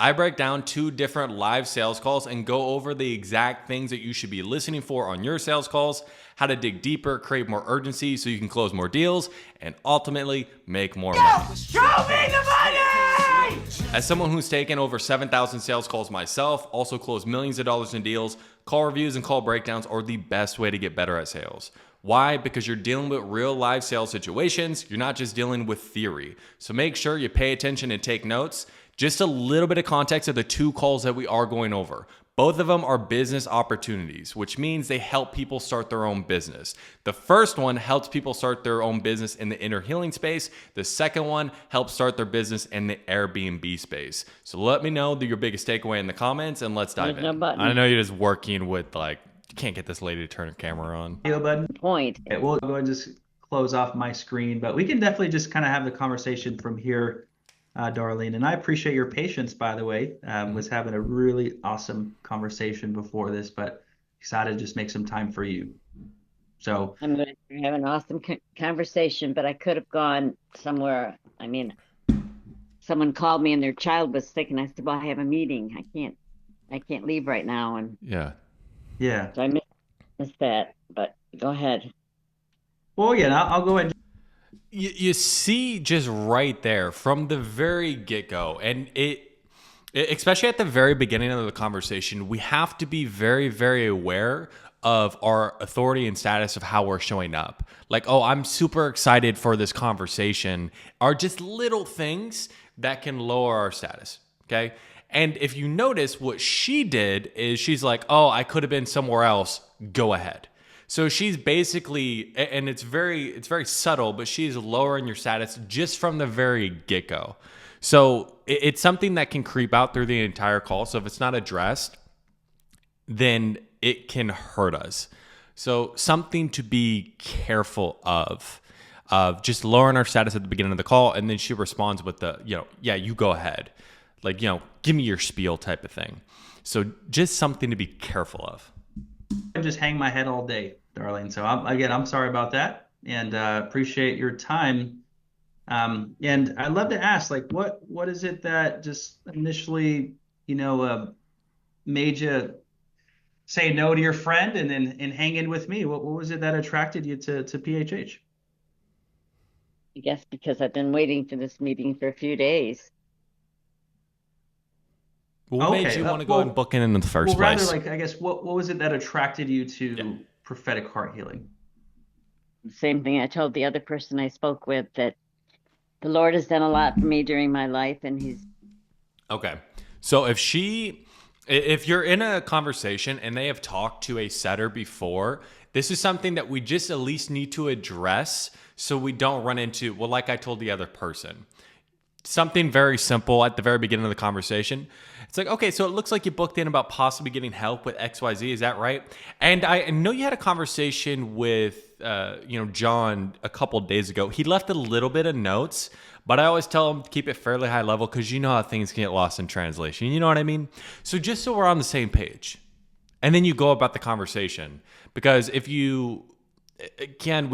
I break down 2 different live sales calls and go over the exact things that you should be listening for on your sales calls, how to dig deeper, create more urgency so you can close more deals, and ultimately make more money. Show me the money! As someone who's taken over 7,000 sales calls myself, also closed millions of dollars in deals, call reviews and call breakdowns are the best way to get better at sales. Why? Because you're dealing with real live sales situations. You're not just dealing with theory. So make sure you pay attention and take notes. Just a little bit of context of the 2 calls that we are going over. Both of them are business opportunities, which means they help people start their own business. The first one helps people start their own business in the inner healing space. The second one helps start their business in the Airbnb space. So let me know your biggest takeaway in the comments and let's dive in. I know you're just working with you can't get this lady to turn her camera on. Point. Okay, we'll go and just close off my screen, but we can definitely just kind of have the conversation from here. Darlene, and I appreciate your patience, by the way. Was having a really awesome conversation before this, but excited to just make some time for you. So I'm going to have an awesome conversation, but I could have gone somewhere. I mean, someone called me and their child was sick, and I said, "Well, I have a meeting. I can't leave right now." And yeah. So I missed that. But go ahead. Well, yeah, I'll go ahead. You see just right there from the very get-go, and especially at the very beginning of the conversation, we have to be very, very aware of our authority and status of how we're showing up. Like, oh, I'm super excited for this conversation are just little things that can lower our status, okay? And if you notice, what she did is she's like, oh, I could have been somewhere else, go ahead. So she's basically, and it's very subtle, but she's lowering your status just from the very get-go. So it's something that can creep out through the entire call. So if it's not addressed, then it can hurt us. So something to be careful of just lowering our status at the beginning of the call, and then she responds with yeah, you go ahead. Like, give me your spiel type of thing. So just something to be careful of. I just hang my head all day, Darlene. So I'm sorry about that, and appreciate your time. And I'd love to ask, what is it that just initially, made you say no to your friend and hang in with me? What was it that attracted you to PHH? I guess because I've been waiting for this meeting for a few days. What made you want to go and book in the first place? Rather, I guess, what was it that attracted you to prophetic heart healing? Same thing I told the other person I spoke with, that the Lord has done a lot for me during my life, and He's... Okay. So if you're in a conversation and they have talked to a setter before, this is something that we just at least need to address so we don't run into, well, like I told the other person. Something very simple at the very beginning of the conversation. It's like, okay, so it looks like you booked in about possibly getting help with XYZ. Is that right? And I know you had a conversation with, John a couple of days ago. He left a little bit of notes, but I always tell him to keep it fairly high level because you know how things can get lost in translation. You know what I mean? So just so we're on the same page. And then you go about the conversation. Because if you, again,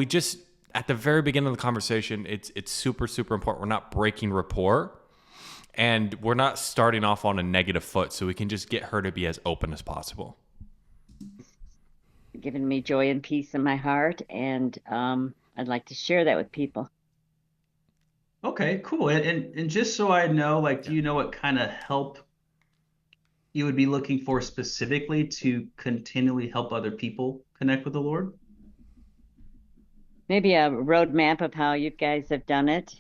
at the very beginning of the conversation, it's super, super important. We're not breaking rapport, and we're not starting off on a negative foot, so we can just get her to be as open as possible. Given me joy and peace in my heart, and I'd like to share that with people. Okay, cool. And just so I know, do you know what kind of help you would be looking for specifically to continually help other people connect with the Lord? Maybe a roadmap of how you guys have done it.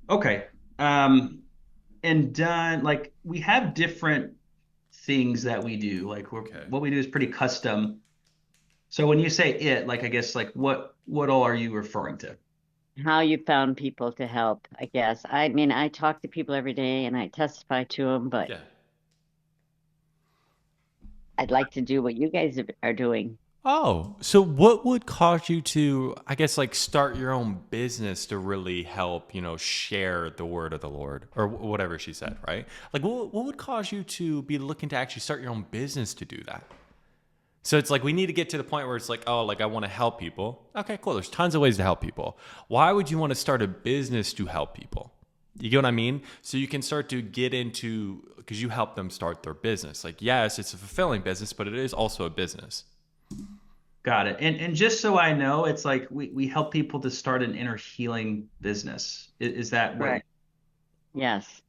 Okay. And done, we have different things that we do. What we do is pretty custom. So when you say it, I guess, what all are you referring to? How you found people to help, I guess. I mean, I talk to people every day and I testify to them, but I'd like to do what you guys are doing. Oh, so what would cause you to, I guess, start your own business to really help, share the word of the Lord, or whatever she said, right? What would cause you to be looking to actually start your own business to do that? So it's we need to get to the point where it's I want to help people. Okay, cool. There's tons of ways to help people. Why would you want to start a business to help people? You get what I mean? So you can start to get into, because you help them start their business. Like, yes, it's a fulfilling business, but it is also a business. Got it. And just so I know, it's like we help people to start an inner healing business. Is that what? Correct. Yes.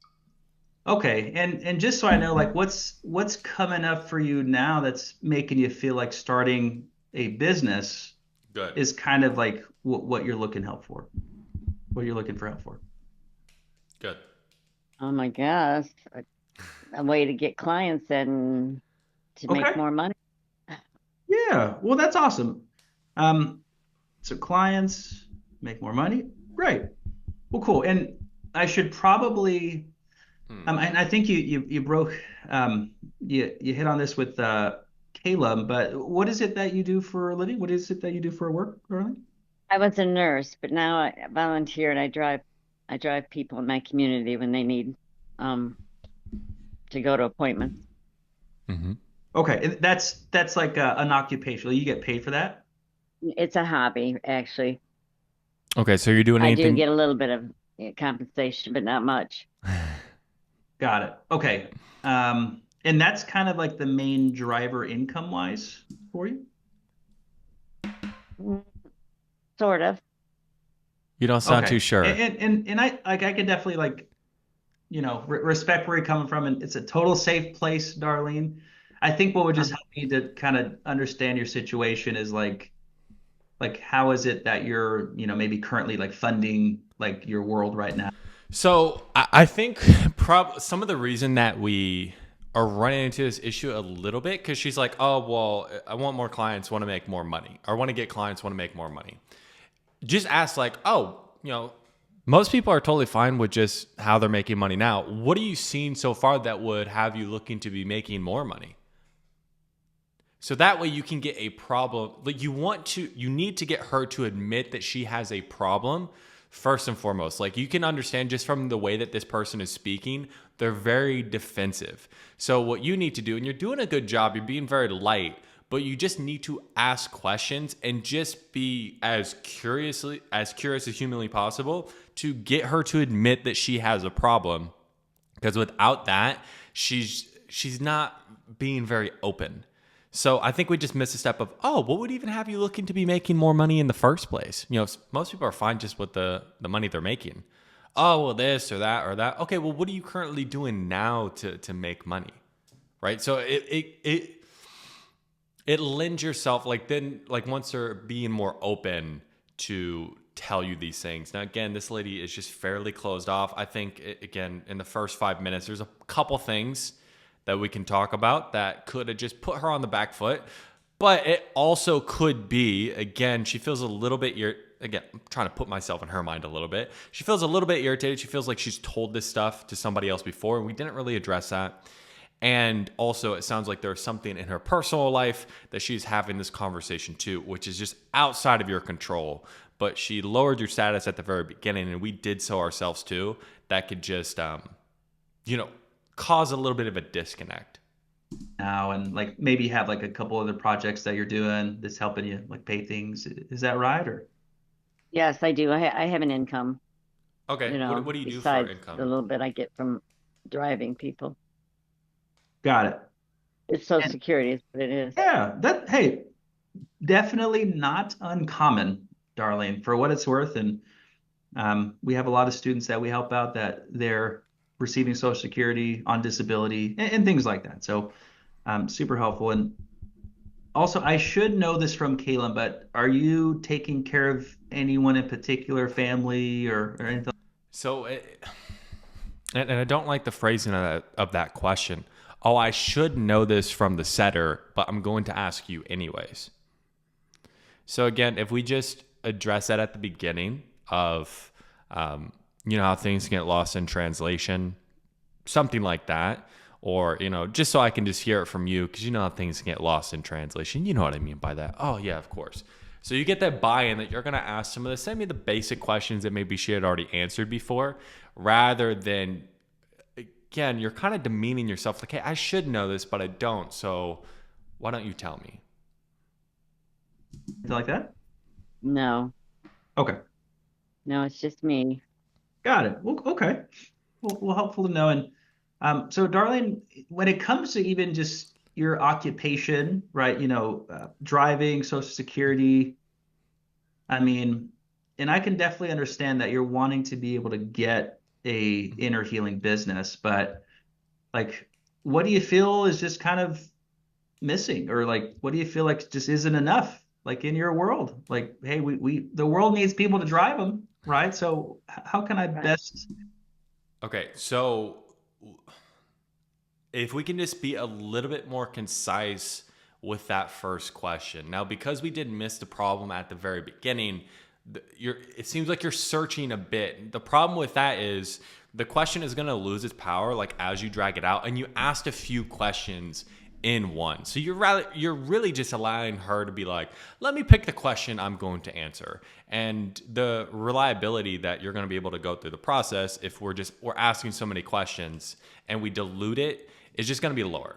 Okay. And just so I know, like what's coming up for you now that's making you feel like starting a business Good. is kind of like what you're looking help for. What you're looking for help for. Good. Oh my gosh. A way to get clients and to make Okay. more money. Yeah. Well, that's awesome. Um, so clients make more money. Great. Well, cool. And I should probably and I think you broke you hit on this with Caleb, but what is it that you do for a living? What is it that you do for work, Darling? I was a nurse, but now I volunteer and I drive people in my community when they need um to go to appointments. Mm-hmm. Okay, and that's like an occupational. You get paid for that? It's a hobby, actually. Okay, so you're doing I do anything? get a little bit of compensation, but not much. Got it. Okay. And that's kind of like the main driver income wise for you? Mm, sort of. You don't sound too Okay. sure. And I can definitely like respect where you're coming from, and it's a total safe place, Darlene. I think what would just Um, help me to kind of understand your situation is like how is it that you're, maybe currently like funding like your world right now? So I think some of the reason that we are running into this issue a little bit, because she's like, oh, well, I want more clients, want to make more money, or want to get clients, want to make more money. Just ask like, oh, most people are totally fine with just how they're making money now. What are you seeing so far that would have you looking to be making more money? So that way you can get a problem. Like you need to get her to admit that she has a problem first and foremost. Like you can understand just from the way that this person is speaking, they're very defensive. So what you need to do, and you're doing a good job, you're being very light, but you just need to ask questions and just be as curious as humanly possible to get her to admit that she has a problem. Because without that, she's not being very open. So I think we just missed a step of, oh, what would even have you looking to be making more money in the first place? Most people are fine just with the money they're making. Oh, well, this or that or that. Okay, well, what are you currently doing now to make money? Right? So it lends yourself like once they're being more open to tell you these things. Now, again, this lady is just fairly closed off. I think, again, in the first 5 minutes, there's a couple things that we can talk about that could have just put her on the back foot. But it also could be, again, she feels a little bit, again, I'm trying to put myself in her mind a little bit. She feels a little bit irritated. She feels like she's told this stuff to somebody else before, and we didn't really address that. And also, it sounds like there's something in her personal life that she's having this conversation too, which is just outside of your control. But she lowered your status at the very beginning, and we did so ourselves too. That could just, cause a little bit of a disconnect. Now and like maybe have like a couple other projects that you're doing that's helping you like pay things. Is that right? Or yes, I do. I have an income, Okay, what do you do for besides the income? little bit I get from driving people. got it. It's Social And Security is what it is. yeah, that hey, definitely not uncommon, Darlene, for what it's worth. And we have a lot of students that we help out that they're receiving Social Security on disability and things like that. So super helpful. And also, I should know this from Caleb, but are you taking care of anyone in particular, family or anything? So, and I don't like the phrasing of that question. Oh, I should know this from the setter, but I'm going to ask you anyways. So again, if we just address that at the beginning of, how things get lost in translation, something like that, or just so I can just hear it from you, because you know how things get lost in translation. You know what I mean by that. Oh yeah, of course. So you get that buy-in that you're going to ask some of the send me the basic questions that maybe she had already answered before, rather than, again, you're kind of demeaning yourself like, hey, I should know this, but I don't. So why don't you tell me? Like that? No, Okay. no, it's just me. Got it. Well, okay. Well, helpful to know. And so, Darlene, when it comes to even just your occupation, right? Driving, Social Security. I mean, and I can definitely understand that you're wanting to be able to get a inner healing business, but like, what do you feel is just kind of missing, or like, what do you feel like just isn't enough, like in your world? Like, hey, the world needs people to drive them, right? So, how can I Right. best? Okay, so if we can just be a little bit more concise with that first question. Now, because we did miss the problem at the very beginning, it seems like you're searching a bit. The problem with that is the question is going to lose its power like as you drag it out, and you asked a few questions in one. So you're really just allowing her to be like, let me pick the question I'm going to answer. And the reliability that you're going to be able to go through the process, if we're asking so many questions and we dilute it, is just going to be lower.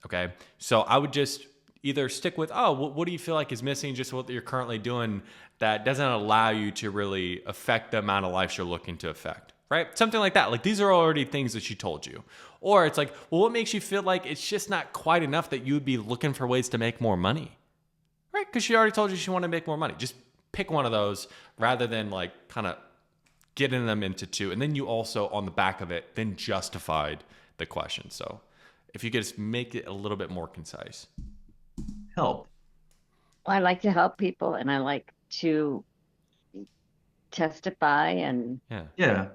Okay. So I would just either stick with, oh, what do you feel like is missing, just what you're currently doing that doesn't allow you to really affect the amount of lives you're looking to affect, right? Something like that. Like, these are already things that she told you. Or it's like, well, what makes you feel like it's just not quite enough that you would be looking for ways to make more money, right? Because she already told you she wanted to make more money. Just pick one of those rather than like kind of getting them into two. And then you also, on the back of it, then justified the question. So if you could just make it a little bit more concise. Help. Well, I like to help people, and I like to testify, and Yeah. Yeah.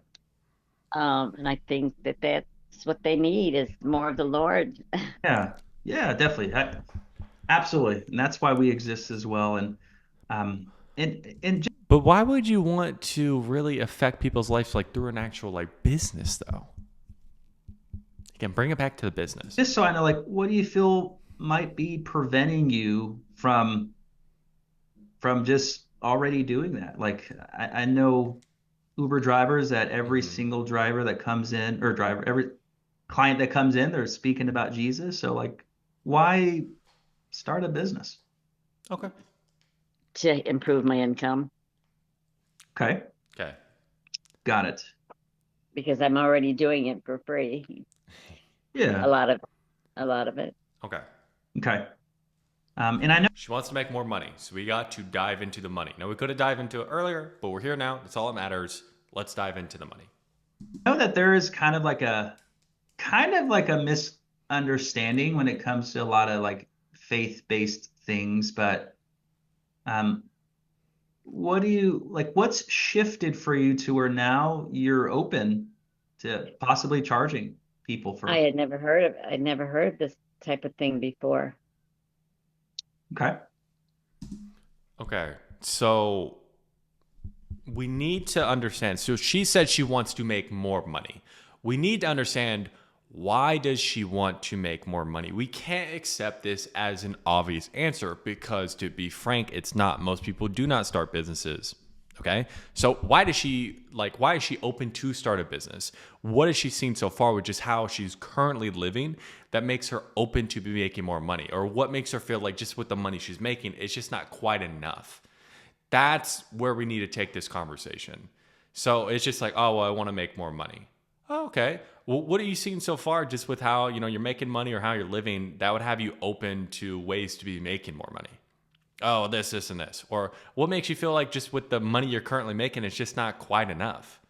and I think that that's what they need is more of the Lord. Yeah. Yeah, definitely. Absolutely. And that's why we exist as well. And But why would you want to really affect people's lives like through an actual like business though? Again, bring it back to the business. just so I know, like, what do you feel might be preventing you from just already doing that? Like, I know Uber drivers, that every Mm-hmm. single driver that comes in, or driver, every client that comes in, they're speaking about Jesus. So like, why start a business? Okay. To improve my income Okay. Okay. Got it. because I'm already doing it for free. A Yeah. lot of it. Okay. Okay. And I She wants to make more money, so we got to dive into the money. Now, we could have dived into it earlier, but we're here now. That's all that matters. Let's dive into the money. know that there is kind of like a misunderstanding when it comes to a lot of like faith-based things, but um, what do you like? What's shifted for you to where now you're open to possibly charging people for? I'd never heard of this type of thing before. Okay. Okay. So we need to understand. So she said she wants to make more money. We need to understand, why does she want to make more money? We can't accept this as an obvious answer because, to be frank, it's not. Most people do not start businesses. Okay. So why is she open to start a business? What has she seen so far with just how she's currently living that makes her open to be making more money? Or what makes her feel like just with the money she's making, it's just not quite enough? That's where we need to take this conversation. So it's just like, oh, well, I want to make more money. Oh, okay. Well, what are you seeing so far just with how, you're making money or how you're living that would have you open to ways to be making more money? Oh, this, and this. Or what makes you feel like just with the money you're currently making, it's just not quite enough?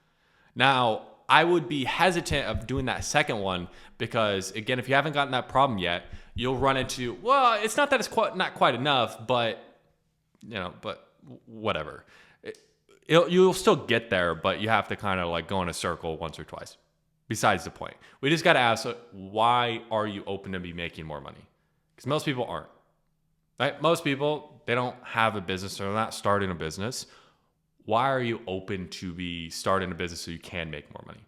Now, I would be hesitant of doing that second one because, again, if you haven't gotten that problem yet, you'll run into, well, it's not that it's not quite enough, but whatever. You'll still get there, but you have to kind of like go in a circle once or twice. Besides the point, we just got to ask, why are you open to be making more money? Because most people aren't. Right? Most people, they don't have a business, or they're not starting a business. Why are you open to be starting a business so you can make more money?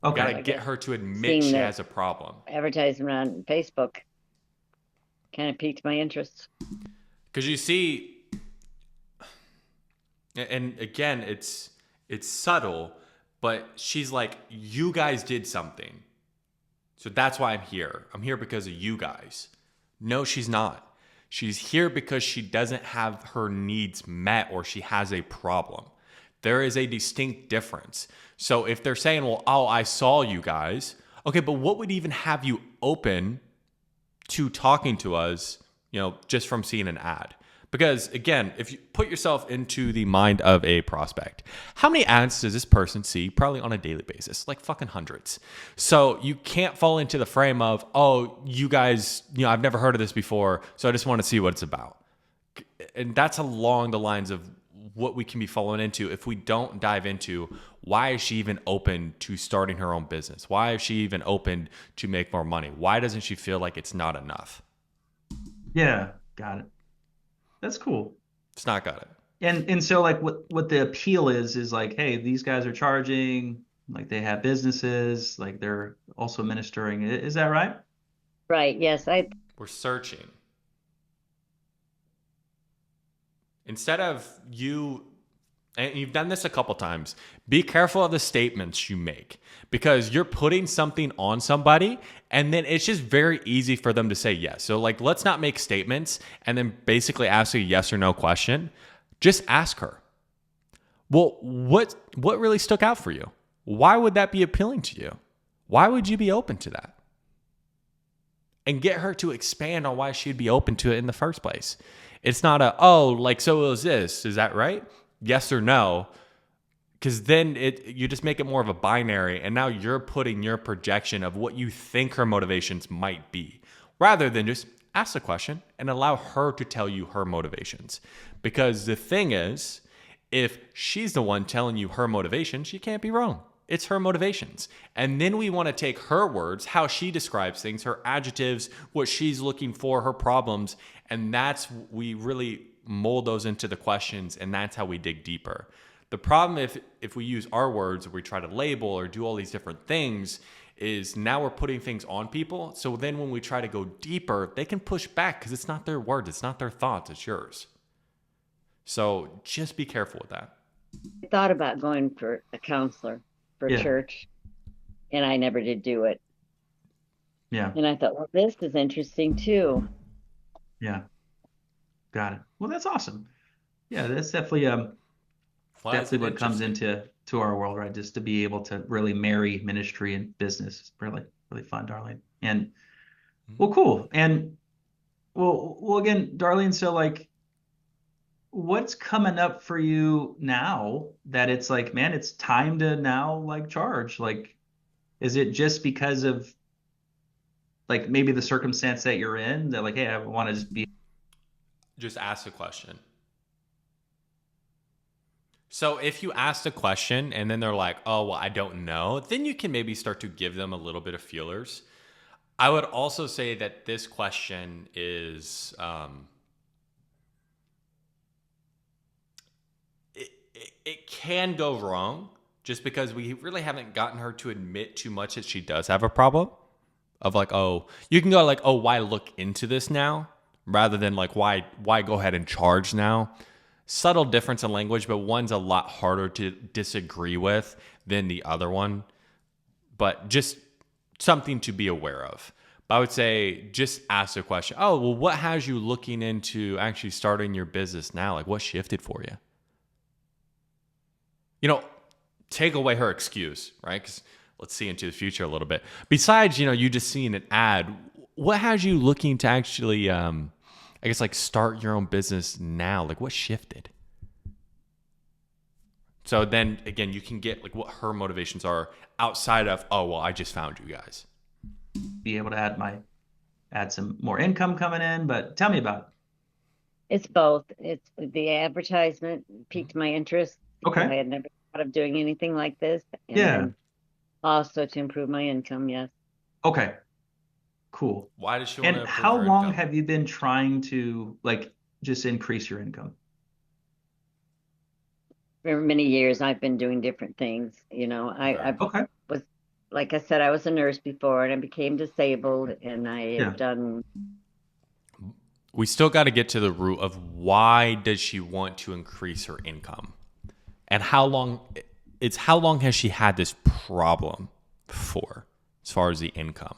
Okay. You got to get her to admit she has a problem. Advertisement on Facebook kind of piqued my interest. Because you see, and again, it's subtle, but she's like, you guys did something. So that's why I'm here. I'm here because of you guys. No, she's not. She's here because she doesn't have her needs met, or she has a problem. There is a distinct difference. So if they're saying, well, oh, I saw you guys. Okay, but what would even have you open to talking to us, just from seeing an ad? Because again, if you put yourself into the mind of a prospect, how many ads does this person see probably on a daily basis? Like fucking hundreds. So you can't fall into the frame of, oh, you guys, I've never heard of this before, so I just want to see what it's about. And that's along the lines of what we can be falling into if we don't dive into why is she even open to starting her own business? Why is she even open to make more money? Why doesn't she feel like it's not enough? Yeah, got it. That's cool. It's not got it. And so like what the appeal is like, hey, these guys are charging, like they have businesses, like they're also ministering. Is that right? Right. Yes. We're searching. Instead of and you've done this a couple times, be careful of the statements you make, because you're putting something on somebody and then it's just very easy for them to say yes. So like, let's not make statements and then basically ask a yes or no question. Just ask her, well, what really stuck out for you? Why would that be appealing to you? Why would you be open to that? And get her to expand on why she'd be open to it in the first place. It's not so it was this. Is that right? Yes or no? Because then you just make it more of a binary, and now you're putting your projection of what you think her motivations might be, rather than just ask the question and allow her to tell you her motivations. Because the thing is, if she's the one telling you her motivations, she can't be wrong. It's her motivations. And then we want to take her words, how she describes things, her adjectives, what she's looking for, her problems, and we really mold those into the questions, and that's how we dig deeper. The problem if we use our words or we try to label or do all these different things is now we're putting things on people. So then when we try to go deeper, they can push back because it's not their words, it's not their thoughts, it's yours. So just be careful with that. I thought about going for a counselor for church, and I never did do it. Yeah. And I thought, well, this is interesting too. Yeah. Got it. Well, that's awesome. Yeah, that's definitely what comes into our world, right? Just to be able to really marry ministry and business is really, really fun, Darlene. And well, cool. And well, again, Darlene, so like, what's coming up for you now that it's like, man, it's time to now like charge? Like, is it just because of like maybe the circumstance that you're in that like, hey, I want to just ask the question. So if you ask the question and then they're like, oh, well, I don't know, then you can maybe start to give them a little bit of feelers. I would also say that this question is, it can go wrong just because we really haven't gotten her to admit too much that she does have a problem of like, oh, you can go like, oh, why look into this now? Rather than like, why go ahead and charge now? Subtle difference in language, but one's a lot harder to disagree with than the other one. But just something to be aware of. But I would say just ask the question, oh, well, what has you looking into actually starting your business now? Like, what shifted for you? Take away her excuse, right? Because let's see into the future a little bit. Besides, you just seeing an ad, what has you looking to actually, start your own business now? Like, what shifted? So then, again, you can get like what her motivations are outside of, oh, well, I just found you guys. Be able to add some more income coming in, but tell me about it. It's both. It's the advertisement piqued my interest. Okay. I had never thought of doing anything like this. And then also to improve my income, yes. Okay. Cool. Why does she want to improve how her long income? have you been trying to like just increase your income? For many years, I've been doing different things. I was, like I said, I was a nurse before, and I became disabled, and I have done. We still got to get to the root of why does she want to increase her income, and how long has she had this problem for, as far as the income,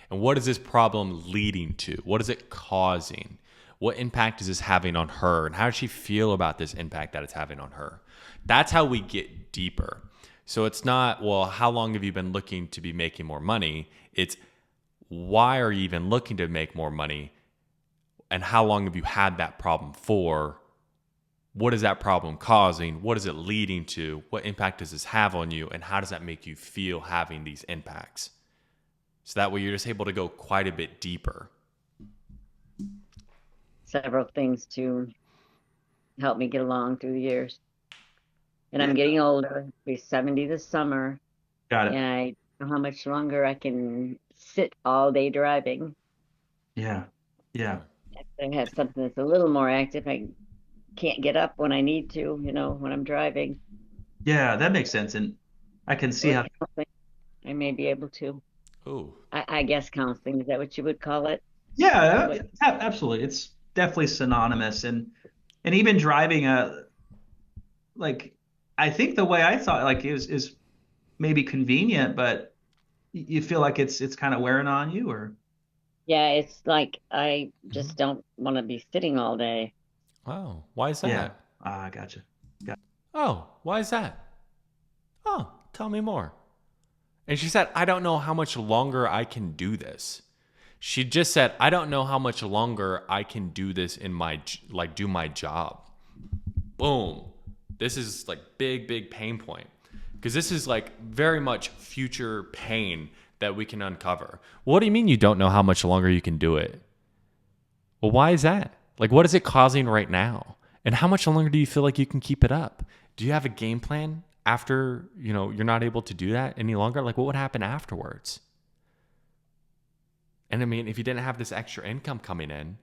and what is this problem leading to? What is it causing? What impact is this having on her? And how does she feel about this impact that it's having on her? That's how we get deeper. So it's not, well, how long have you been looking to be making more money? It's, why are you even looking to make more money? And how long have you had that problem for? What is that problem causing? What is it leading to? What impact does this have on you? And how does that make you feel having these impacts? So that way you're just able to go quite a bit deeper. Several things to help me get along through the years. And I'm getting older. I'll be 70 this summer. Got it. And I know how much longer I can sit all day driving. Yeah. Yeah. I have something that's a little more active. I can't get up when I need to, when I'm driving. Yeah, that makes sense. And I can see how, Counseling, I may be able to. Ooh. I guess counseling, is that what you would call it? yeah, absolutely. It's definitely synonymous. And even driving like, I think the way I thought like is maybe convenient, but you feel like it's kind of wearing on you, or Yeah, it's like I just don't want to be sitting all day. Oh, why is that? yeah. Ah, gotcha. Oh, why is that? Oh, tell me more. And she said, I don't know how much longer I can do this. She just said, I don't know how much longer I can do this in do my job. Boom. This is like big pain point. Because this is like very much future pain that we can uncover. What do you mean you don't know how much longer you can do it? Well, why is that? Like, what is it causing right now? And how much longer do you feel like you can keep it up? Do you have a game plan after, you're not able to do that any longer? Like, what would happen afterwards? And I mean, if you didn't have this extra income coming in,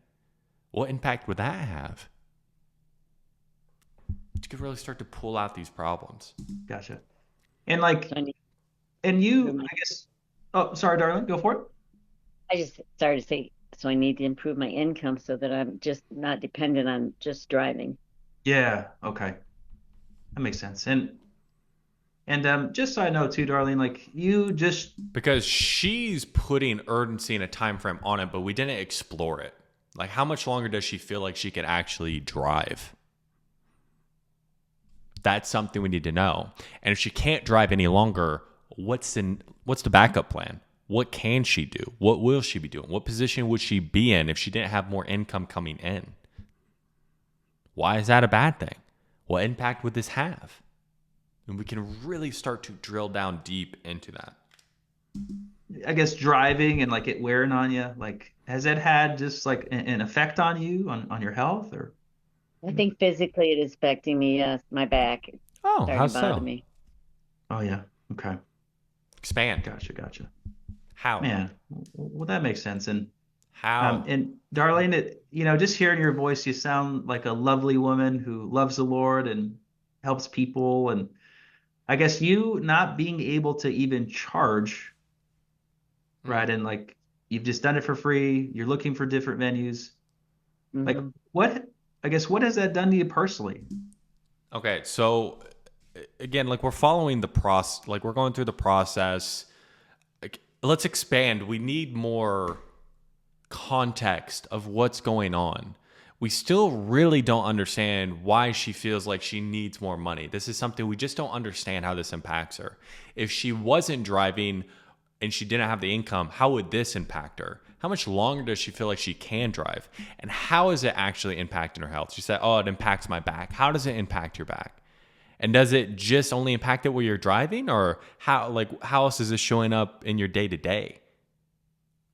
what impact would that have? You could really start to pull out these problems. Gotcha. And like, So and you, I guess, oh, sorry, darling, go for it. I just started to say, so I need to improve my income so that I'm just not dependent on just driving. Yeah. Okay. That makes sense. And just so I know too, darling, like you just, Because she's putting urgency and a time frame on it, but we didn't explore it. Like, how much longer does she feel like she could actually drive? That's something we need to know. And if she can't drive any longer, what's the backup plan? What can she do? What will she be doing? What position would she be in if she didn't have more income coming in? Why is that a bad thing? What impact would this have? And we can really start to drill down deep into that. I guess, driving and like it wearing on you, like, has it had just like an effect on you, on your health, or? I think physically it is affecting me. My back is Oh, starting how to bother so? me. Oh yeah. Okay. Expand. Gotcha. How? Man, well, that makes sense. How? And Darlene, just hearing your voice, you sound like a lovely woman who loves the Lord and helps people. And I guess you not being able to even charge, right? And like you've just done it for free. You're looking for different venues. Like Hmm. what has that done to you personally? Okay, so again, like we're following the process, like we're going through the process. Like, let's expand. We need more context of what's going on. We still really don't understand why she feels like she needs more money. This is something we just don't understand how this impacts her. If she wasn't driving and she didn't have the income, how would this impact her? How much longer does she feel like she can drive? And how is it actually impacting her health? She said, oh, it impacts my back. How does it impact your back? And does it just only impact it while you're driving? Or how else is this showing up in your day to day?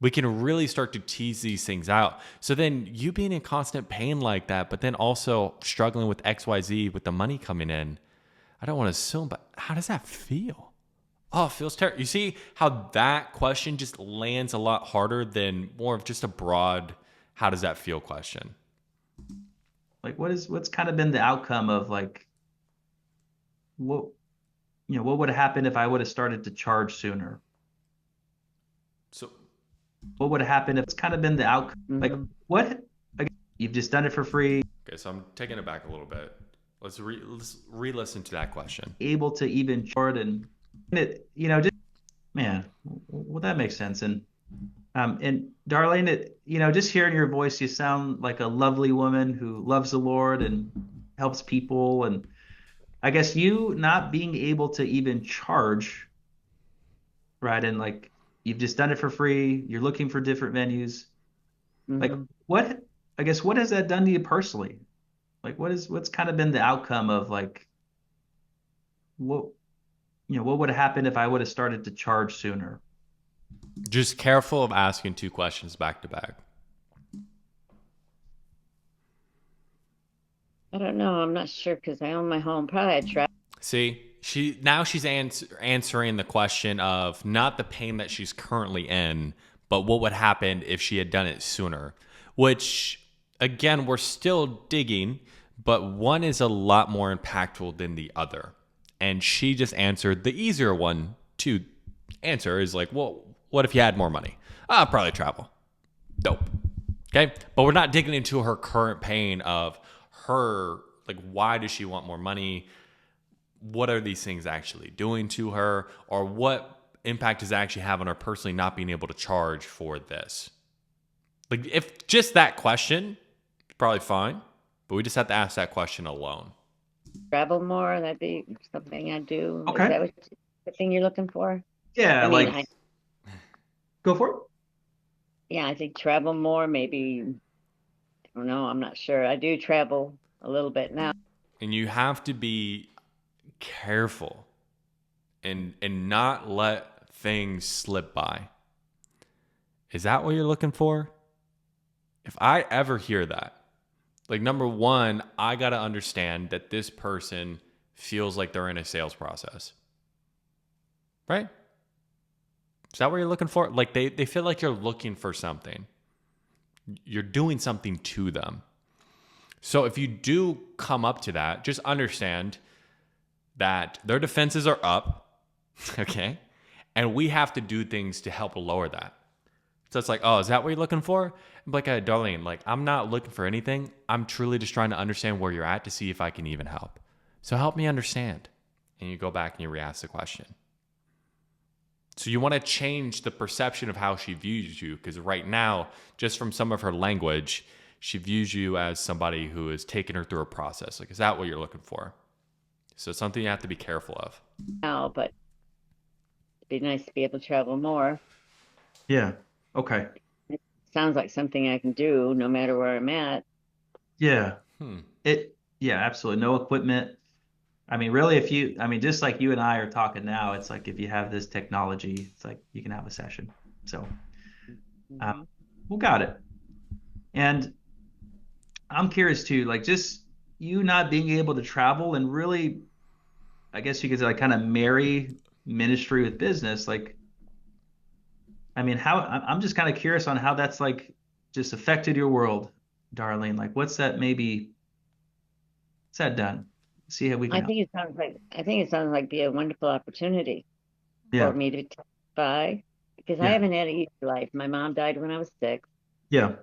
We can really start to tease these things out. So then you being in constant pain like that, but then also struggling with XYZ with the money coming in, I don't want to assume, but how does that feel? Oh, it feels terrible. You see how that question just lands a lot harder than more of just a broad, how does that feel question? Like what's kind of been the outcome of like what what would have happened if I would have started to charge sooner? So, What would have happened if it's kind of been the outcome? Like Hmm. what? Again, you've just done it for free, okay, so I'm taking it back a little bit. Let's re-listen to that question. able to even chart just man. Well, that makes sense. And Darlene, just hearing your voice, you sound like a lovely woman who loves the Lord and helps people. And I guess you not being able to even charge, right? And like you've just done it for free. You're looking for different venues. Like Hmm. what, I guess, what has that done to you personally? Like what's kind of been the outcome of like what, what would have happened if I would have started to charge sooner? Just careful of asking two questions back to back. I don't know. I'm not sure because I own my home. Probably I try. See, she's answering the question of not the pain that she's currently in, but what would happen if she had done it sooner. Which, again, we're still digging, but one is a lot more impactful than the other. And she just answered the easier one to answer is like, well, what if you had more money? I'll probably travel. Dope. Okay. But we're not digging into her current pain of her, like, why does she want more money? What are these things actually doing to her? Or what impact does it actually have on her personally not being able to charge for this? Like, if just that question, probably fine. But we just have to ask that question alone. Travel more. That'd be something I do. Is Okay. that the thing you're looking for? Yeah, I mean, like go for it. yeah, I think travel more. Maybe I don't know. I'm not sure. I do travel a little bit now. And you have to be careful and not let things slip by. Is that what you're looking for? If I ever hear that, like, number one, I got to understand that this person feels like they're in a sales process, right? Is that what you're looking for? Like, they feel like you're looking for something. You're doing something to them. So if you do come up to that, just understand that their defenses are up, okay? And we have to do things to help lower that. So it's like, oh, is that what you're looking for? I'm like, Darlene, like, I'm not looking for anything. I'm truly just trying to understand where you're at to see if I can even help. So help me understand. And you go back and you re-ask the question. So you want to change the perception of how she views you, because right now, just from some of her language, she views you as somebody who is taking her through a process. Like, is that what you're looking for? So it's something you have to be careful of. Now, but it'd be nice to be able to travel more. Yeah. Okay. It sounds like something I can do no matter where I'm at. Yeah. Hmm. Yeah, absolutely. No equipment. I mean, really, I mean, just like you and I are talking now, it's like if you have this technology, it's like you can have a session. So, um, Mhm. well, got it. And I'm curious too, like just you not being able to travel and really, I guess you could say, like kind of marry ministry with business. Like, I mean, I'm just kind of curious on how that's like just affected your world, Darlene. Like, what's that done? See how we can help. I think it sounds like be a wonderful opportunity for Yeah. me to testify because I Yeah. haven't had an easy life. My mom died when I was 6, Yeah.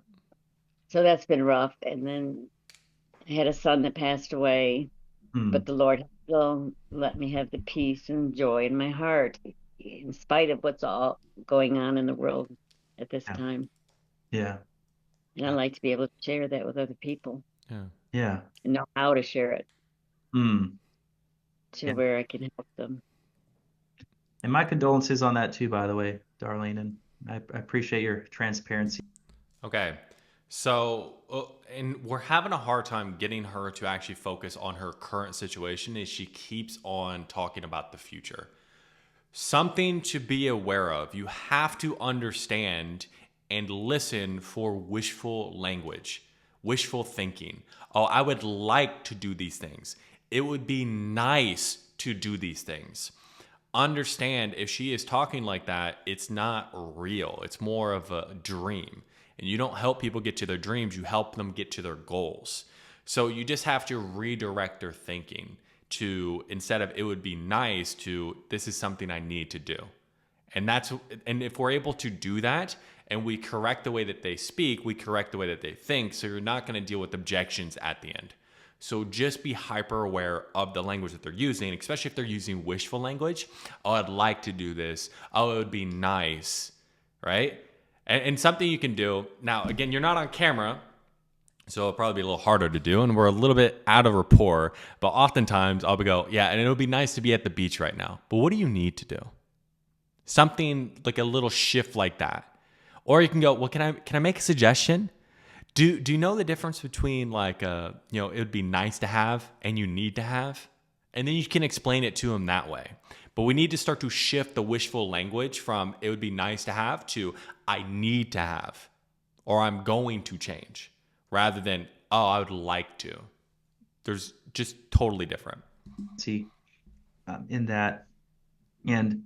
so that's been rough. And then I had a son that passed away, but Mm. the Lord still let me have the peace and joy in my heart, in spite of what's all going on in the world at this Yeah. time. Yeah. And I like to be able to share that with other people Yeah. Yeah. and know how to share it Mm. to Yeah. where I can help them. And my condolences on that too, by the way, Darlene. And I appreciate your transparency. Okay. So, and we're having a hard time getting her to actually focus on her current situation as she keeps on talking about the future. Something to be aware of. You have to understand and listen for wishful language, wishful thinking. Oh, I would like to do these things. It would be nice to do these things. Understand if she is talking like that, it's not real. It's more of a dream. And you don't help people get to their dreams, you help them get to their goals. So you just have to redirect their thinking to, instead of it would be nice, to this is something I need to do. And if we're able to do that and we correct the way that they speak, we correct the way that they think, so you're not going to deal with objections at the end. So just be hyper aware of the language that they're using, especially if they're using wishful language. Oh, I'd like to do this. Oh, it would be nice, right? And something you can do now, again, you're not on camera, so it'll probably be a little harder to do, and we're a little bit out of rapport. But oftentimes I'll go, yeah, and it would be nice to be at the beach right now. But what do you need to do? Something like a little shift like that. Or you can go, well, can I make a suggestion? Do you know the difference between like it would be nice to have and you need to have? And then you can explain it to them that way. But we need to start to shift the wishful language from it would be nice to have to I need to have or I'm going to change rather than oh, I would like to. There's just totally different. See, in that. And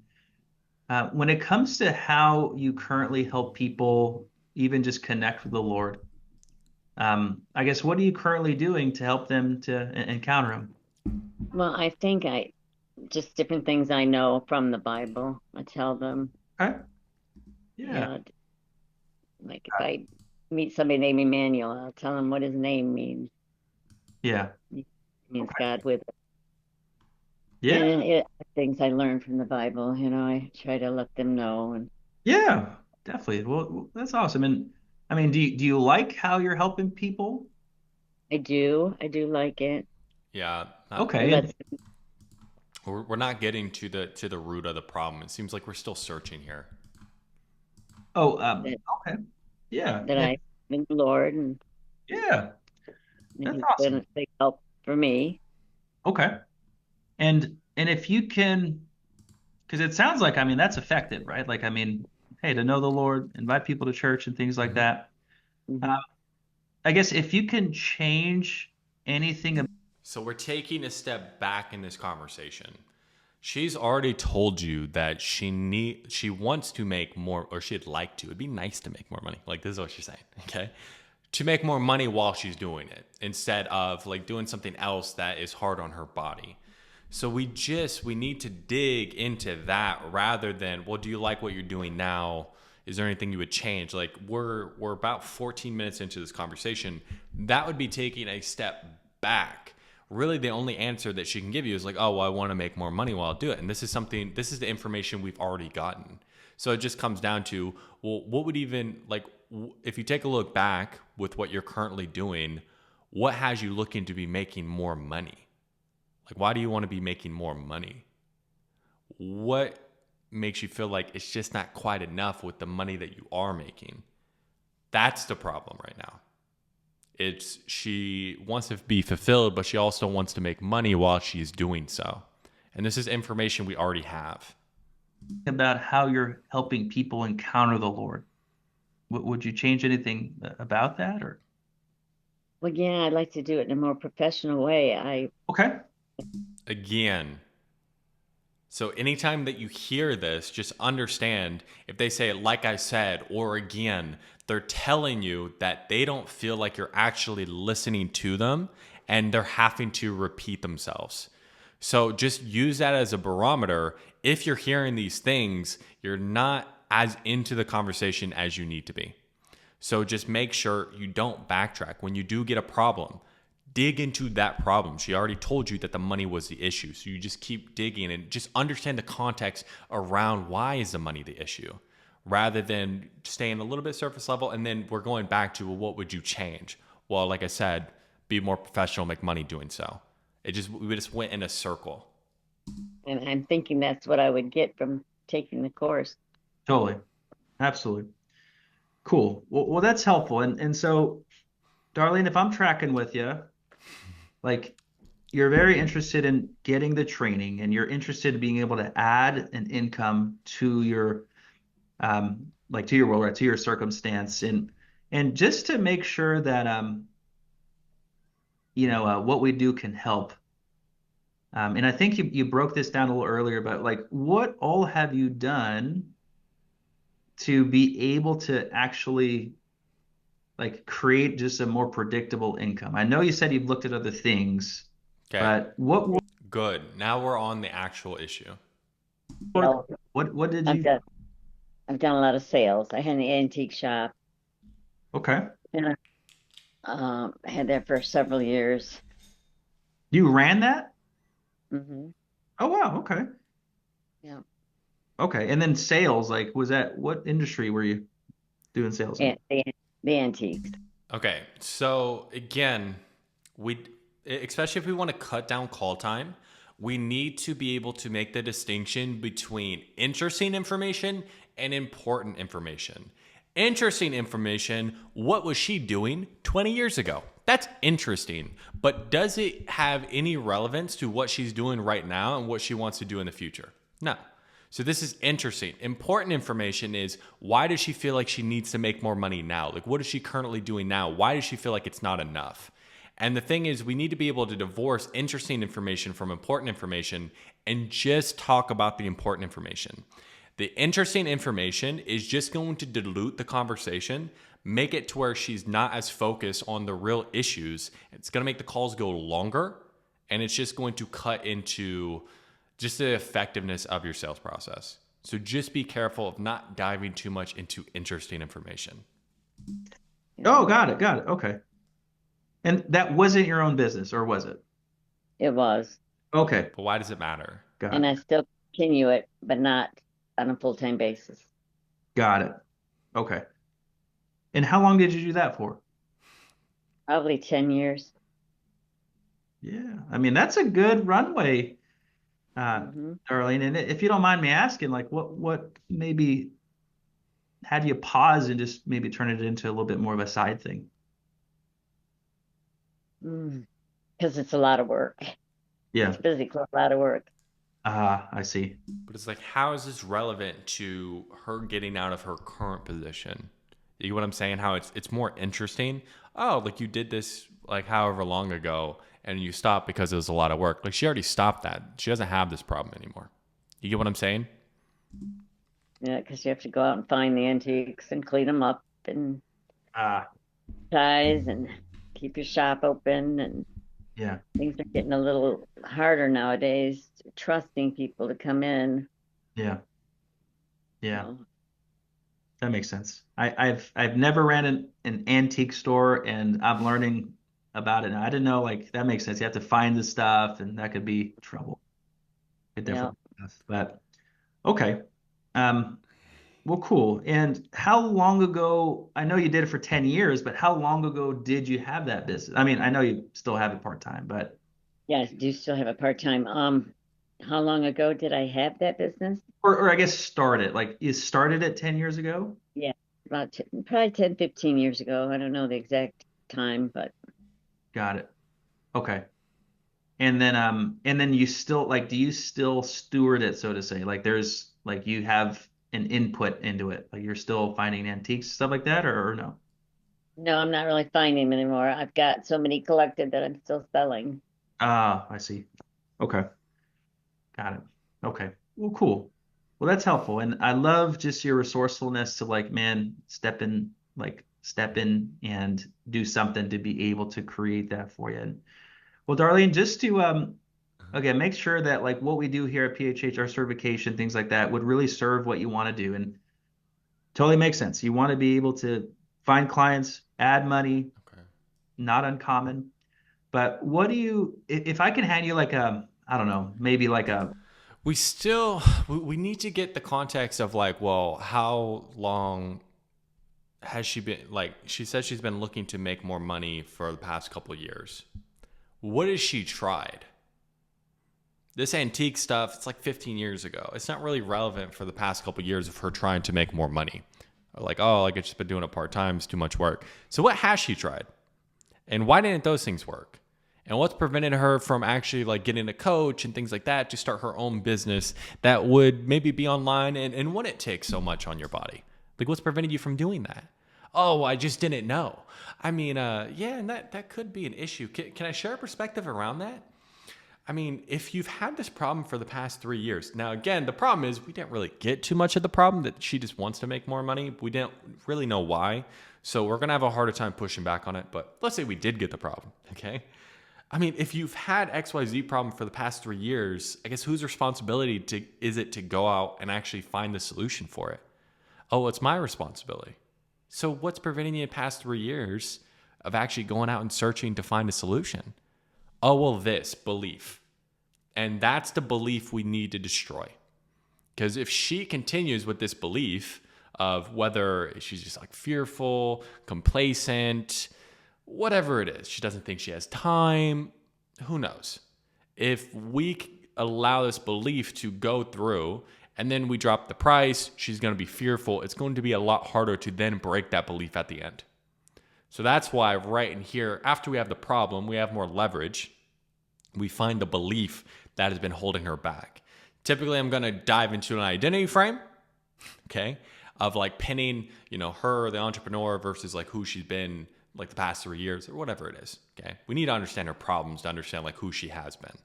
when it comes to how you currently help people even just connect with the Lord, I guess what are you currently doing to help them to encounter Him? Well, I think I just different things I know from the Bible. I tell them, Okay. you Yeah. know, like if I meet somebody named Emmanuel, I'll tell them what his name means. Yeah. It means God with us. Yeah. And things I learned from the Bible, I try to let them know. And Yeah. Definitely. Well, that's awesome. And I mean, do you like how you're helping people? I do like it. Yeah. It Okay. lets We're not getting to the root of the problem. It seems like we're still searching here. Oh, that, okay. Yeah. that I in the Lord, and Yeah. That's He's been awesome. a big help for me. Okay. And if you can, because it sounds like, I mean, that's effective, right? Like, I mean, hey, to know the Lord, invite people to church and things like Mhm. that. Uh, Hmm. I guess if you can change anything, So we're taking a step back in this conversation. She's already told you that she wants to make more, or she'd like to. It'd be nice to make more money. Like this is what she's saying, okay? To make more money while she's doing it instead of like doing something else that is hard on her body. So we need to dig into that rather than, well, do you like what you're doing now? Is there anything you would change? Like we're about 14 minutes into this conversation. That would be taking a step back. Really the only answer that she can give you is like, oh, well, I want to make more money while I do it. And this is the information we've already gotten. So it just comes down to, well, what would even like if you take a look back with what you're currently doing, what has you looking to be making more money? Like, why do you want to be making more money? What makes you feel like it's just not quite enough with the money that you are making? That's the problem right now. It's she wants to be fulfilled, but she also wants to make money while she's doing so. And this is information we already have. about how you're helping people encounter the Lord, would you change anything about that or? Well, yeah, I'd like to do it in a more professional way. Okay. Again, so anytime that you hear this, just understand if they say, like I said, or again, they're telling you that they don't feel like you're actually listening to them and they're having to repeat themselves. So just use that as a barometer. If you're hearing these things, you're not as into the conversation as you need to be. So just make sure you don't backtrack. When you do get a problem, dig into that problem. She already told you that the money was the issue. So you just keep digging and just understand the context around why is the money the issue rather than staying a little bit surface level. And then we're going back to, well, what would you change? Well, like I said, be more professional, make money doing so. We just went in a circle. And I'm thinking that's what I would get from taking the course. Totally. Absolutely. Cool. Well, that's helpful. And so, Darlene, if I'm tracking with you, like you're very interested in getting the training and you're interested in being able to add an income to your like to your role, right, to your circumstance, and just to make sure that what we do can help. And I think you broke this down a little earlier, but like what all have you done to be able to actually like create just a more predictable income? I know you said you've looked at other things, Okay, but what good. Now we're on the actual issue. Well, what did I've you? done I've done a lot of sales. I had an antique shop, Okay. and I had that for several years. You ran that? Hmm. Oh wow, okay. Yeah. Okay. And then sales, like was that what industry were you? doing sales in? And the antiques. Okay, so again, we especially if we want to cut down call time, we need to be able to make the distinction between interesting information and important information. Interesting information, what was she doing 20 years ago? That's interesting, but does it have any relevance to what she's doing right now and what she wants to do in the future? No. So this is interesting. Important information is, why does she feel like she needs to make more money now? Like, what is she currently doing now? Why does she feel like it's not enough? And the thing is, we need to be able to divorce interesting information from important information and just talk about the important information. The interesting information is just going to dilute the conversation, make it to where she's not as focused on the real issues. It's going to make the calls go longer, and it's just going to cut into just the effectiveness of your sales process. So just be careful of not diving too much into interesting information. Oh, got it. Got it. Okay. And that wasn't your own business, or was it? It was. Okay. But why does it matter? Got And it. I still continue it, but not on a full-time basis. Got it. Okay. And how long did you do that for? Probably 10 years. Yeah. I mean, that's a good runway, Hmm. Darlene. And if you don't mind me asking, like what maybe had you pause and just maybe turn it into a little bit more of a side thing? Because it's a lot of work. Yeah. It's physically a lot of work. I see. But it's like, how is this relevant to her getting out of her current position? You get what I'm saying? How it's more interesting. Oh, like you did this like however long ago and you stopped because it was a lot of work. Like she already stopped that. She doesn't have this problem anymore. You get what I'm saying? Yeah, because you have to go out and find the antiques and clean them up and Uh, ties and keep your shop open. And yeah. things are getting a little harder nowadays, trusting people to come in. Yeah. Yeah. So, That makes sense. I've never ran an antique store, and I'm learning about it now. I didn't know, like, that makes sense. You have to find the stuff, and that could be trouble. It yeah. definitely does. But okay. Um, well, cool. And how long ago, I know you did it for 10 years, but how long ago did you have that business? I mean, I know you still have it part-time, but Yeah, I do still have a part-time. How long ago did I have that business? or I guess started, like you started it 10 years ago? Yeah, about probably 10, 15 years ago. I don't know the exact time, but Got it. Okay. And then you still like, do you still steward it, so to say? Like there's like you have an input into it. Like you're still finding antiques, stuff like that, or no? no, I'm not really finding them anymore. I've got so many collected that I'm still selling. Ah, I see. Okay. Got it. Okay. Well, cool. Well, that's helpful. And I love just your resourcefulness to like, man, step in and do something to be able to create that for you. And well, Darlene, just to again, make sure that like what we do here at PHH, our certification, things like that would really serve what you want to do. And totally makes sense. You want to be able to find clients, add money, Okay. not uncommon. But what do you, if I can hand you like a, I don't know, maybe like a, We need to get the context of like, well, how long has she been, like she says she's been looking to make more money for the past couple of years. What has she tried? This antique stuff, it's like 15 years ago. It's not really relevant for the past couple of years of her trying to make more money. Like, oh, like I've just been doing it part-time, it's too much work. So what has she tried? And why didn't those things work? And what's prevented her from actually like getting a coach and things like that to start her own business that would maybe be online and wouldn't take so much on your body? Like what's preventing you from doing that? Oh, I just didn't know. I mean, yeah, and that could be an issue. Can I share a perspective around that? I mean, if you've had this problem for the past 3 years, now again, the problem is we didn't really get too much of the problem that she just wants to make more money. We didn't really know why. So we're going to have a harder time pushing back on it. But let's say we did get the problem, okay? I mean, if you've had XYZ problem for the past 3 years, I guess whose responsibility is it to go out and actually find the solution for it? Oh, it's my responsibility. So what's preventing you in the past 3 years of actually going out and searching to find a solution? Oh, well, this belief. And that's the belief we need to destroy. Because if she continues with this belief of whether she's just like fearful, complacent, whatever it is. She doesn't think she has time. Who knows? If we allow this belief to go through and then we drop the price, she's going to be fearful. It's going to be a lot harder to then break that belief at the end. So that's why right in here, after we have the problem, we have more leverage. We find the belief that has been holding her back. Typically, I'm going to dive into an identity frame, okay, of like pinning, her, the entrepreneur, versus like who she's been like the past 3 years or whatever it is, okay? We need to understand her problems to understand like who she has been.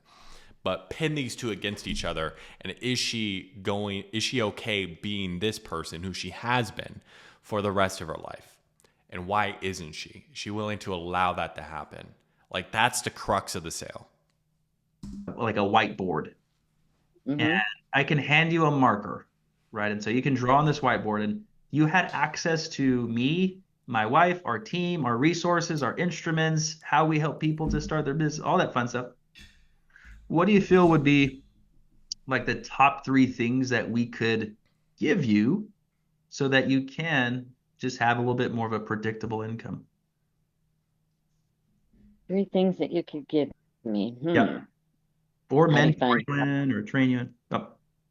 But pin these two against each other, and is she okay being this person who she has been for the rest of her life? And why isn't she? Is she willing to allow that to happen? Like, that's the crux of the sale. Like a whiteboard. Mhm. And I can hand you a marker, right? And so you can draw on this whiteboard, and you had access to me, my wife, our team, our resources, our instruments, how we help people to start their business, all that fun stuff. What do you feel would be like the top 3 things that we could give you so that you can just have a little bit more of a predictable income? 3 things that you could give me. Yep. Or How do you mentor find- you in or train you in. Oh,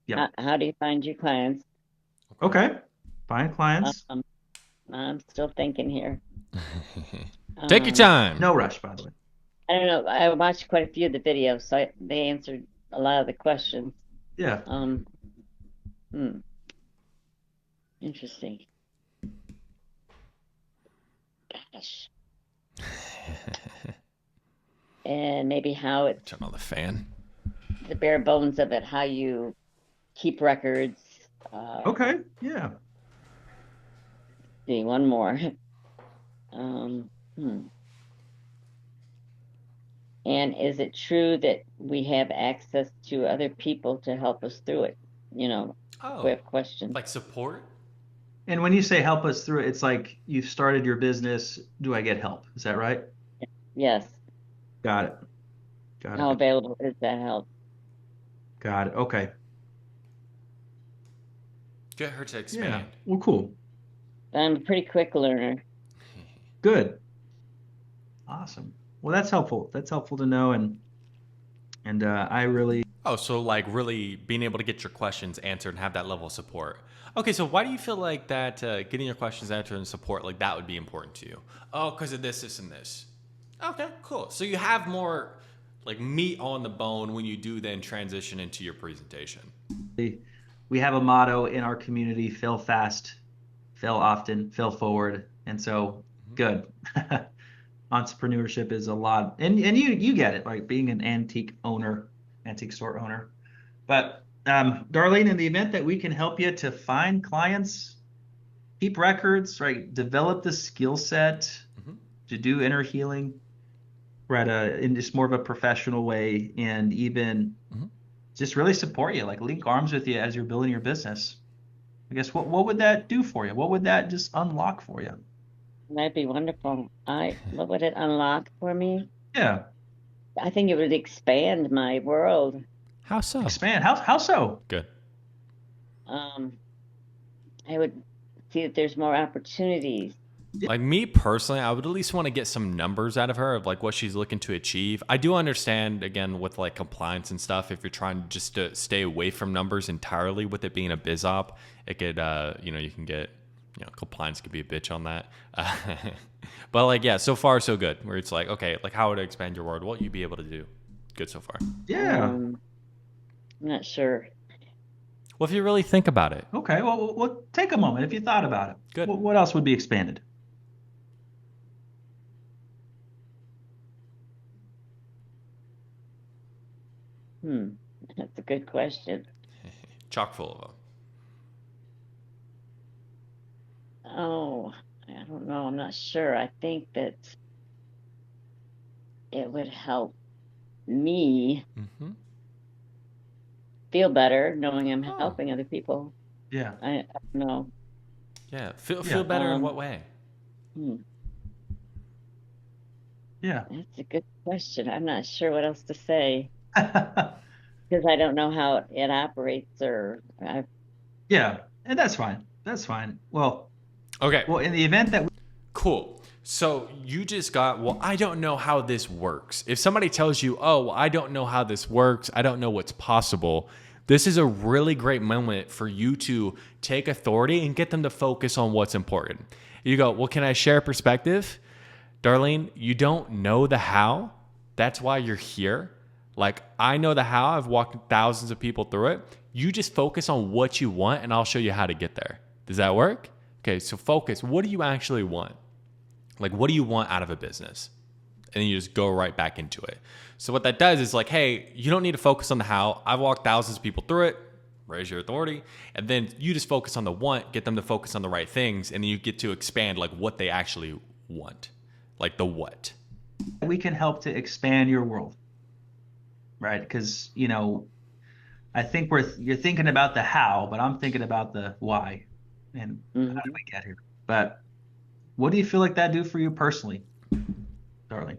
yeah. How do you find your clients? Okay. Find clients. I'm still thinking here. Take your time. No rush, by the way. I don't know. I watched quite a few of the videos, so they answered a lot of the questions. Yeah. Interesting. Gosh. And maybe how it's Turn on the fan. the bare bones of it, how you keep records. Okay. Yeah. See, one more. And is it true that we have access to other people to help us through it? If we have questions. Like support? And when you say help us through it, it's like you've started your business. Do I get help? Is that right? Yes. Got it. Got How it. available is that help? Got it. Okay. Get her to Yeah. expand. Well, cool. I'm a pretty quick learner. Good. Awesome. Well, that's helpful. That's helpful to know. And I really. Oh, so like really being able to get your questions answered and have that level of support. Okay, so why do you feel like that getting your questions answered and support, like that would be important to you? Oh, because of this, and this. Okay, cool. So you have more like meat on the bone when you do then transition into your presentation. We have a motto in our community: fail fast, fail often, fail forward. And so good. Entrepreneurship is a lot, and you get it, like being an antique store owner. But Darlene, in the event that we can help you to find clients, keep records, right, develop the skill set to do inner healing, right, in just more of a professional way, and even just really support you, like link arms with you as you're building your business. I guess what would that do for you? What would that just unlock for you? That'd be wonderful. What would it unlock for me? Yeah. I think it would expand my world. How so? Expand. How so? Good. I would see that there's more opportunities. Like me personally, I would at least want to get some numbers out of her of like what she's looking to achieve. I do understand, again, with like compliance and stuff, if you're trying just to stay away from numbers entirely with it being a biz op, it could, you can get, compliance could be a bitch on that. But like, yeah, so far so good. Where it's like, okay, like how would it expand your world? What you'd be able to do? Good so far. Yeah. I'm not sure. Well, if you really think about it. Okay. Well, take a moment if you thought about it. Good. What else would be expanded? That's a good question. Chock full of them. Oh, I don't know. I'm not sure. I think that it would help me feel better knowing I'm helping other people. Yeah. I don't know. Yeah. Feel better in what way? Yeah. That's a good question. I'm not sure what else to say because I don't know how it operates Yeah. And that's fine. That's fine. Well, Okay. in the event that Cool. So you just got, well, I don't know how this works. If somebody tells you, oh, well, I don't know how this works, I don't know what's possible, this is a really great moment for you to take authority and get them to focus on what's important. You go, well, can I share a perspective? Darlene, you don't know the how. That's why you're here. Like, I know the how. I've walked thousands of people through it. You just focus on what you want, and I'll show you how to get there. Does that work? Okay, so focus. What do you actually want? Like, what do you want out of a business? And then you just go right back into it. So what that does is like, hey, you don't need to focus on the how. I've walked thousands of people through it. Raise your authority. And then you just focus on the want, get them to focus on the right things. And then you get to expand like what they actually want, like the what. we can help to expand your world, right? Because, I think you're thinking about the how, but I'm thinking about the why and how do we get here? But what do you feel like that do for you personally, darling?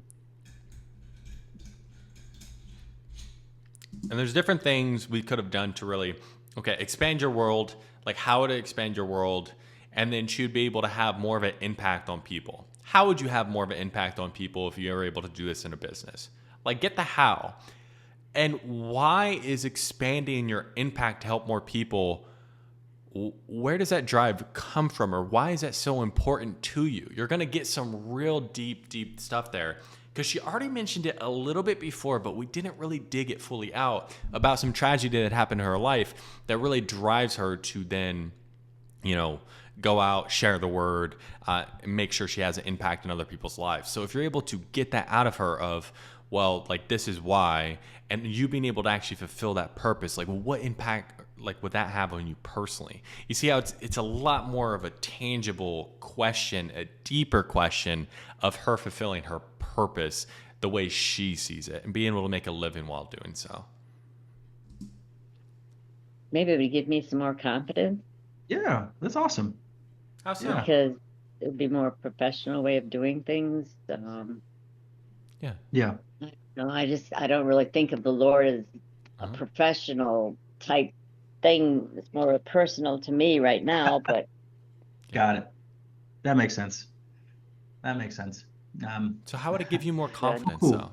And there's different things we could have done to really, okay, expand your world, like how to expand your world, and then you'd be able to have more of an impact on people. How would you have more of an impact on people if you were able to do this in a business? Like, get the how. And why is expanding your impact to help more people? Where does that drive come from, or why is that so important to you? You're going to get some real deep stuff there, because she already mentioned it a little bit before, but we didn't really dig it fully out about some tragedy that happened in her life that really drives her to then, go out, share the word, and make sure she has an impact in other people's lives. So if you're able to get that out of her of, well, like, this is why, and you being able to actually fulfill that purpose, like, what impact like would that have on you personally? You see how it's a lot more of a tangible question, a deeper question of her fulfilling her purpose the way she sees it and being able to make a living while doing so. Maybe it would give me some more confidence Yeah, that's awesome. How so? Yeah. because it would be more professional way of doing things. Yeah. No, I don't really think of the Lord as a professional type thing. It's more personal to me right now, but Got it. That makes sense. So how would it give you more confidence, Cool. though?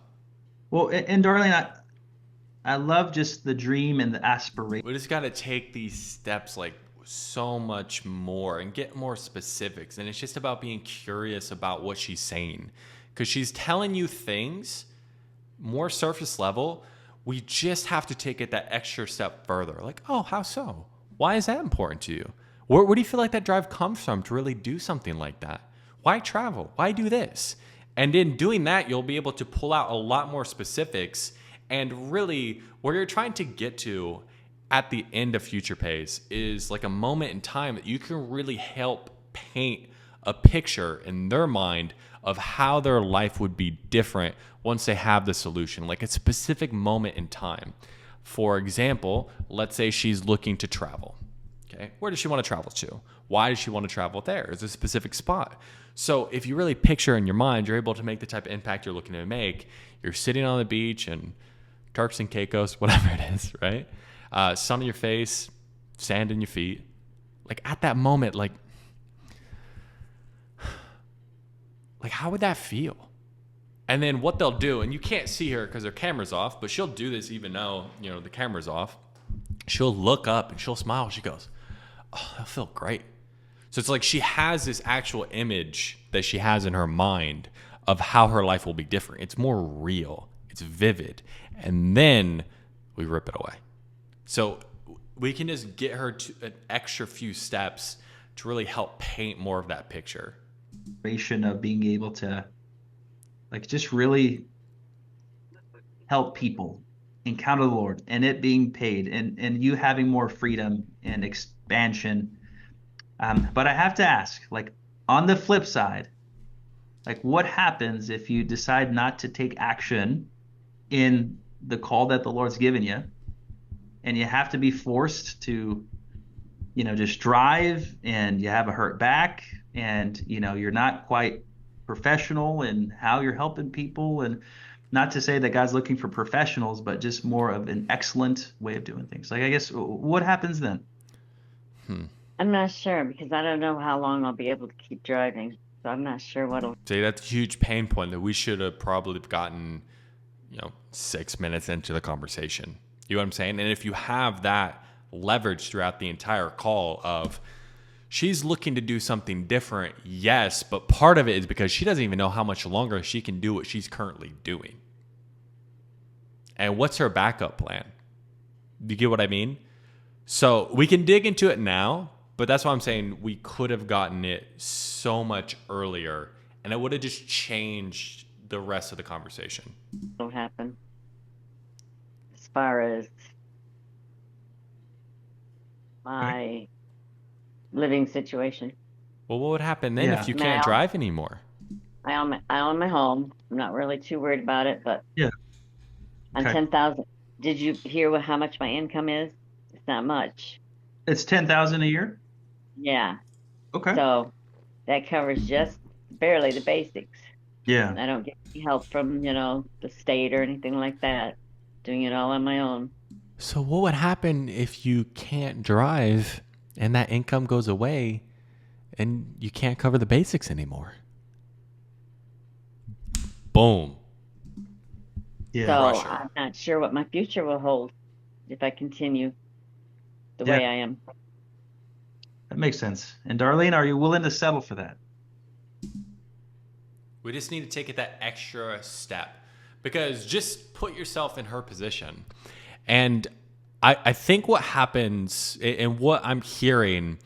Well, and darling, I love just the dream and the aspiration. We just got to take these steps like so much more and get more specifics. And it's just about being curious about what she's saying, because she's telling you things more surface level. We just have to take it that extra step further. Like, oh, how so? Why is that important to you? Where do you feel like that drive comes from to really do something like that? Why travel? Why do this? And in doing that, you'll be able to pull out a lot more specifics. And really, where you're trying to get to at the end of Future Pays is like a moment in time that you can really help paint a picture in their mind of how their life would be different once they have the solution, like a specific moment in time. For example, let's say she's looking to travel. Okay, where does she want to travel to? Why does she want to travel there? Is a specific spot. So if you really picture in your mind, you're able to make the type of impact you're looking to make. You're sitting on the beach and Turks and Caicos, whatever it is, right? Sun on your face, sand in your feet. Like at that moment, like how would that feel? And then what they'll do, and you can't see her because her camera's off, but she'll do this even though, the camera's off. She'll look up and she'll smile. She goes, oh, that'll feel great. So it's like she has this actual image that she has in her mind of how her life will be different. It's more real. It's vivid. And then we rip it away. So we can just get her to an extra few steps to really help paint more of that picture. Of being able to just really help people encounter the Lord and it being paid and you having more freedom and expansion. But I have to ask, on the flip side, what happens if you decide not to take action in the call that the Lord's given you and you have to be forced to, just drive and you have a hurt back and, you're not quite professional in how you're helping people, and not to say that God's looking for professionals, but just more of an excellent way of doing things. I guess what happens then? I'm not sure because I don't know how long I'll be able to keep driving. So I'm not sure what'll. See, that's a huge pain point that we should have probably gotten, 6 minutes into the conversation. You know what I'm saying? And if you have that leverage throughout the entire call of she's looking to do something different, yes, but part of it is because she doesn't even know how much longer she can do what she's currently doing. And what's her backup plan? Do you get what I mean? So we can dig into it now, but that's why I'm saying we could have gotten it so much earlier, and it would have just changed the rest of the conversation. Happen as far as my living situation. Well, what would happen then if you can't Now, drive anymore? I own my home. I'm not really too worried about it, but Yeah. on Okay. 10,000, did you hear how much my income is? It's not much. It's 10,000 a year? Yeah. Okay. So that covers just barely the basics. Yeah. I don't get any help from, the state or anything like that. Doing it all on my own. So what would happen if you can't drive and that income goes away and you can't cover the basics anymore? Boom. Yeah. So Crusher. I'm not sure what my future will hold if I continue the Yeah. way I am. That makes sense. And Darlene, are you willing to settle for that? We just need to take it that extra step, because just put yourself in her position. And I think what happens and what I'm hearing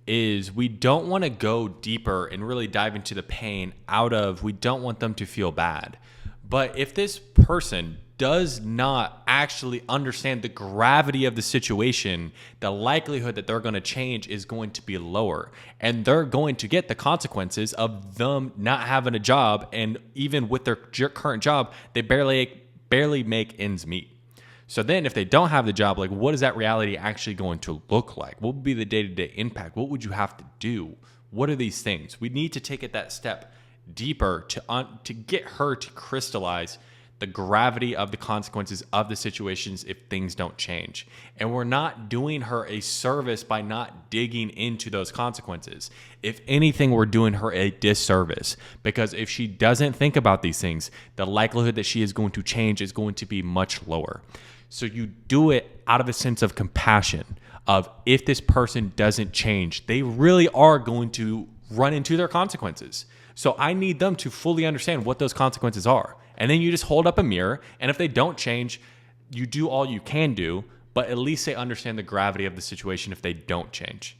is we don't want to go deeper and really dive into the pain we don't want them to feel bad. But if this person does not actually understand the gravity of the situation, the likelihood that they're going to change is going to be lower. And they're going to get the consequences of them not having a job. And even with their current job, they barely make ends meet. So then if they don't have the job, like, what is that reality actually going to look like? What would be the day-to-day impact? What would you have to do? What are these things? We need to take it that step deeper to get her to crystallize the gravity of the consequences of the situations if things don't change. And we're not doing her a service by not digging into those consequences. If anything, we're doing her a disservice, because if she doesn't think about these things, the likelihood that she is going to change is going to be much lower. So you do it out of a sense of compassion of, if this person doesn't change, they really are going to run into their consequences. So I need them to fully understand what those consequences are. And then you just hold up a mirror, and if they don't change, you do all you can do, but at least they understand the gravity of the situation if they don't change.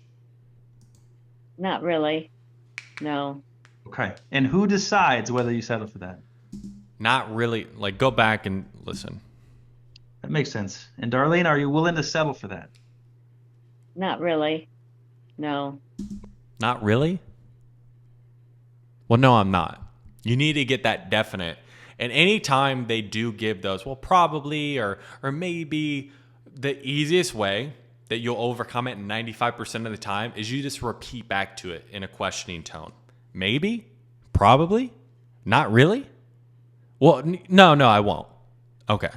Not really. No. Okay. And who decides whether you settle for that? Not really. Like, go back and listen. That makes sense. And Darlene, are you willing to settle for that? Not really. No. Not really? Well, no, I'm not. You need to get that definite. And anytime they do give those, well, probably or maybe, the easiest way that you'll overcome it 95% of the time is you just repeat back to it in a questioning tone. Maybe? Probably? Not really? Well, no, I won't. Okay.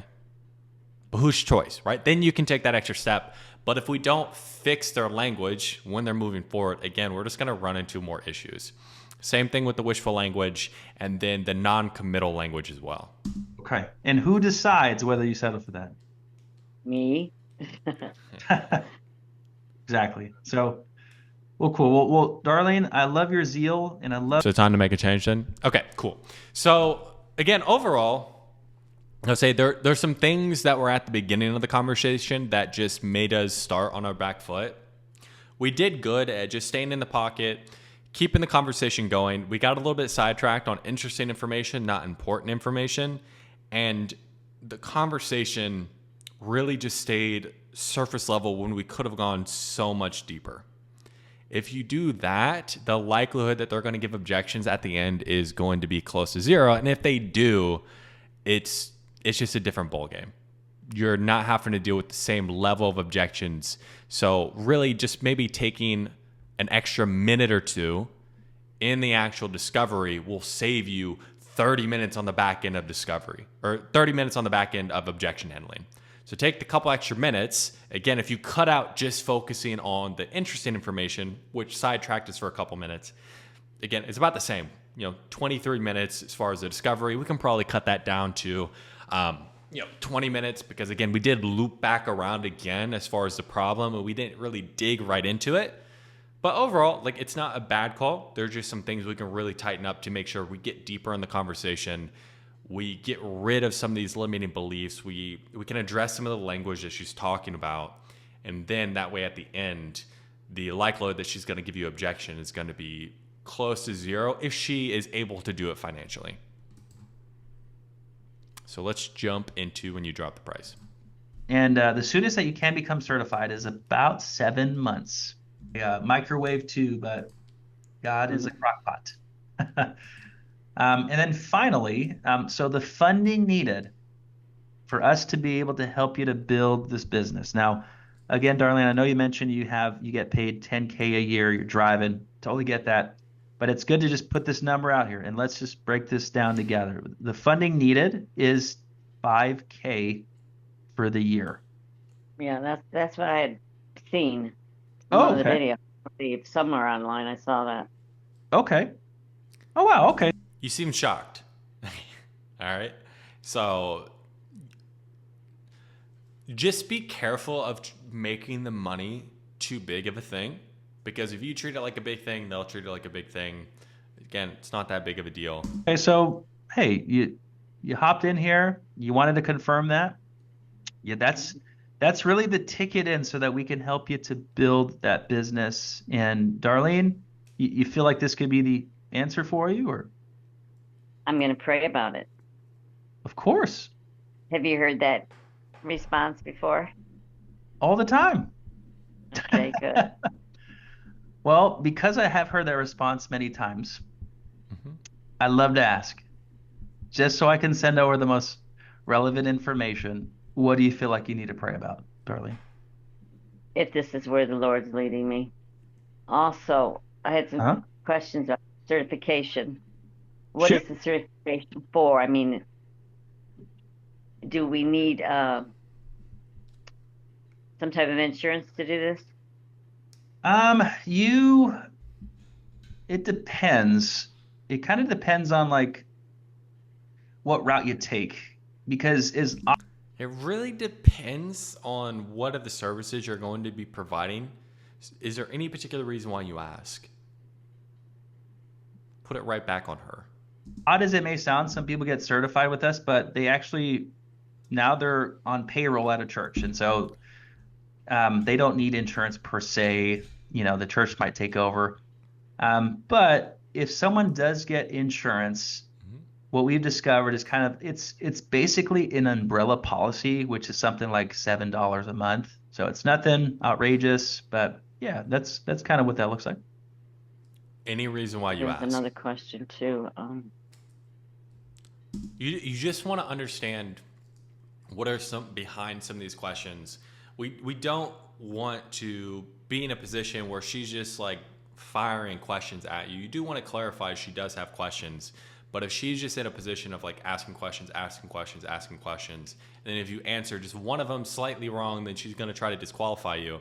But whose choice, right? Then you can take that extra step. But if we don't fix their language when they're moving forward, again, we're just going to run into more issues. Same thing with the wishful language and then the non-committal language as well. Okay. And who decides whether you settle for that? Me. Exactly. So, well, cool. Well, Darlene, I love your zeal, and I love. So time to make a change then? Okay, cool. So again, overall, I'll say there's some things that were at the beginning of the conversation that just made us start on our back foot. We did good at just staying in the pocket, keeping the conversation going. We got a little bit sidetracked on interesting information, not important information. And the conversation really just stayed surface level when we could have gone so much deeper. If you do that, the likelihood that they're going to give objections at the end is going to be close to zero. And if they do, it's just a different ballgame. You're not having to deal with the same level of objections. So really just maybe taking an extra minute or two in the actual discovery will save you 30 minutes on the back end of discovery, or 30 minutes on the back end of objection handling. So take the couple extra minutes. Again, if you cut out just focusing on the interesting information, which sidetracked us for a couple minutes, again, it's about the same. 23 minutes as far as the discovery. We can probably cut that down to 20 minutes because, again, we did loop back around again as far as the problem, and we didn't really dig right into it. But overall, it's not a bad call. There's just some things we can really tighten up to make sure we get deeper in the conversation. We get rid of some of these limiting beliefs. We can address some of the language that she's talking about. And then that way at the end, the likelihood that she's going to give you objection is going to be close to zero if she is able to do it financially. So let's jump into when you drop the price. And the soonest that you can become certified is about 7 months. Microwave too, but God is a crock pot. And then finally, so the funding needed for us to be able to help you to build this business. Now, again, Darlene, I know you mentioned you get paid $10K a year, you're driving, totally get that. But it's good to just put this number out here and let's just break this down together. The funding needed is $5K for the year. Yeah, that's what I had seen. Oh, The okay. video. I believe somewhere online I saw that. Okay. Oh, wow. Okay. You seem shocked. All right. So just be careful of making the money too big of a thing, because if you treat it like a big thing, they'll treat it like a big thing. Again, it's not that big of a deal. Okay. So, hey, you hopped in here. You wanted to confirm that. Yeah, that's really the ticket in so that we can help you to build that business. And Darlene, you feel like this could be the answer for you, or? I'm going to pray about it. Of course. Have you heard that response before? All the time. Okay, good. Well, because I have heard that response many times, I love to ask, just so I can send over the most relevant information. What do you feel like you need to pray about, Darlene? If this is where the Lord's leading me. Also, I had some questions about certification. What Sure. is the certification for? I mean, do we need some type of insurance to do this? It depends. It kind of depends on what route you take, because It really depends on what of the services you're going to be providing. Is there any particular reason why you ask? Put it right back on her. odd as it may sound, some people get certified with us, but now they're on payroll at a church, and so they don't need insurance per se. The church might take over. But if someone does get insurance, what we've discovered is it's basically an umbrella policy, which is something like $7 a month. So it's nothing outrageous, but yeah, that's kind of what that looks like. Any reason why you There's ask? another question too. You just want to understand what are some behind some of these questions. We don't want to be in a position where she's just firing questions at you. You do want to clarify she does have questions, but if she's just in a position of asking questions, and then if you answer just one of them slightly wrong, then she's going to try to disqualify you.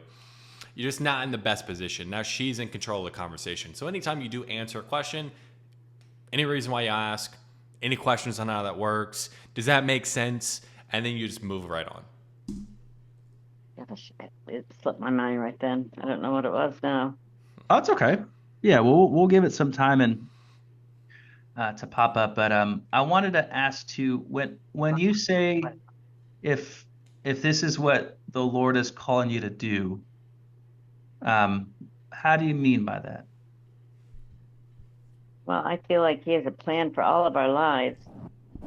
You're just not in the best position. Now she's in control of the conversation. So anytime you do answer a question, any reason why you ask, any questions on how that works, does that make sense? And then you just move right on. Gosh, it slipped my mind right then. I don't know what it was now. Oh, it's okay. Yeah, we'll give it some time and to pop up. But I wanted to ask too, when you say if this is what the Lord is calling you to do, how do you mean by that? Well, I feel like He has a plan for all of our lives.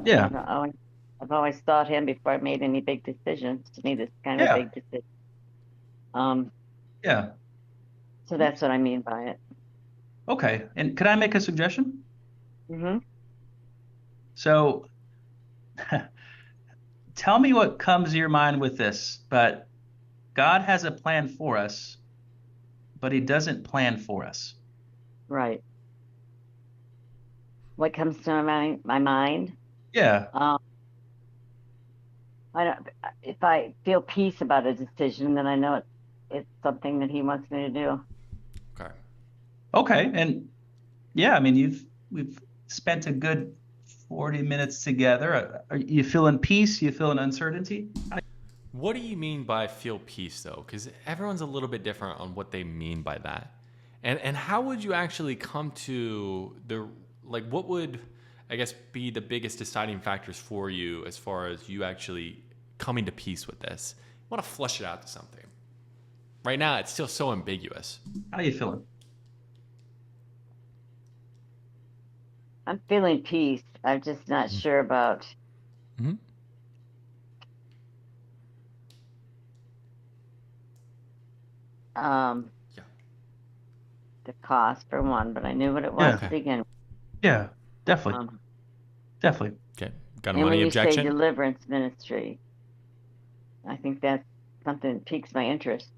Yeah. I've always thought Him before I made any big decisions. To me, this is kind of a big decision. Yeah. So that's what I mean by it. Okay. And could I make a suggestion? Mm-hmm. So tell me what comes to your mind with this, but God has a plan for us, but He doesn't plan for us. Right. What comes to my mind? Yeah. I don't, if I feel peace about a decision, then I know it's something that he wants me to do. Okay. Okay. And yeah, I mean, we've spent a good 40 minutes together. Are you feeling peace? You feeling uncertainty? What do you mean by feel peace though? Because everyone's a little bit different on what they mean by that. And how would you actually come to the like what would I guess be the biggest deciding factors for you as far as you actually coming to peace with this? You want to flush it out to something. Right now it's still so ambiguous. How you feeling? I'm feeling peace. I'm just not sure about Mm-hmm. um Yeah. the cost for one, but I knew what it was Yeah. to Okay. begin with. Yeah, definitely. Um, Definitely. Okay. Got a and when money you say objection? deliverance ministry, I think that's something that piques my interest.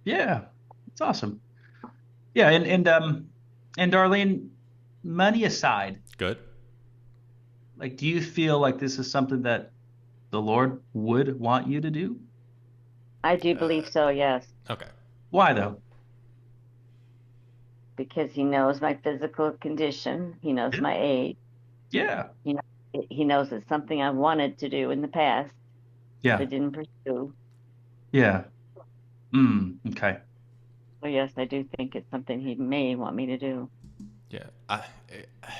Yeah. It's awesome. Yeah, and Darlene, money aside, Good. like do you feel like this is something that the Lord would want you to do? I do believe so, yes, Okay. Why though? because he knows my physical condition, he knows Yeah. my age, Yeah. you know, he knows it's something I wanted to do in the past, but I Yeah. didn't pursue. Yeah. Okay. So yes, I do think it's something he may want me to do. Yeah.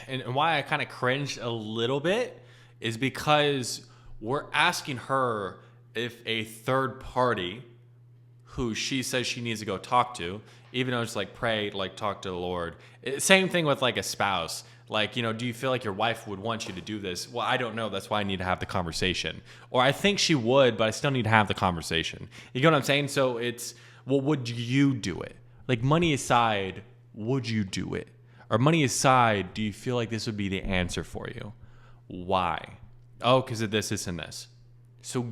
And why I kind of cringed a little bit is because we're asking her if a third party who she says she needs to go talk to, even though it's like pray, like talk to the Lord. Same thing with like a spouse. Like, do you feel like your wife would want you to do this? Well, I don't know. That's why I need to have the conversation. Or I think she would, but I still need to have the conversation. You get what I'm saying? So it's, well, would you do it? Like money aside, would you do it? Or money aside, do you feel like this would be the answer for you? Why? Oh, because of this, and this. So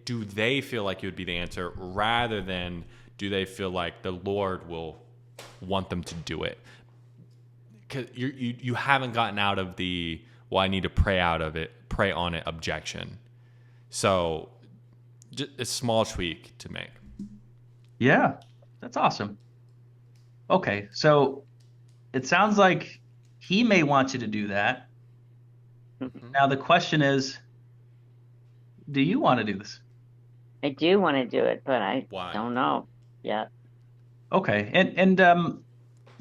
do they feel like it would be the answer rather than do they feel like the Lord will want them to do it? Because you haven't gotten out of the, well, I need to pray on it objection. So just a small tweak to make. Yeah. That's awesome. Okay. So it sounds like he may want you to do that. Now the question is, do you want to do this? I do want to do it, but I Why? don't know yet. Okay. And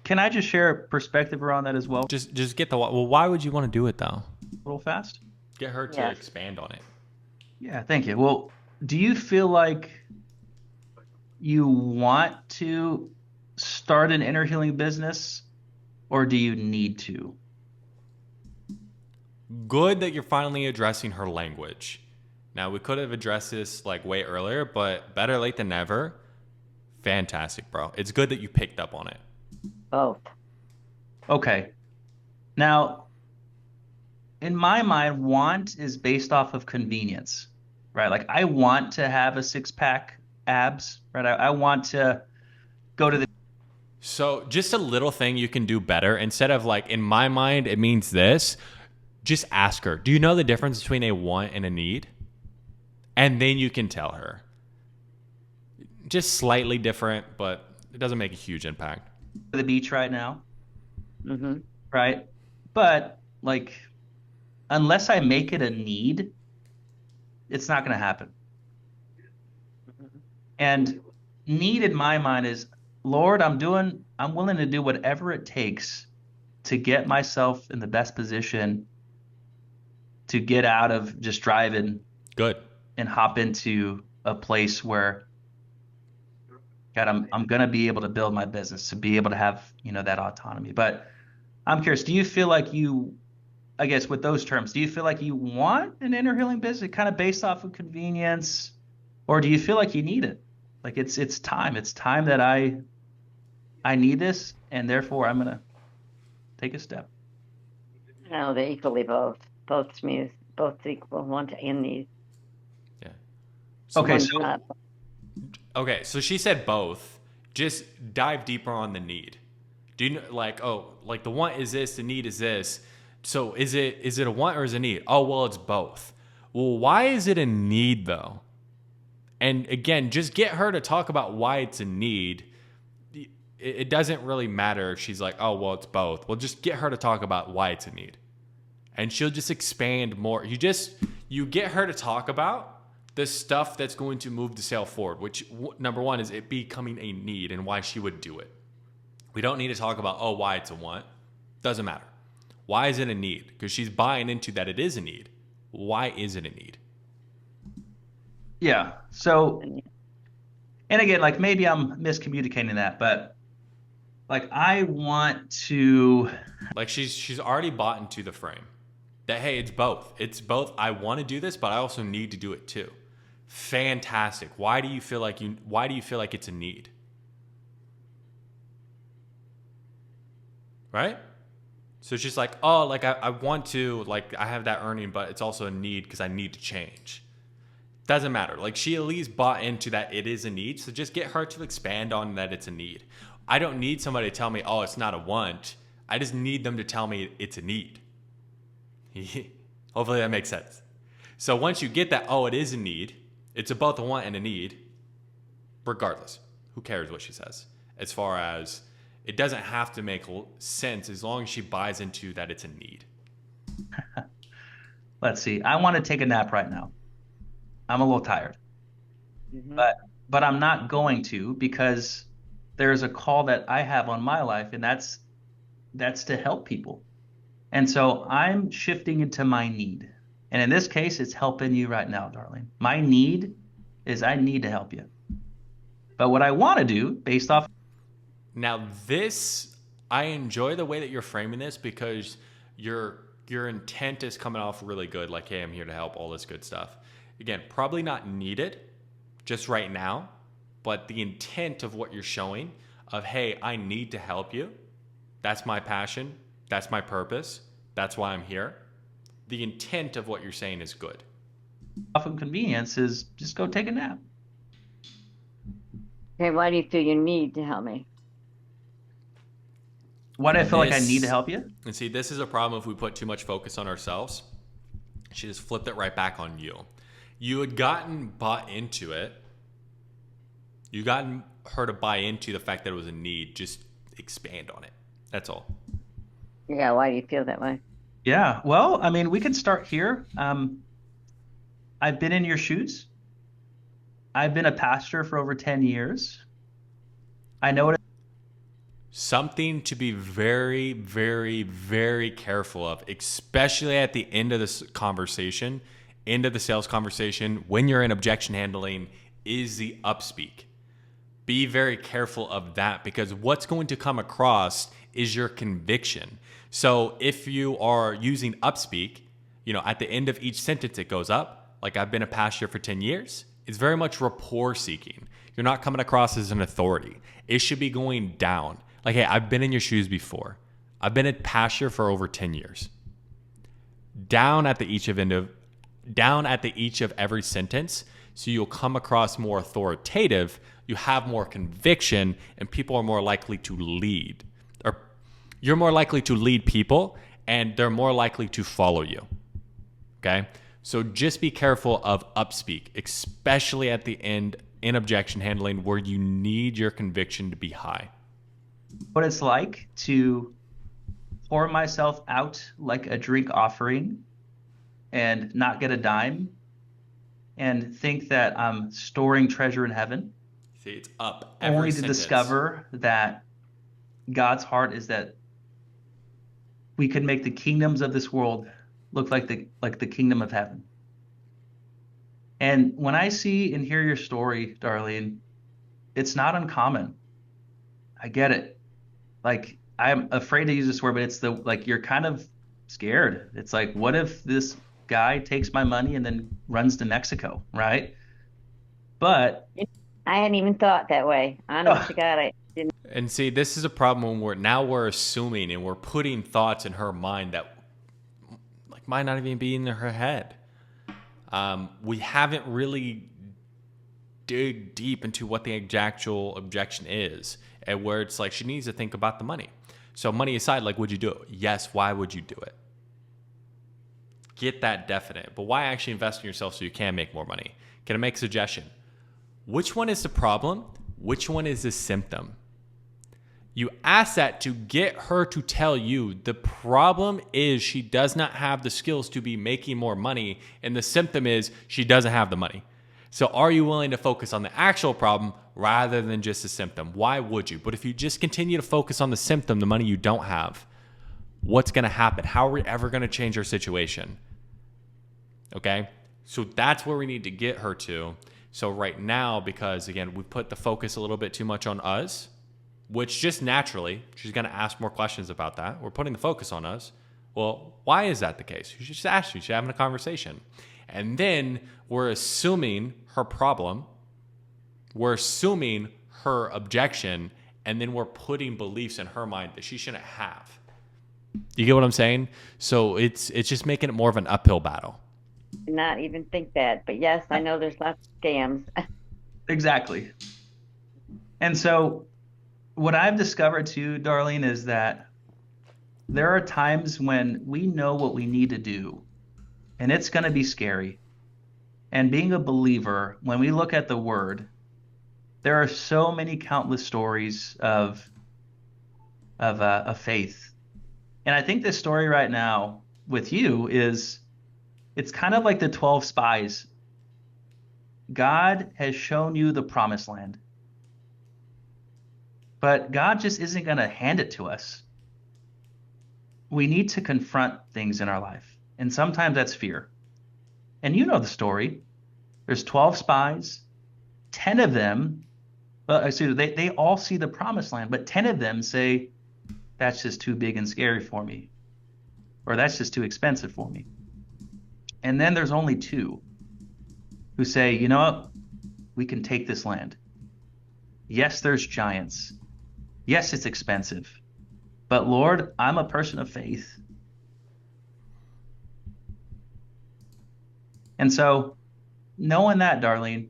can I just share a perspective around that as well, Just get the, well, why would you want to do it though? a little fast? Get her to Yes. expand on it. Yeah, thank you. Well, do you feel like you want to start an inner healing business or do you need to? Good that you're finally addressing her language. Now, we could have addressed this like way earlier, but better late than never. Fantastic, bro. It's good that you picked up on it. Both. Okay. Now, in my mind, want is based off of convenience, right? Like I want to have a six-pack abs, right? I want to go to the So, just a little thing you can do better. Instead of like, in my mind, it means this. Just ask her, do you know the difference between a want and a need? And then you can tell her. Just slightly different, but it doesn't make a huge impact. beach right now, Hmm. right? But like unless I make it a need, it's not going to happen. And need in my mind is, Lord, I'm willing to do whatever it takes to get myself in the best position to get out of just driving Good. and hop into a place where, God, I'm going to be able to build my business, to be able to have, that autonomy. But I'm curious, do you feel like I guess with those terms, do you feel like you want an inner healing business kind of based off of convenience, or do you feel like you need it? Like it's time. It's time that I need this, and therefore I'm gonna take a step. No, they're equally both. Both to me is both equal. Want and need. Yeah. So Okay, One's so not. Okay, so she said both. Just dive deeper on the need. Do you know, like the want is this, the need is this. So is it a want or is it a need? Oh, well, it's both. Well, why is it a need though? And again, just get her to talk about why it's a need. It doesn't really matter if she's like, oh, well, it's both. Well, just get her to talk about why it's a need. And she'll just expand more. You get her to talk about the stuff that's going to move the sale forward, which number one is it becoming a need and why she would do it. We don't need to talk about, oh, why it's a want. Doesn't matter. Why is it a need? Because she's buying into that it is a need. Why is it a need? Yeah. So, and again, like maybe I'm miscommunicating that, but like I want to. Like she's already bought into the frame that, hey, it's both. It's both. I want to do this, but I also need to do it too. Fantastic. Why do you feel like it's a need? Right? So she's like, oh, like I want to, like I have that earning, but it's also a need because I need to change. Doesn't matter. Like she at least bought into that it is a need. So just get her to expand on that it's a need. I don't need somebody to tell me, oh, it's not a want. I just need them to tell me it's a need. Hopefully that makes sense. So once you get that, oh, it is a need. It's both a want and a need. Regardless, who cares what she says? As far as it doesn't have to make sense as long as she buys into that it's a need. Let's see. I want to take a nap right now. I'm a little tired, but I'm not going to because there's a call that I have on my life, and that's to help people. And so I'm shifting into my need. And in this case, it's helping you right now, darling. My need is I need to help you. But what I want to do based off. Now this, I enjoy the way that you're framing this because your intent is coming off really good. Like, hey, I'm here to help, all this good stuff. Again, probably not needed just right now, but the intent of what you're showing of, hey, I need to help you. That's my passion. That's my purpose. That's why I'm here. The intent of what you're saying is good. Often convenience is just go take a nap. Okay, why do you feel you need to help me? Why do I feel like I need to help you? And see, this is a problem if we put too much focus on ourselves. She just flipped it right back on you. You had gotten bought into it. You gotten her to buy into the fact that it was a need. Just expand on it. That's all. Yeah, why do you feel that way? Yeah, well, I mean, we can start here. I've been in your shoes. I've been a pastor for over 10 years. I know what. Something to be very, very, very careful of, especially at the end of this conversation, end of the sales conversation, when you're in objection handling, is the upspeak. Be very careful of that because what's going to come across is your conviction. So if you are using upspeak, at the end of each sentence it goes up, like I've been a pastor for 10 years, it's very much rapport seeking. You're not coming across as an authority. It should be going down. Like, hey, I've been in your shoes before. I've been a pastor for over 10 years. Down at the each of every sentence, so you'll come across more authoritative, you have more conviction, and people are more likely to lead. Or you're more likely to lead people, and they're more likely to follow you. Okay? So just be careful of upspeak, especially at the end in objection handling where you need your conviction to be high. What it's like to pour myself out like a drink offering and not get a dime and think that I'm storing treasure in heaven. See, it's up every only to sentence. discover that God's heart is that we could make the kingdoms of this world look like the kingdom of heaven. And when I see and hear your story, Darlene, it's not uncommon. I get it. Like, I'm afraid to use this word, but it's you're kind of scared. It's like, what if this guy takes my money and then runs to Mexico, right? But I hadn't even thought that way. Honest to God, I didn't. And see, this is a problem when we're assuming and we're putting thoughts in her mind that might not even be in her head. We haven't really dig deep into what the actual objection is, and where it's like she needs to think about the money. So money aside, would you do it? Yes. Why would you do it? get that definite, but why actually invest in yourself so you can make more money? Can I make a suggestion? Which one is the problem? Which one is the symptom? You ask that to get her to tell you the problem is she does not have the skills to be making more money, and the symptom is she doesn't have the money. So are you willing to focus on the actual problem rather than just the symptom? Why would you? But if you just continue to focus on the symptom, the money you don't have, what's going to happen? How are we ever going to change our situation? Okay? So that's where we need to get her to. So right now, because again, we put the focus a little bit too much on us, which just naturally, she's going to ask more questions about that. We're putting the focus on us. Well, why is that the case? You should just ask you. You should have a conversation. And then we're assuming her problem. We're assuming her objection. And then we're putting beliefs in her mind that she shouldn't have. You get what I'm saying? So it's just making it more of an uphill battle. Not even think that, but yes, I know there's lots of scams. Exactly. And so what I've discovered too, Darlene, is that there are times when we know what we need to do, and it's going to be scary. And being a believer, when we look at the word, there are so many countless stories of faith. And I think this story right now with you is, it's kind of like the 12 spies. God has shown you the promised land. But God just isn't going to hand it to us. We need to confront things in our life. And sometimes that's fear. And you know the story. There's 12 spies. 10 of them, they all see the promised land, but 10 of them say, that's just too big and scary for me. Or that's just too expensive for me. And then there's only 2 who say, you know what? We can take this land. Yes, there's giants. Yes, it's expensive. But Lord, I'm a person of faith. And so, knowing that, Darlene,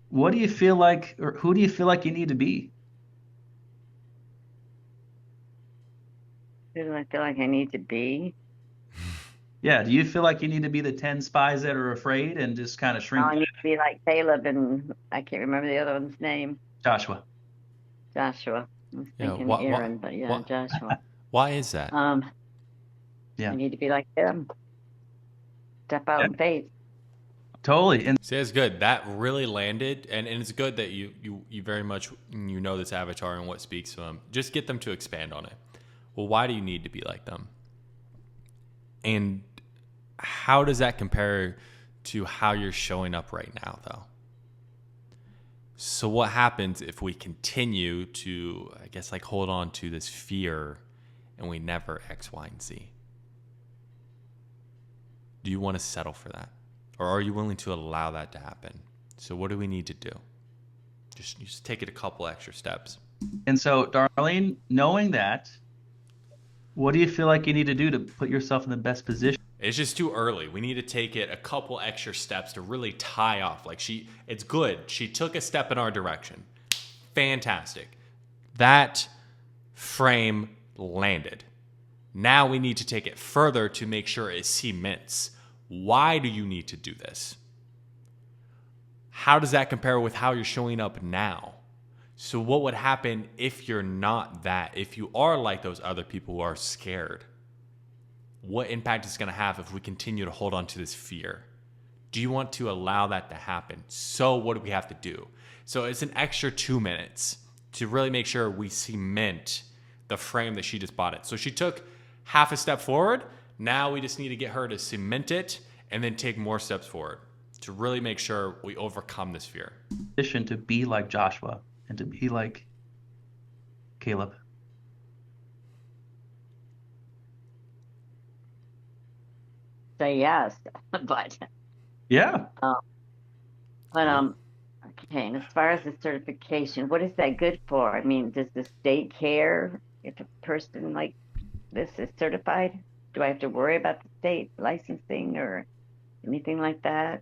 what do you feel like, or who do you feel like you need to be? Who do I feel like I need to be? Yeah, do you feel like you need to be the 10 spies that are afraid and just kind of shrink I back? need to be like Caleb and I can't remember the other one's name. Joshua. Joshua. I was Yeah, thinking Aaron, but yeah, Joshua. Why is that? Yeah. I need to be like them. Step out in faith. Totally. And See, that's good. That really landed, and it's good that you very much know this avatar and what speaks to them. Just get them to expand on it. Well, why do you need to be like them? And how does that compare to how you're showing up right now, though? So what happens if we continue to, I guess, like hold on to this fear and we never X, Y, and Z? Do you want to settle for that? Or are you willing to allow that to happen? So what do we need to do? Just take it a couple extra steps. And so, Darlene, knowing that, what do you feel like you need to do to put yourself in the best position? It's just too early. We need to take it a couple extra steps to really tie off. Like it's good. She took a step in our direction. Fantastic. That frame landed. Now we need to take it further to make sure it cements. Why do you need to do this? How does that compare with how you're showing up now? So what would happen if you're not that? If you are like those other people who are scared? What impact is going to have if we continue to hold on to this fear? Do you want to allow that to happen? So what do we have to do? So it's an extra 2 minutes to really make sure we cement the frame that she just bought it. So she took half a step forward. Now we just need to get her to cement it and then take more steps forward to really make sure we overcome this fear. To be like Joshua and to be like Caleb. Say yes, but Yeah. Okay. And as far as the certification, what is that good for? I mean, does the state care if a person like this is certified? Do I have to worry about the state licensing or anything like that?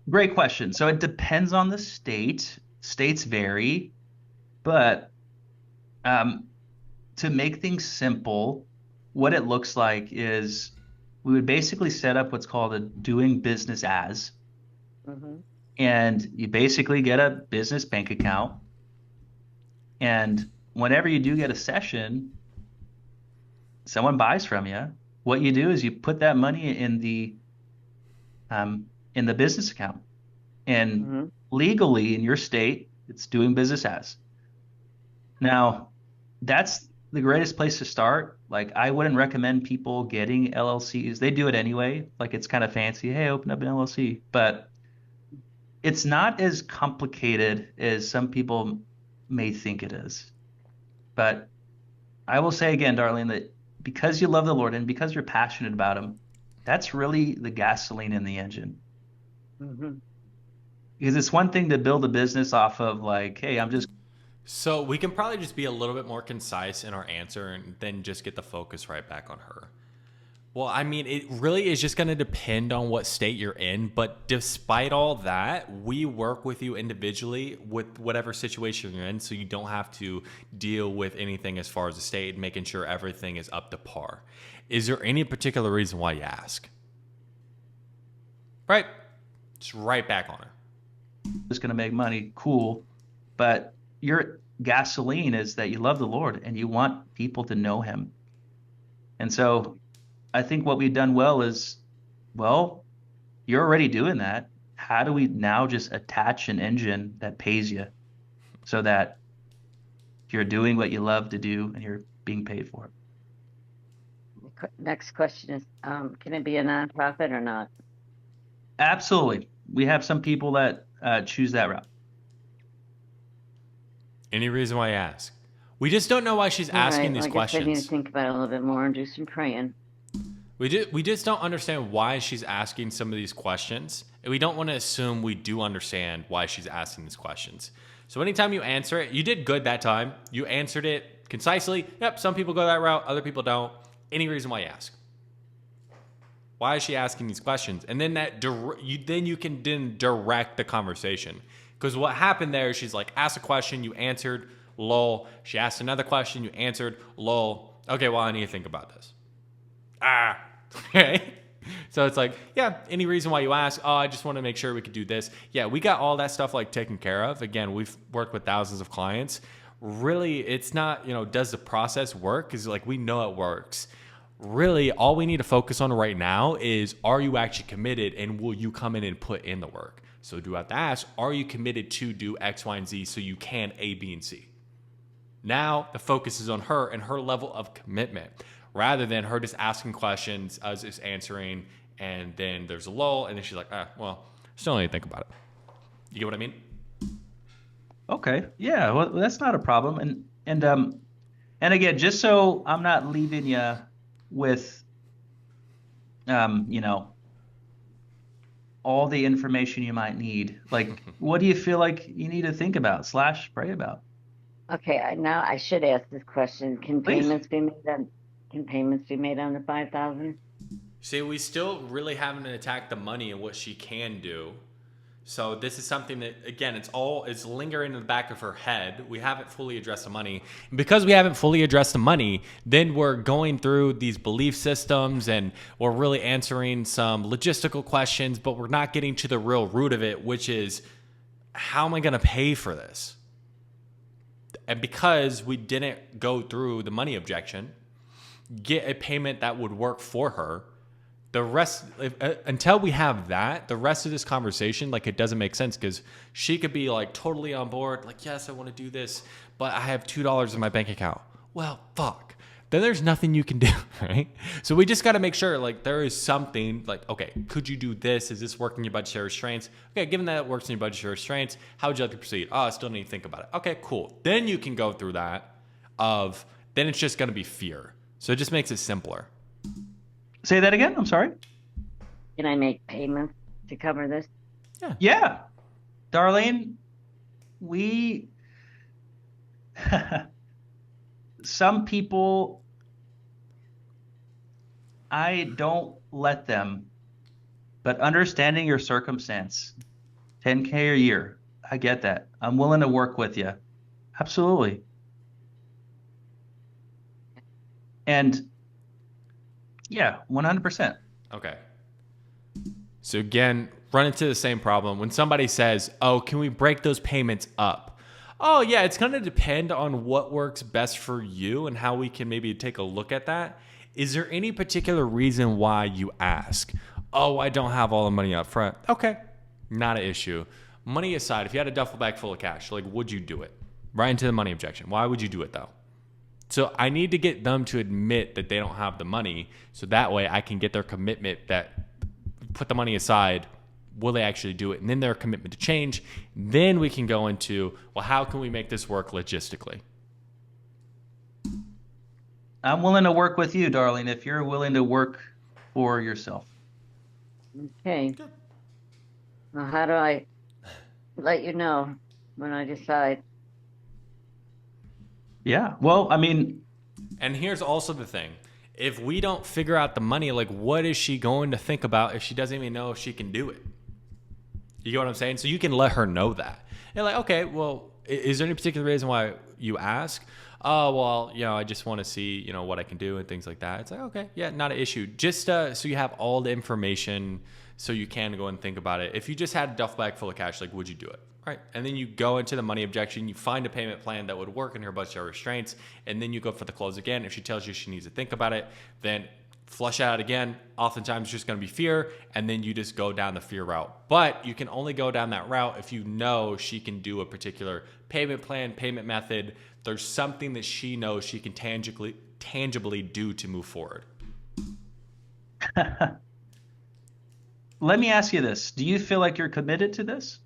Great question. So it depends on the state. States vary, but to make things simple, what it looks like is we would basically set up what's called a doing business as, Mm-hmm. and you basically get a business bank account. And whenever you do get a session, someone buys from you. What you do is you put that money in the business account, and Mm-hmm. legally in your state, it's doing business as. Now, that's the greatest place to start. Like, I wouldn't recommend people getting LLCs. They do it anyway. Like, it's kind of fancy. Hey, open up an LLC. But it's not as complicated as some people may think it is. But I will say again, Darlene, that because you love the Lord and because you're passionate about Him, that's really the gasoline in the engine. Mm-hmm. Because it's one thing to build a business off of, like, hey, I'm just So we can probably just be a little bit more concise in our answer and then just get the focus right back on her. Well, I mean, it really is just going to depend on what state you're in. But despite all that, we work with you individually with whatever situation you're in. So you don't have to deal with anything as far as the state, making sure everything is up to par. Is there any particular reason why you ask? Right? Just right back on her. going to make money. Cool. But your gasoline is that you love the Lord and you want people to know Him. And so I think what we've done well is, well, you're already doing that. How do we now just attach an engine that pays you so that you're doing what you love to do and you're being paid for it? Next question is, can it be a nonprofit or not? Absolutely. We have some people that choose that route. Any reason why you ask? We just don't know why she's asking these I guess I need to questions. think about it a little bit more and do some praying. We just don't understand why she's asking some of these questions. And we don't want to assume we do understand why she's asking these questions. So anytime you answer it, you did good that time. You answered it concisely. Yep, some people go that route, other people don't. Any reason why you ask? Why is she asking these questions? And then you can then direct the conversation. Because what happened there is she's like, asked a question, you answered, lol. She asked another question, you answered, lol. Okay, well, I need to think about this. Okay. So it's like, yeah, any reason why you ask? Oh, I just want to make sure we could do this. Yeah, we got all that stuff like taken care of. Again, we've worked with thousands of clients. Really, it's not, does the process work? Because like we know it works. Really, all we need to focus on right now is, are you actually committed and will you come in and put in the work? So do have to ask, are you committed to do X, Y, and Z so you can A, B, and C? Now the focus is on her and her level of commitment rather than her just asking questions, us just answering, and then there's a lull, and then she's like, well, still need to think about it. You get what I mean? Okay. Yeah, well, that's not a problem. And again, just so I'm not leaving you with all the information you might need. Like, what do you feel like you need to think about / pray about? Okay, now I should ask this question. Can Please. payments be made on the 5,000? See, we still really haven't attacked the money and what she can do. So this is something that, again, it's lingering in the back of her head. We haven't fully addressed the money. And because we haven't fully addressed the money, then we're going through these belief systems and we're really answering some logistical questions, but we're not getting to the real root of it, which is, how am I going to pay for this? And because we didn't go through the money objection, get a payment that would work for her, the rest, until we have that, the rest of this conversation, like, it doesn't make sense because she could be like totally on board, like, yes, I want to do this, but I have $2 in my bank account. Well, fuck. Then there's nothing you can do, right? So we just got to make sure, like, there is something like, okay, could you do this? Is this working your budgetary restraints? Okay, given that it works in your budgetary restraints, how would you like to proceed? Oh, I still need to think about it. Okay, cool. Then you can go through that then it's just going to be fear. So it just makes it simpler. Say that again. I'm sorry. Can I make payments to cover this? Yeah. Darlene, some people, I don't let them, but understanding your circumstance, 10K a year, I get that. I'm willing to work with you. Absolutely. And yeah, 100%. Okay. So again, run into the same problem. When somebody says, oh, can we break those payments up? Oh, yeah, it's going to depend on what works best for you and how we can maybe take a look at that. Is there any particular reason why you ask? Oh, I don't have all the money up front. Okay, not an issue. Money aside, if you had a duffel bag full of cash, like, would you do it? Right into the money objection. Why would you do it though? So I need to get them to admit that they don't have the money, so that way I can get their commitment that put the money aside. Will they actually do it? And then their commitment to change. Then we can go into, well, how can we make this work logistically? I'm willing to work with you, darling, if you're willing to work for yourself. Okay. Good. Well, how do I let you know when I decide? Yeah. Well, I mean, And here's also the thing. If we don't figure out the money, like, what is she going to think about if she doesn't even know if she can do it? You get what I'm saying? So you can let her know that. And like, okay, well, is there any particular reason why you ask? Oh, well, I just want to see, what I can do and things like that. It's like, okay, yeah, not an issue. Just so you have all the information so you can go and think about it. If you just had a duffel bag full of cash, like, would you do it? Right. And then you go into the money objection, you find a payment plan that would work in her budgetary restraints, and then you go for the close again. If she tells you she needs to think about it, then flush out again. Oftentimes it's just going to be fear, and then you just go down the fear route. But you can only go down that route if you know she can do a particular payment plan, payment method. There's something that she knows she can tangibly do to move forward. let me ask you this. Do you feel like you're committed to this?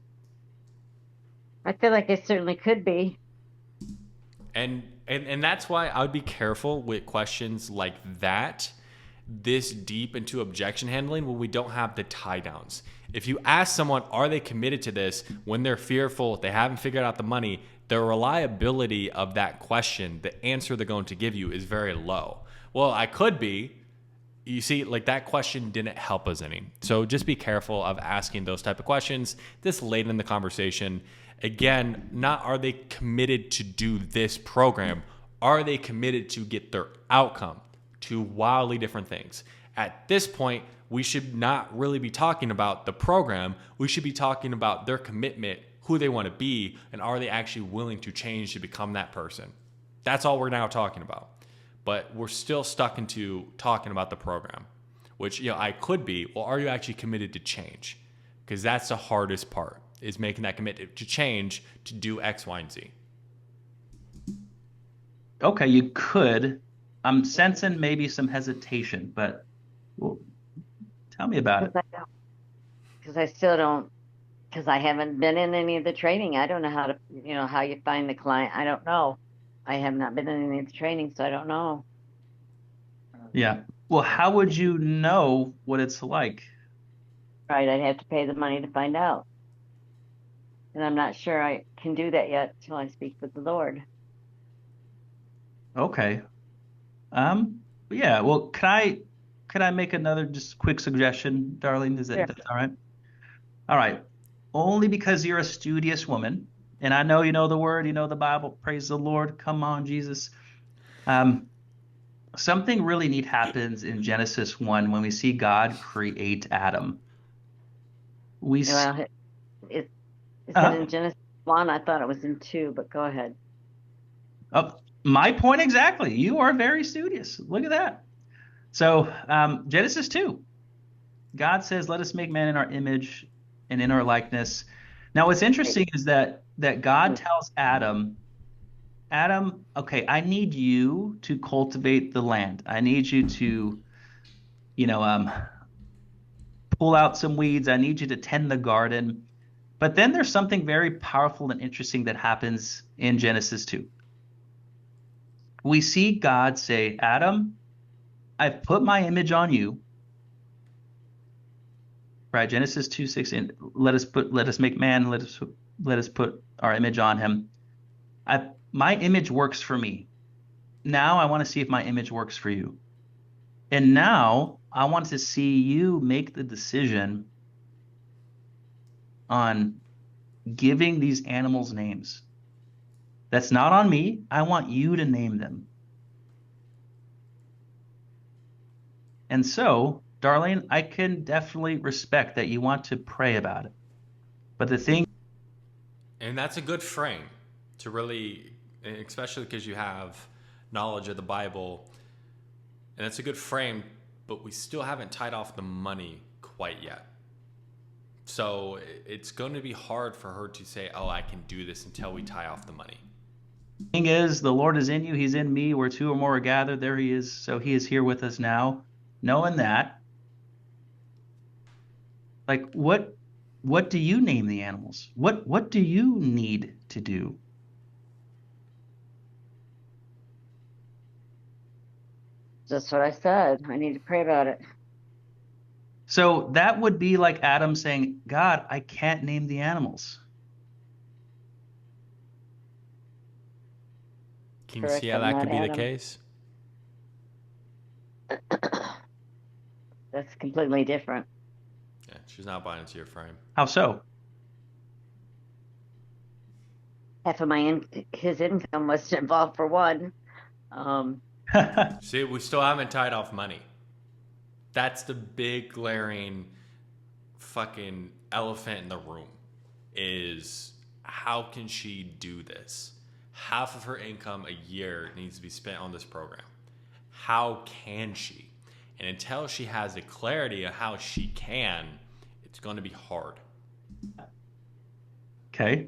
I feel like it certainly could be. And that's why I would be careful with questions like that, this deep into objection handling, when we don't have the tie downs. If you ask someone, are they committed to this, when they're fearful, they haven't figured out the money, the reliability of that question, the answer they're going to give you is very low. Well, I could be. You see, like, that question didn't help us any. So just be careful of asking those type of questions this late in the conversation. Again, not are they committed to do this program? Are they committed to get their outcome? Two wildly different things. At this point, we should not really be talking about the program. We should be talking about their commitment, who they want to be, and are they actually willing to change to become that person? That's all we're now talking about. But we're still stuck into talking about the program, which, I could be, well, are you actually committed to change? Because that's the hardest part, is making that commitment to change, to do X, Y, and Z. Okay, you could. I'm sensing maybe some hesitation, but well, tell me about it. Because I still don't, because I haven't been in any of the training. I don't know how to, how you find the client. I don't know. I have not been in any of the training, so I don't know. Yeah. Well, how would you know what it's like? Right, I'd have to pay the money to find out. And I'm not sure I can do that yet until I speak with the Lord. Okay. Yeah, well, could I make another just quick suggestion, darling? Sure. That's all right? All right. Only because you're a studious woman, and I know you know the word, you know the Bible. Praise the Lord. Come on, Jesus. Something really neat happens in Genesis 1 when we see God create Adam. Well, is it in Genesis 1? I thought it was in 2, but go ahead. My point exactly. You are very studious. Look at that. So Genesis 2, God says, let us make man in our image and in our likeness. Now, what's interesting is that God tells Adam, okay, I need you to cultivate the land. I need you to, pull out some weeds. I need you to tend the garden. But then there's something very powerful and interesting that happens in Genesis 2. We see God say, Adam, I've put my image on you. Right, Genesis 2:16. Let us make man. Let us put our image on him. My image works for me. Now I want to see if my image works for you. And now I want to see you make the decision on giving these animals names. That's not on me. I want you to name them. And so Darlene, I can definitely respect that you want to pray about it. But the thing, And that's a good frame to really, especially because you have knowledge of the Bible, and that's a good frame, but we still haven't tied off the money quite yet. So it's going to be hard for her to say, oh, I can do this until we tie off the money. thing is, the Lord is in you, he's in me, where two or more are gathered, there he is. So he is here with us now. Knowing that, like what do you name the animals? What do you need to do? Just what I said. I need to pray about it. So that would be like Adam saying, God, I can't name the animals. Can you Correct, see how I'm that not could be the Adam. case? That's completely different. Yeah, she's not buying into your frame. How so? Half of his income was involved for one. See, we still haven't tied off money. That's the big glaring fucking elephant in the room is how can she do this? Half of her income a year needs to be spent on this program. How can she? And until she has a clarity of how she can, it's going to be hard. Okay.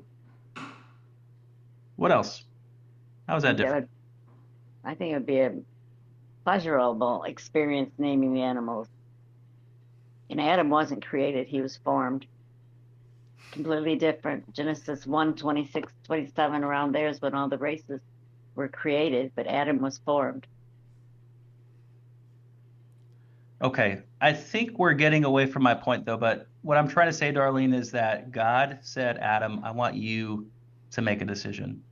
What else? How is that different? I think it would be a pleasurable experience naming the animals. And Adam wasn't created, he was formed. Completely different. Genesis 1, 26, 27, around there is when all the races were created, but Adam was formed. Okay. I think we're getting away from my point though, but what I'm trying to say, Darlene, is that God said, Adam, I want you to make a decision.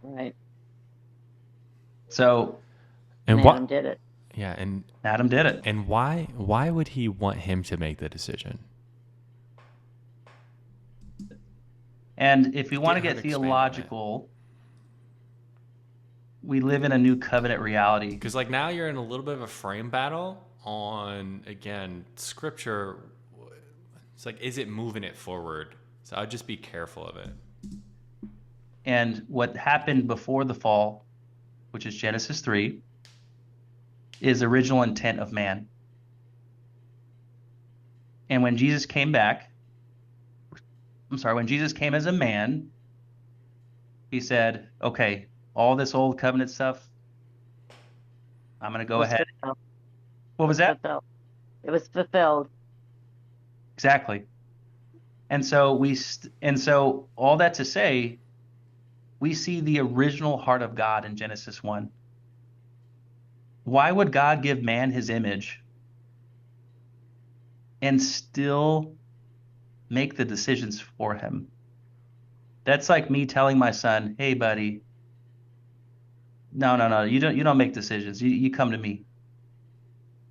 Right. So And Adam did it. Yeah, and Adam did it. And why would he want him to make the decision? And if we want to Get her get to expand on it. theological, we live in a new covenant reality. Because like now you're in a little bit of a frame battle on, again, scripture. It's like, is it moving it forward? So I'd just be careful of it. And what happened before the fall, which is Genesis 3, is original intent of man. And when Jesus came back, when Jesus came as a man, he said, okay, all this old covenant stuff, I'm going to go ahead. Fulfilled. What was that? Fulfilled. It was fulfilled. Exactly. And so all that to say, we see the original heart of God in Genesis 1. Why would God give man his image and still make the decisions for him? That's like me telling my son, hey, buddy, no, you don't make decisions. You come to me.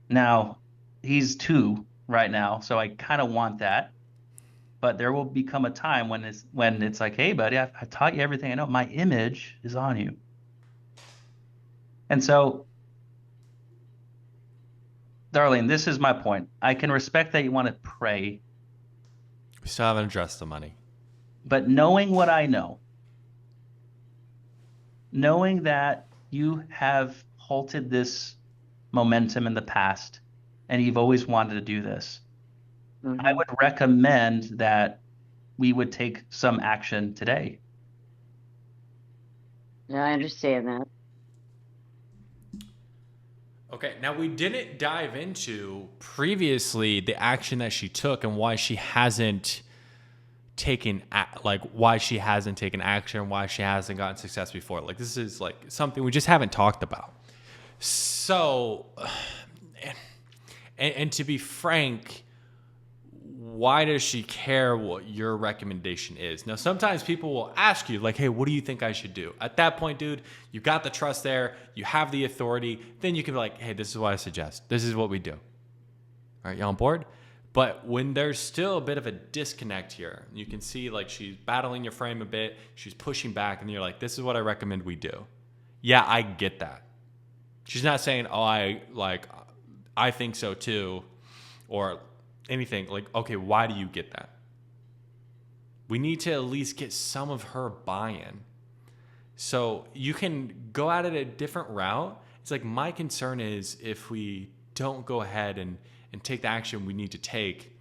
Now, he's 2 right now, so I kind of want that. But there will become a time when it's like, hey, buddy, I taught you everything I know. My image is on you. And so, Darlene, this is my point. I can respect that you want to pray. We still haven't addressed the money. But knowing what I know, knowing that you have halted this momentum in the past and you've always wanted to do this, I would recommend that we would take some action today. Yeah, I understand that. Okay, now we didn't dive into previously the action that she took and why she hasn't taken why she hasn't taken action, why she hasn't gotten success before. Like this is like something we just haven't talked about. So, and to be frank, why does she care what your recommendation is? Now, sometimes people will ask you, like, hey, what do you think I should do? At that point, dude, you got the trust there. You have the authority. Then you can be like, hey, this is what I suggest. This is what we do. All right, you on board? But when there's still a bit of a disconnect here, you can see like she's battling your frame a bit. She's pushing back, and you're like, this is what I recommend we do. Yeah, I get that. She's not saying, oh, I think so too. or anything, like, okay, why do you get that? We need to at least get some of her buy-in. So you can go at it a different route. It's like, my concern is if we don't go ahead and take the action we need to take,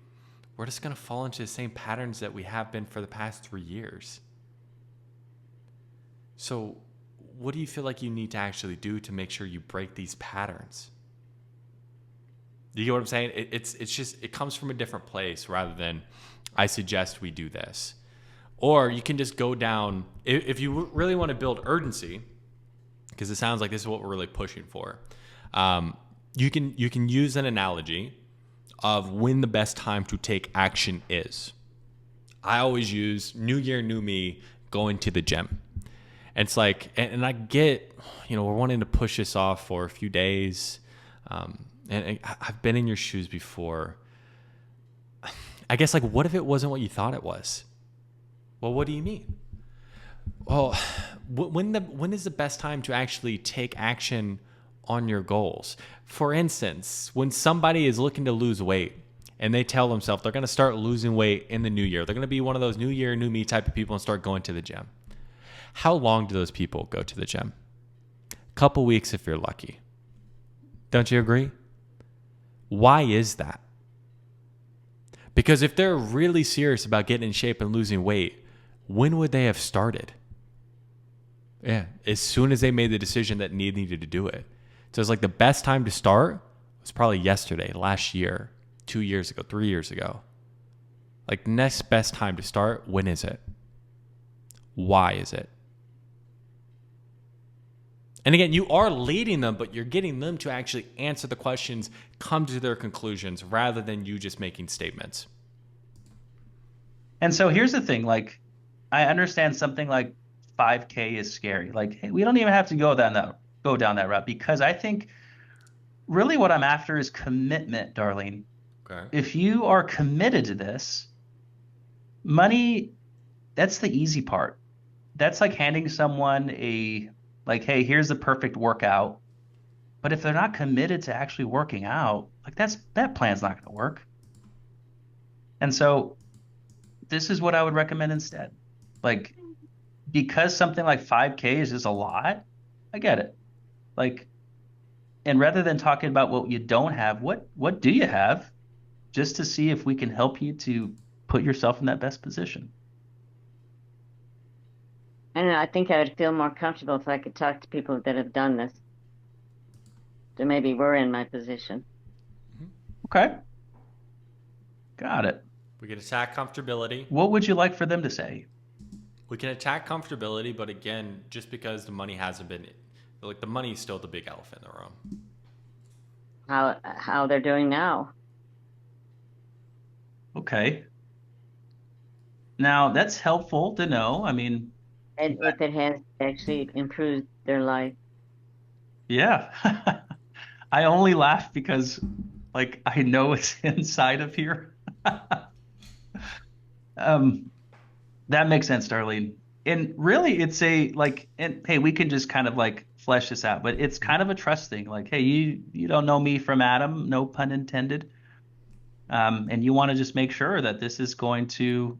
we're just going to fall into the same patterns that we have been for the past 3 years. So what do you feel like you need to actually do to make sure you break these patterns? Do you get what I'm saying? It's just, it comes from a different place rather than, I suggest we do this. Or you can just go down, if you really want to build urgency, because it sounds like this is what we're really pushing for. You can use an analogy of when the best time to take action is. I always use New Year, New Me, going to the gym. And it's like, and I get, we're wanting to push this off for a few days. And I've been in your shoes before. I guess, like, what if it wasn't what you thought it was? Well, what do you mean? Well, when is the best time to actually take action on your goals? For instance, when somebody is looking to lose weight and they tell themselves they're going to start losing weight in the new year, they're going to be one of those New Year, New Me type of people and start going to the gym. How long do those people go to the gym? A couple weeks if you're lucky. Don't you agree? Why is that? Because if they're really serious about getting in shape and losing weight, when would they have started? Yeah, as soon as they made the decision that needed to do it. So it's like the best time to start was probably yesterday, last year, 2 years ago, 3 years ago. Like, next best time to start, when is it? Why is it? And again, you are leading them, but you're getting them to actually answer the questions, come to their conclusions, rather than you just making statements. And so here's the thing, like, I understand something like 5K is scary. Like, hey, we don't even have to go down that route, because I think really what I'm after is commitment, Darlene. Okay. If you are committed to this, money, that's the easy part. That's like handing someone like, hey, here's the perfect workout. But if they're not committed to actually working out, like, that plan's not going to work. And so this is what I would recommend instead. Like, because something like 5K is just a lot, I get it. Like, and rather than talking about what you don't have, what do you have, just to see if we can help you to put yourself in that best position. I don't know. I think I would feel more comfortable if I could talk to people that have done this. So maybe we're in my position. Okay. Got it. We can attack comfortability. What would you like for them to say? We can attack comfortability, but again, just because the money hasn't been, like, the money is still the big elephant in the room. How they're doing now. Okay. Now, that's helpful to know. I mean, And if it has actually improved their life. yeah. I only laugh because, like, I know it's inside of here. That makes sense, Darlene. And really, it's and hey, we can just kind of like flesh this out, but it's kind of a trust thing. Like, hey, you don't know me from Adam, no pun intended. And you want to just make sure that this is going to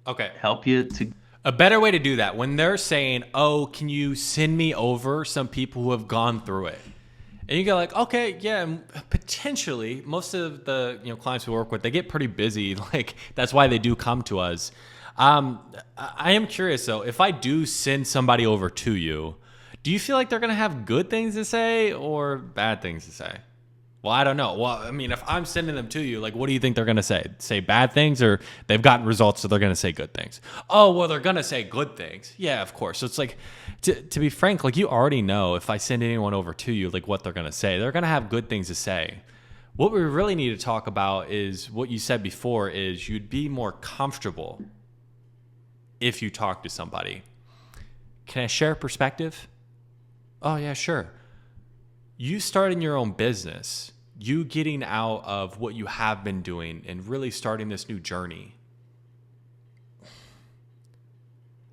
help you to. A better way to do that, when they're saying, oh, can you send me over some people who have gone through it? And you go like, okay, yeah, potentially. Most of the clients we work with, they get pretty busy. Like, that's why they do come to us. I am curious though, if I do send somebody over to you, do you feel like they're gonna have good things to say or bad things to say? Well, I don't know. Well, I mean, if I'm sending them to you, like, what do you think they're gonna say? Say bad things, or they've gotten results, so they're gonna say good things? Oh, well, they're gonna say good things. Yeah, of course. So it's like, to be frank, like, you already know if I send anyone over to you, like, what they're gonna say. They're gonna have good things to say. What we really need to talk about is what you said before, is you'd be more comfortable if you talk to somebody. Can I share a perspective? Oh, yeah, sure. You starting your own business, you getting out of what you have been doing and really starting this new journey.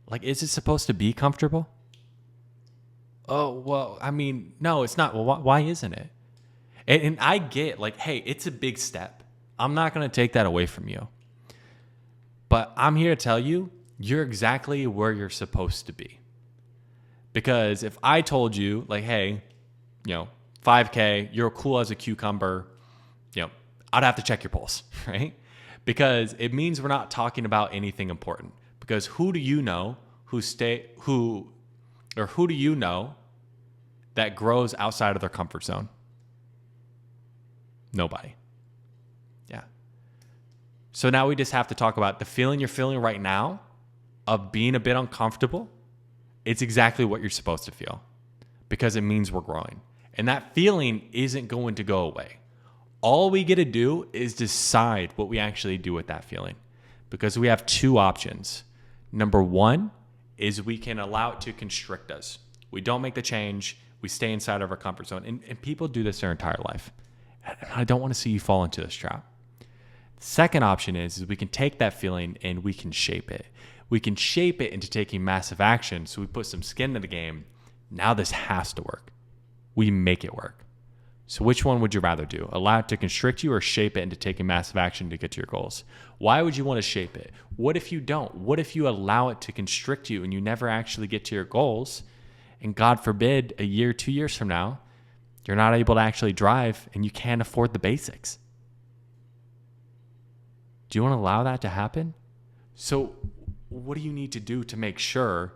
Like, is it supposed to be comfortable? Oh, well, I mean, no, it's not. Well, why isn't it? And I get like, hey, it's a big step. I'm not going to take that away from you. But I'm here to tell you, you're exactly where you're supposed to be. Because if I told you, like, hey, 5K, you're cool as a cucumber, I'd have to check your pulse, right? Because it means we're not talking about anything important. Because who do you know who do you know that grows outside of their comfort zone? Nobody. Yeah. So now we just have to talk about the feeling you're feeling right now of being a bit uncomfortable. It's exactly what you're supposed to feel because it means we're growing. And that feeling isn't going to go away. All we get to do is decide what we actually do with that feeling because we have two options. Number one is we can allow it to constrict us. We don't make the change. We stay inside of our comfort zone. And people do this their entire life. And I don't want to see you fall into this trap. The second option is we can take that feeling and we can shape it. We can shape it into taking massive action. So we put some skin in the game. Now this has to work. We make it work. So which one would you rather do? Allow it to constrict you or shape it into taking massive action to get to your goals? Why would you want to shape it? What if you don't? What if you allow it to constrict you and you never actually get to your goals? And God forbid, a year, 2 years from now, you're not able to actually drive and you can't afford the basics. Do you want to allow that to happen? So what do you need to do to make sure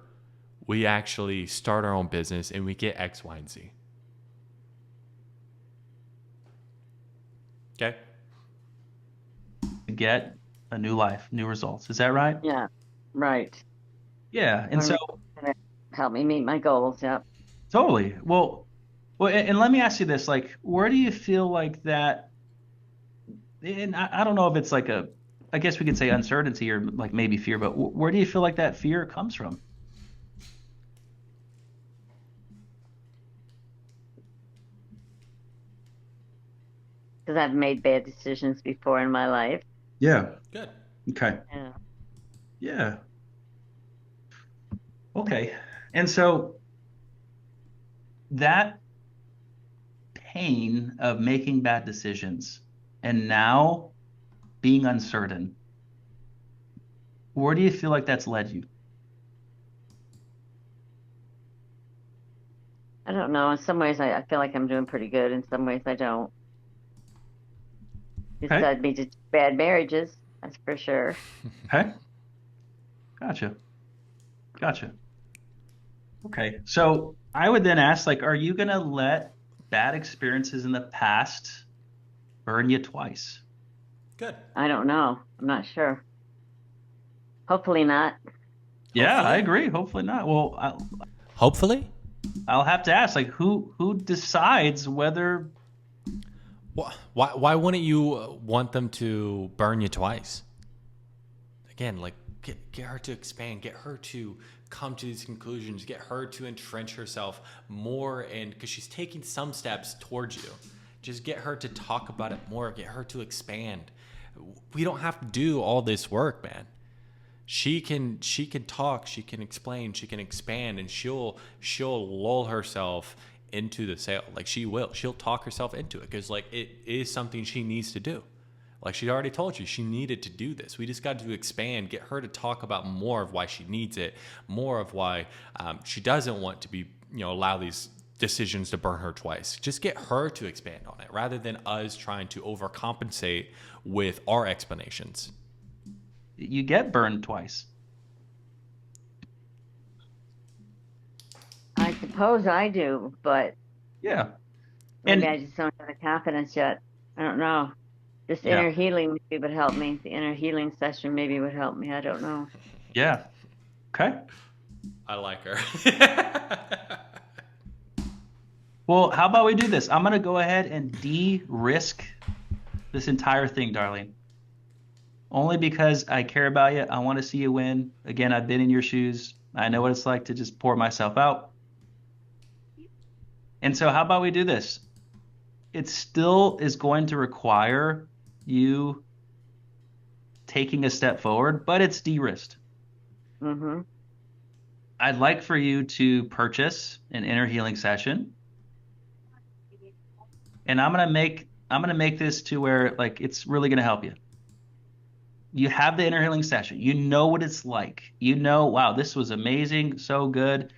we actually start our own business and we get X, Y, and Z? Okay. Get a new life, new results. Is that right? Yeah, right. Yeah. And so Help me meet my goals. Yep. totally. And let me ask you this, like, where do you feel like that? And I don't know if it's like I guess we could say uncertainty or like maybe fear, but where do you feel like that fear comes from? Because I've made bad decisions before in my life. Yeah. Good. Okay. Yeah. Yeah. Okay. And so that pain of making bad decisions and now being uncertain, where do you feel like that's led you? I don't know. In some ways, I feel like I'm doing pretty good. In some ways, I don't. It's Okay. led me to bad marriages, that's for sure. Okay. Gotcha. Gotcha. Okay. So I would then ask, like, are you going to let bad experiences in the past burn you twice? Good. I don't know. I'm not sure. Hopefully not. Yeah, I Hopefully. agree. Hopefully not. Well, Hopefully. I'll have to ask, like, who decides whether? Why wouldn't you want them to burn you twice? Again, like get her to expand, get her to come to these conclusions, get her to entrench herself more, and because she's taking some steps towards you, just get her to talk about it more, get her to expand. We don't have to do all this work, man. She can talk, she can explain, she can expand, and she'll lull herself into the sale. Like she'll talk herself into it because like it is something she needs to do. Like she already told you, she needed to do this. We just got to expand, get her to talk about more of why she needs it, more of why she doesn't want to be, allow these decisions to burn her twice. Just get her to expand on it rather than us trying to overcompensate with our explanations. You get burned twice. I suppose I do, but Yeah. maybe And I just don't have the confidence yet. I don't know. This yeah, inner healing maybe would help me. The inner healing session maybe would help me. I don't know. yeah. Okay. I like her. Well, how about we do this? I'm gonna go ahead and de-risk this entire thing, darling. Only because I care about you. I want to see you win. Again, I've been in your shoes. I know what it's like to just pour myself out. And so how about we do this? It still is going to require you taking a step forward, but it's de-risked. Mm-hmm. I'd like for you to purchase an inner healing session. And I'm gonna make this to where like it's really gonna help you. You have the inner healing session. You know what it's like. You know, wow, this was amazing, so good.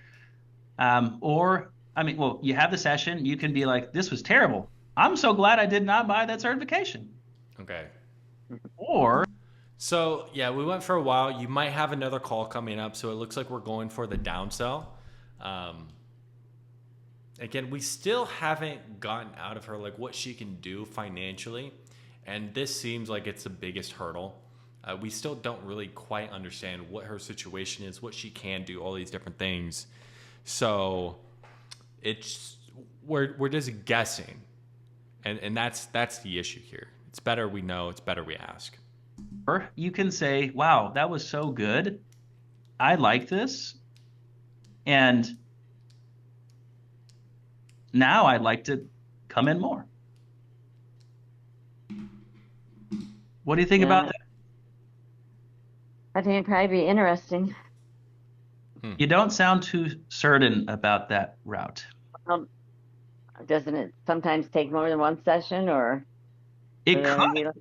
Or I mean, well, you have the session. You can be like, this was terrible. I'm so glad I did not buy that certification. Okay. Or So yeah, we went for a while. You might have another call coming up, so it looks like we're going for the downsell. Um, Again, we still haven't gotten out of her like what she can do financially, and this seems like it's the biggest hurdle. We still don't really quite understand what her situation is, what she can do, all these different things. So it's we're just guessing, and that's the issue here. It's better we know. It's better we ask. you can say, wow, that was so good. I like this. And now I'd like to come in more. What do you think about that? I think it'd probably be interesting. You don't sound too certain about that route. Um, doesn't it sometimes take more than one session, or It would it only could. be like,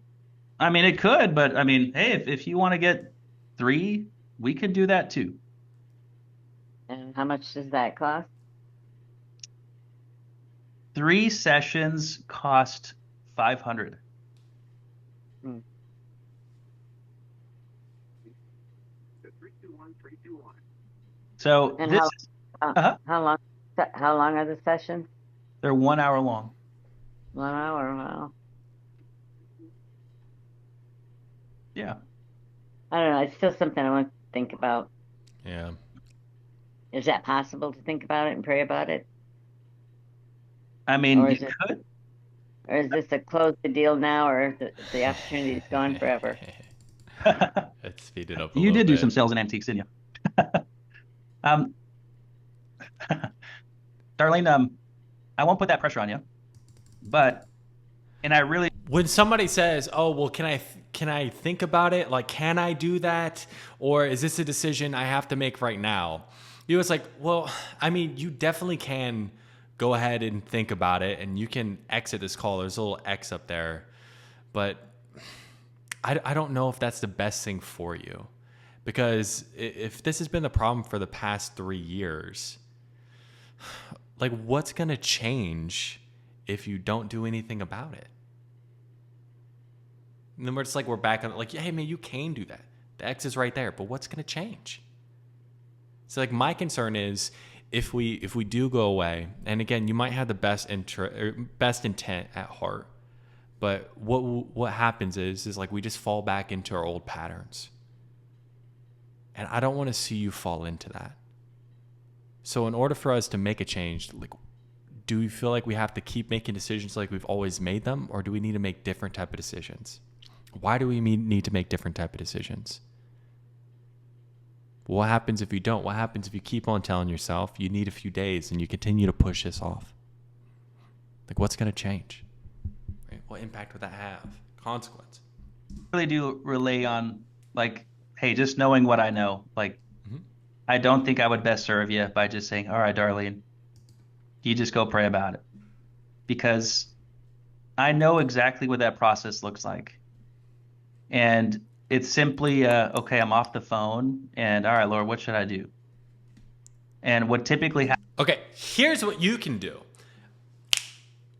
I mean, it could, but I mean, hey, if you want to get 3, we could do that too. and how much does that cost? 3 sessions cost 500. Hmm. So And this how long? How long are the sessions? they're 1 hour long. 1 hour. Wow. Yeah. I don't know. It's still something I want to think about. Yeah. Is that possible to think about it and pray about it, I mean, or you is it, could. or is this a close the deal now, or the opportunity is gone forever? Let's speed it up a You little did do bit. some sales and antiques, didn't you? Um, Darlene, I won't put that pressure on you, but, and I really, When somebody says, "Oh, well, can I think about it? Like, can I do that, or is this a decision I have to make right now?" You know, it's like, well, I mean, you definitely can go ahead and think about it, and you can exit this call. There's a little X up there, but I don't know if that's the best thing for you, because if this has been the problem for the past 3 years, like, what's gonna change if you don't do anything about it? And then we're just like, we're back on like, hey man, you can do that. The X is right there, but what's gonna change? So like my concern is if we do go away, and again, you might have the best intent at heart, but what happens is like we just fall back into our old patterns. And I don't want to see you fall into that. So in order for us to make a change, like, do we feel like we have to keep making decisions like we've always made them, or do we need to make different type of decisions? Why do we need to make different type of decisions? What happens if you don't? What happens if you keep on telling yourself you need a few days and you continue to push this off? Like, what's going to change? Right? What impact would that have? Consequence. really do rely on like, hey, just knowing what I know. Like, Mhm. I don't think I would best serve you by just saying, all right, Darlene, you just go pray about it. Because I know exactly what that process looks like. And it's simply, okay, I'm off the phone and all right, Lord, what should I do? And what typically happens. Okay, here's what you can do.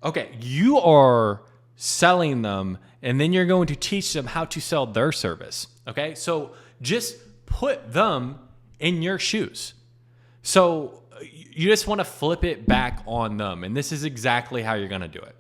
Okay, you are selling them, and then you're going to teach them how to sell their service. Okay, so just put them in your shoes. So you just want to flip it back on them, and this is exactly how you're going to do it.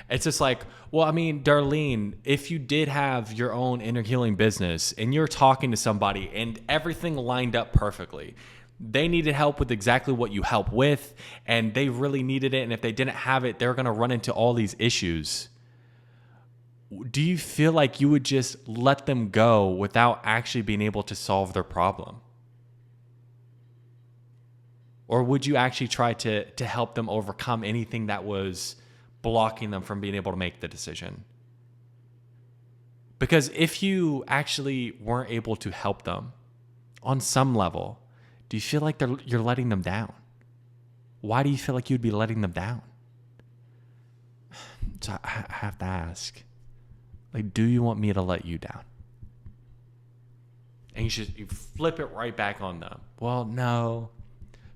It's just like, well, I mean, Darlene, if you did have your own inner healing business and you're talking to somebody and everything lined up perfectly, they needed help with exactly what you help with, and they really needed it. And if they didn't have it, they're going to run into all these issues. Do you feel like you would just let them go without actually being able to solve their problem? Or would you actually try to help them overcome anything that was blocking them from being able to make the decision? Because if you actually weren't able to help them on some level, do you feel like you're letting them down? Why do you feel like you'd be letting them down? course, I have to ask, like, do you want me to let you down? And you flip it right back on them. Well, no.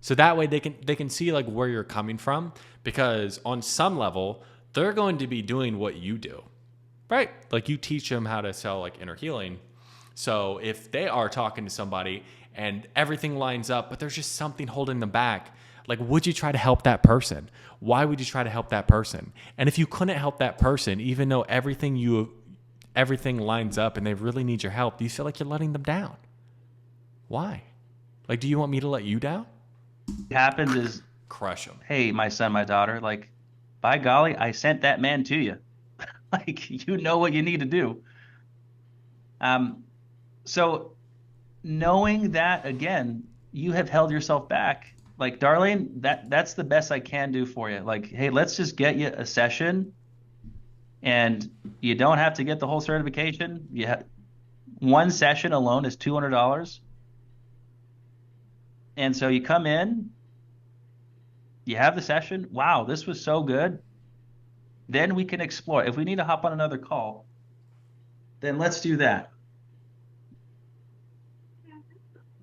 So that way they can see like where you're coming from, because on some level they're going to be doing what you do, right? Like you teach them how to sell like inner healing. So if they are talking to somebody and everything lines up, but there's just something holding them back, like would you try to help that person? Why would you try to help that person? And if you couldn't help that person, even though everything lines up and they really need your help, do you feel like you're letting them down? Why? Like, do you want me to let you down? What happens is, Crush them. hey, my son, my daughter, like, by golly, I sent that man to you. Like, you know what you need to do. So knowing that, again, you have held yourself back. Like, Darlene, that's the best I can do for you. Like, hey, let's just get you a session, and you don't have to get the whole certification. One session alone is $200. And so you come in, you have the session. Wow, this was so good. Then we can explore. If we need to hop on another call, then let's do that.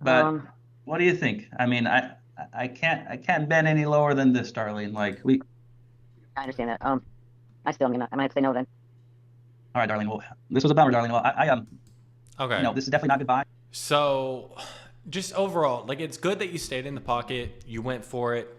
But what do you think? I mean, I can't bend any lower than this, Darlene. Like I understand that. I might have to say no then. All right, Darlene. Well, this was a bummer, Darlene. Well, I Okay. This is definitely not goodbye. So just overall, like it's good that you stayed in the pocket, you went for it.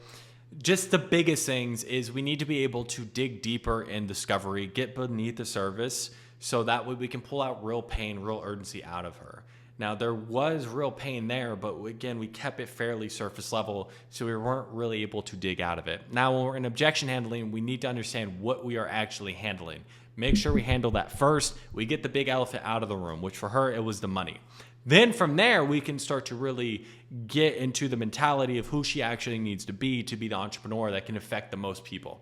Just the biggest things is we need to be able to dig deeper in discovery, get beneath the surface, so that way we can pull out real pain, real urgency out of her. Now, there was real pain there, but again, we kept it fairly surface level, so we weren't really able to dig out of it. Now, when we're in objection handling, we need to understand what we are actually handling. Make sure we handle that first. We get the big elephant out of the room, which for her, it was the money. Then from there, we can start to really get into the mentality of who she actually needs to be the entrepreneur that can affect the most people.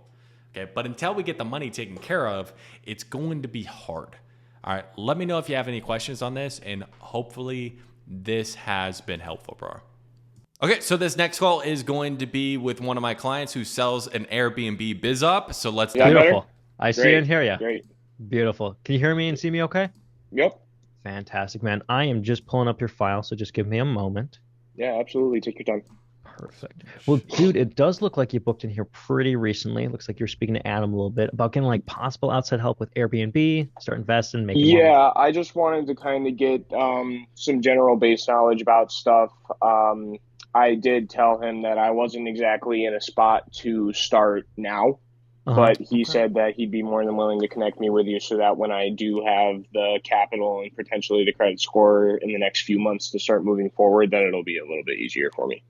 Okay, but until we get the money taken care of, it's going to be hard. All right, let me know if you have any questions on this, and hopefully this has been helpful, bro. Okay, so this next call is going to be with one of my clients who sells an Airbnb biz up. So let's do it. Beautiful. I see and hear you. Great. Beautiful. Can you hear me and see me okay? Yep. Fantastic, man. I am just pulling up your file, so just give me a moment. Yeah, absolutely. Take your time. Perfect. Well, dude, it does look like you booked in here pretty recently. It looks like you're speaking to Adam a little bit about getting like possible outside help with Airbnb, start investing, making more money. Yeah, I just wanted to kind of get some general base knowledge about stuff. I did tell him that I wasn't exactly in a spot to start now, but he said that he'd be more than willing to connect me with you so that when I do have the capital and potentially the credit score in the next few months to start moving forward, that it'll be a little bit easier for me.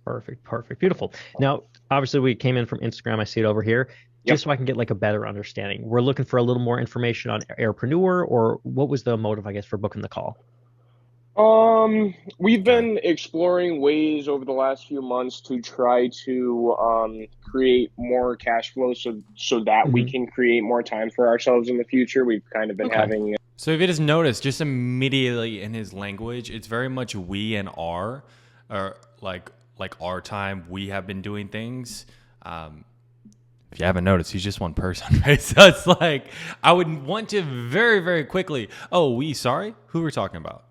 Perfect. Beautiful. Now, obviously, we came in from Instagram. I see it over here. Just so I can get like a better understanding. We're looking for a little more information on Airpreneur, or what was the motive, I guess, for booking the call? We've been exploring ways over the last few months to try to create more cash flow so that we can create more time for ourselves in the future. We've kind of been having. So if you just notice, just immediately in his language, it's very much we and our, or like our time. We have been doing things. If you haven't noticed, he's just one person, right? So it's like I would want to very, very quickly. Oh, sorry, who we're talking about?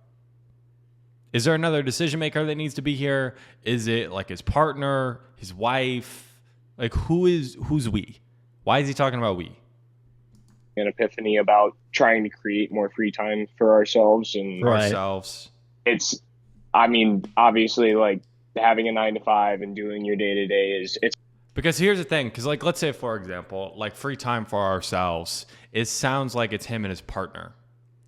Is there another decision maker that needs to be here? Is it like his partner, his wife? Like who's we? Why is he talking about we? An epiphany about trying to create more free time for ourselves and ourselves. It's, I mean, obviously, like having a 9-to-5 and doing your day to day it's. Because here's the thing, because like let's say for example, like free time for ourselves, it sounds like it's him and his partner.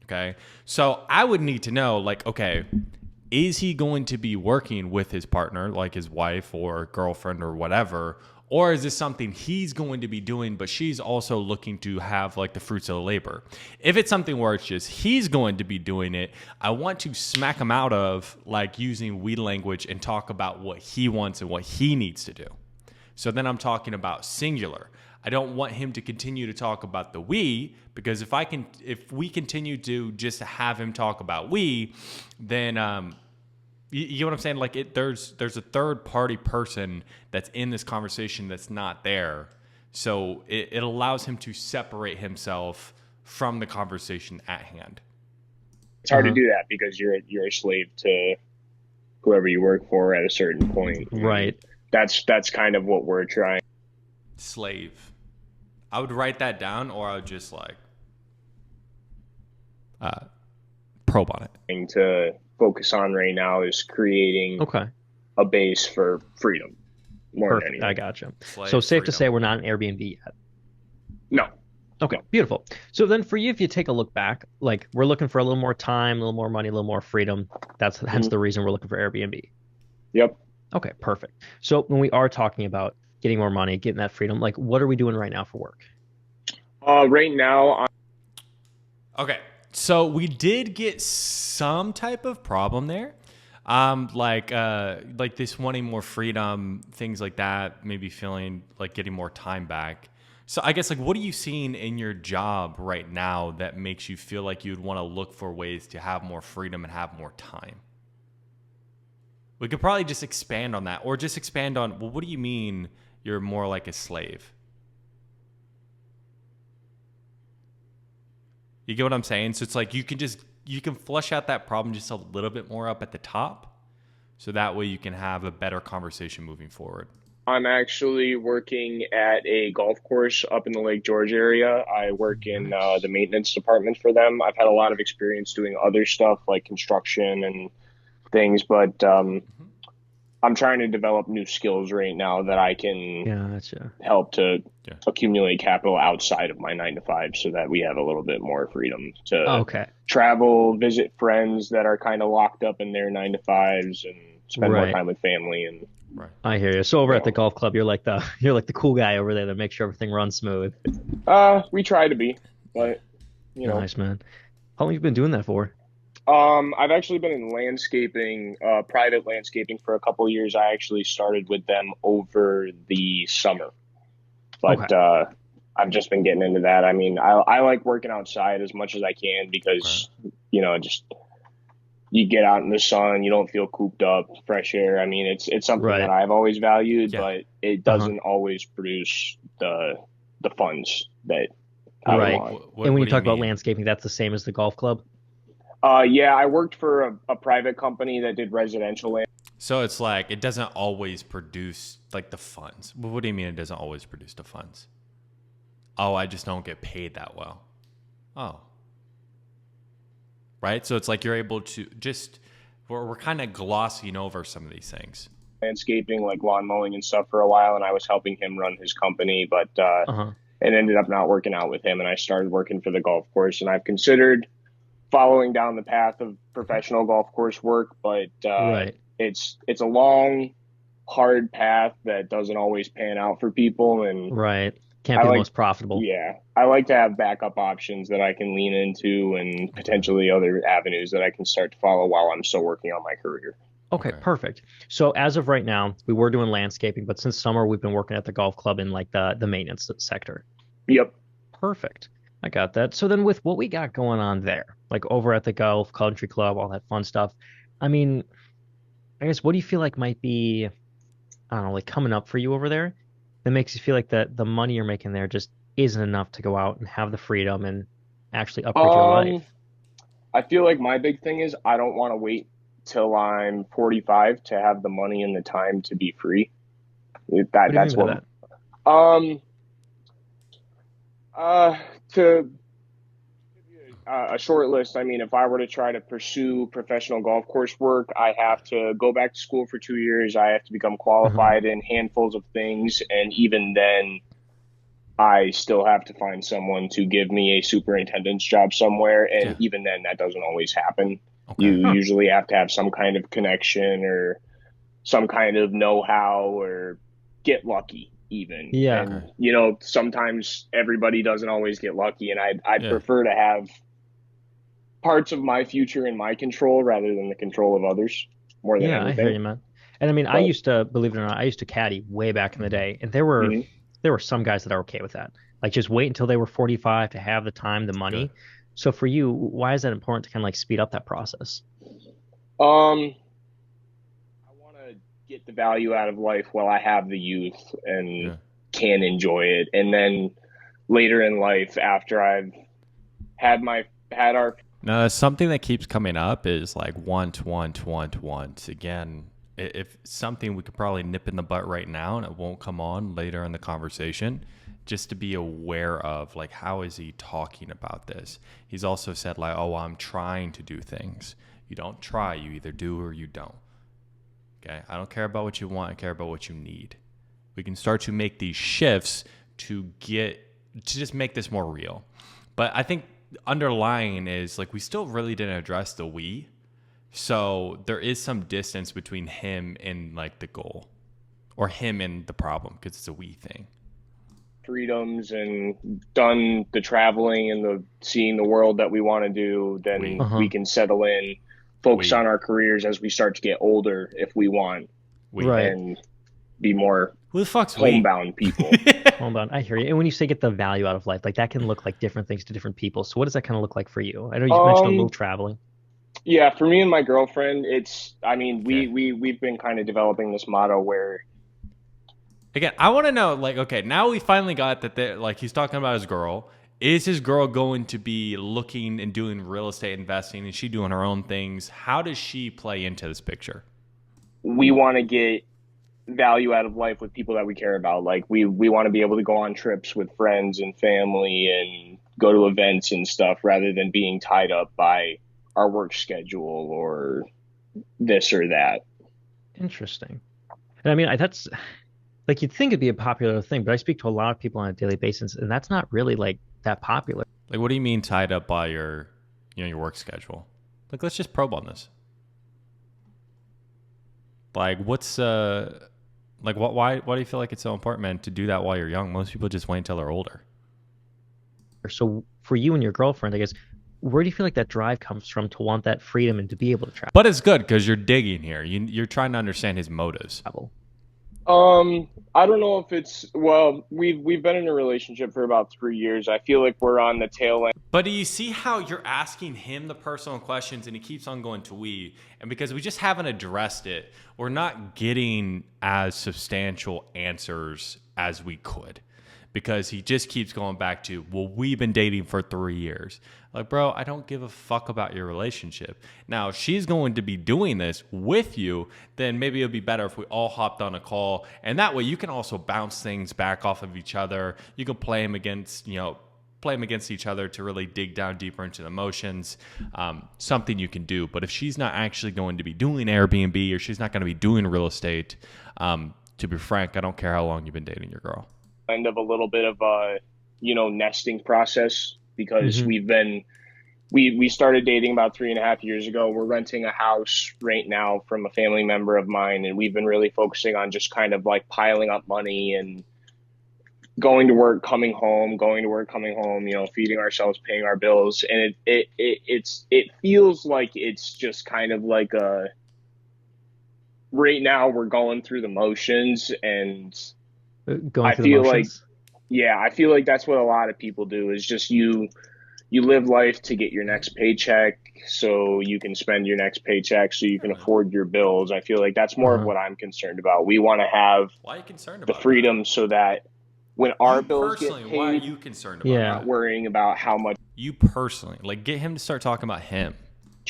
Okay, so I would need to know, like, okay, is he going to be working with his partner, like his wife or girlfriend or whatever? Or is this something he's going to be doing, but she's also looking to have like the fruits of the labor? If it's something where it's just he's going to be doing it, I want to smack him out of like using we language and talk about what he wants and what he needs to do. So then I'm talking about singular. I don't want him to continue to talk about the we, because if we continue to just have him talk about we, then you know what I'm saying? Like there's a third party person that's in this conversation that's not there. So it allows him to separate himself from the conversation at hand. It's hard to do that because you're a slave to whoever you work for at a certain point. Right. That's kind of what we're trying. Slave. I would write that down, or I would just like probe on it. To focus on right now is creating a base for freedom. More than anything. I gotcha. Slave So safe to freedom. say we're not an Airbnb yet. No. Okay, beautiful. So then for you, if you take a look back, like we're looking for a little more time, a little more money, a little more freedom. That's hence the reason we're looking for Airbnb. Yep. Okay, perfect. So when we are talking about getting more money, getting that freedom, like what are we doing right now for work? Right now, Okay, so we did get some type of problem there. Like this wanting more freedom, things like that, maybe feeling like getting more time back. So I guess like what are you seeing in your job right now that makes you feel like you'd want to look for ways to have more freedom and have more time? We could probably just expand on that, or just expand on, well, what do you mean you're more like a slave? You get what I'm saying? So it's like you can flesh out that problem just a little bit more up at the top, so that way you can have a better conversation moving forward. I'm actually working at a golf course up in the Lake George area. I work in the maintenance department for them. I've had a lot of experience doing other stuff like construction and things, but I'm trying to develop new skills right now that I can help to accumulate capital outside of my 9 to 5 so that we have a little bit more freedom to travel, visit friends that are kind of locked up in their 9 to 5s and spend more time with family. And I hear you. So over at the golf club, you're like the cool guy over there that makes sure everything runs smooth. We try to be, but Nice, man. How long have you been doing that for? I've actually been in landscaping, private landscaping for a couple of years. I actually started with them over the summer, but I've just been getting into that. I mean, I like working outside as much as I can because, just you get out in the sun, you don't feel cooped up, fresh air. I mean, it's something that I've always valued, but it doesn't always produce the funds that I want. And when you talk about landscaping, that's the same as the golf club? Yeah, I worked for a private company that did residential land. So it's like it doesn't always produce like the funds. Well, what do you mean it doesn't always produce the funds? Oh, I just don't get paid that well. Oh. Right? So it's like you're able to just, we're kind of glossing over some of these things. Landscaping, like lawn mowing and stuff for a while, and I was helping him run his company, but it ended up not working out with him, and I started working for the golf course, and I've considered following down the path of professional golf course work, but it's a long, hard path that doesn't always pan out for people, and can't be the most profitable. Yeah, I like to have backup options that I can lean into, and potentially other avenues that I can start to follow while I'm still working on my career. Okay, perfect. So as of right now, we were doing landscaping, but since summer we've been working at the golf club in like the maintenance sector. Yep. Perfect. I got that. So then with what we got going on there, like over at the golf country club, all that fun stuff, I mean, I guess what do you feel like might be, I don't know, like coming up for you over there that makes you feel like the money you're making there just isn't enough to go out and have the freedom and actually upgrade your life? I feel like my big thing is I don't want to wait till I'm 45 to have the money and the time to be free. That's what. To a short list, I mean, if I were to try to pursue professional golf course work, I have to go back to school for 2 years. I have to become qualified in handfuls of things. And even then, I still have to find someone to give me a superintendent's job somewhere. And even then, that doesn't always happen. You usually have to have some kind of connection or some kind of know-how or get lucky. Even. And, sometimes everybody doesn't always get lucky, and I'd prefer to have parts of my future in my control rather than the control of others more than anything. I hear you, man. And I mean, I used to, believe it or not, I used to caddy way back in the day, and there were some guys that are okay with that. Like just wait until they were 45 to have the time, the money. Good. So for you, why is that important to kind of like speed up that process? Get the value out of life while I have the youth and can enjoy it. And then later in life, after I've had our Now, something that keeps coming up is like want. Again, if something we could probably nip in the butt right now and it won't come on later in the conversation, just to be aware of, like, how is he talking about this? He's also said, like, oh, I'm trying to do things. You don't try, you either do or you don't. Okay? I don't care about what you want, I care about what you need. We can start to make these shifts to just make this more real. But I think underlying is, like, we still really didn't address the we. So there is some distance between him and, like, the goal, or him and the problem, because it's a we thing. freedoms and done the traveling and the seeing the world that we want to do, then we can settle in, focus on our careers as we start to get older if we want, and be more who the fuck's homebound people. Homebound, I hear you. And when you say get the value out of life, like, that can look like different things to different people. So what does that kind of look like for you? I know you mentioned a little traveling. Yeah, for me and my girlfriend, we've been kind of developing this motto where, again, I want to know, like, okay, now we finally got that, like, he's talking about his girl. Is his girl going to be looking and doing real estate investing? Is she doing her own things? How does she play into this picture? We want to get value out of life with people that we care about. Like, we want to be able to go on trips with friends and family and go to events and stuff, rather than being tied up by our work schedule or this or that. Interesting. And I mean, that's, like, you'd think it'd be a popular thing, but I speak to a lot of people on a daily basis, and that's not really, like, that popular. Like, what do you mean tied up by your work schedule? Like, let's just probe on this. Like, what's like, why do you feel like it's so important, man, to do that while you're young? Most people just wait until they're older. So for you and your girlfriend, I guess, where do you feel like that drive comes from to want that freedom and to be able to travel? But it's good because you're digging here. You're trying to understand his motives. I don't know if it's, well, we've been in a relationship for about 3 years. I feel like we're on the tail end. But do you see how you're asking him the personal questions and he keeps on going to we? And because we just haven't addressed it, we're not getting as substantial answers as we could. Because he just keeps going back to, well, we've been dating for 3 years. Like, bro, I don't give a fuck about your relationship. Now, if she's going to be doing this with you, then maybe it would be better if we all hopped on a call. And that way you can also bounce things back off of each other. You can play them against each other to really dig down deeper into the emotions. Something you can do. But if she's not actually going to be doing Airbnb, or she's not going to be doing real estate, to be frank, I don't care how long you've been dating your girl. End of a little bit of a nesting process, because we started dating about 3.5 years ago. We're renting a house right now from a family member of mine, and we've been really focusing on just kind of like piling up money and going to work, coming home, feeding ourselves, paying our bills. And it feels like it's just kind of like right now we're going through the motions, and I feel like that's what a lot of people do, is just you live life to get your next paycheck so you can spend your next paycheck so you can afford your bills. I feel like that's more of what I'm concerned about. We want to have the freedom so that when our bills get paid, why are you concerned about not worrying about how much you personally, like, get him to start talking about him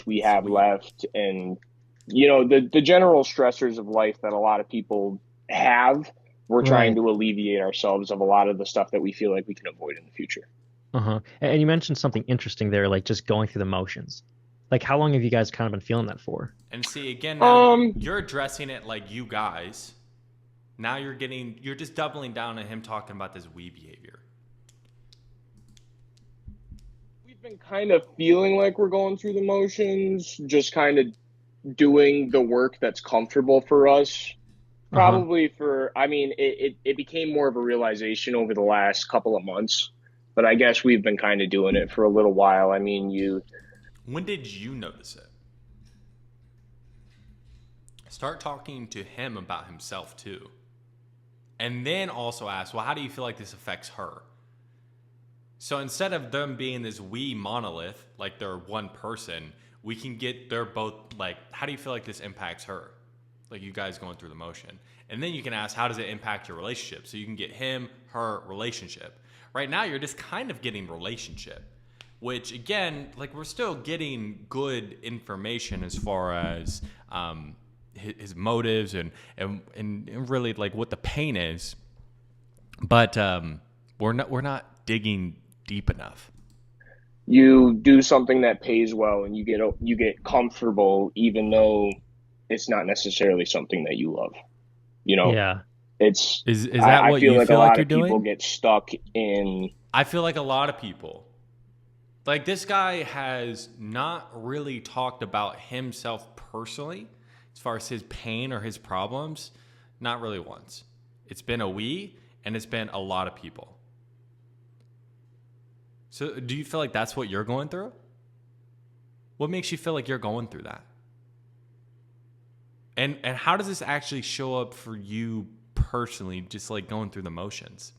we have left, and the general stressors of life that a lot of people have. We're trying to alleviate ourselves of a lot of the stuff that we feel like we can avoid in the future. And you mentioned something interesting there, like just going through the motions. Like, how long have you guys kind of been feeling that for? And see, again, now you're addressing it like you guys. Now you're just doubling down on him talking about this we behavior. We've been kind of feeling like we're going through the motions, just kind of doing the work that's comfortable for us. Probably it became more of a realization over the last couple of months, but I guess we've been kind of doing it for a little while. I mean, when did you notice it? Start talking to him about himself too. And then also ask, well, how do you feel like this affects her? So instead of them being this we monolith, like they're one person, we can get, they're both like, how do you feel like this impacts her? like you guys going through the motion. And then you can ask, how does it impact your relationship? So you can get him, her, relationship. Right now, you're just kind of getting relationship, which again, like we're still getting good information as far as his motives and really like what the pain is, but we're not digging deep enough. You do something that pays well, and you get comfortable, even though it's not necessarily something that you love. You know, Yeah. Is that what feel you like feel a like lot you're of people doing? get stuck in. I feel like a lot of people. Like this guy has not really talked about himself personally as far as his pain or his problems. Not really once. It's been a we, and it's been a lot of people. So do you feel like that's what you're going through? What makes you feel like you're going through that? And how does this actually show up for you personally, just like going through the motions?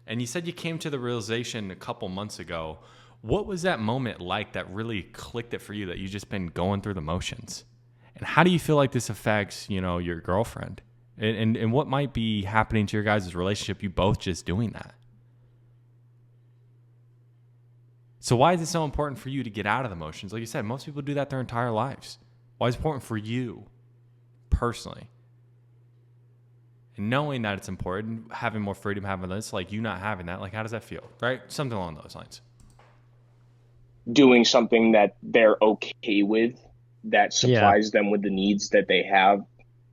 And you said you came to the realization a couple months ago. What was that moment like that really clicked it for you, that you've just been going through the motions? And how do you feel like this affects, your girlfriend? And what might be happening to your guys' relationship, you both just doing that? So why is it so important for you to get out of the motions? Like you said, most people do that their entire lives. Why is it important for you personally? And knowing that it's important, having more freedom, having this, like you not having that, like how does that feel, right? Something along those lines. Doing something that they're okay with, that supplies them with the needs that they have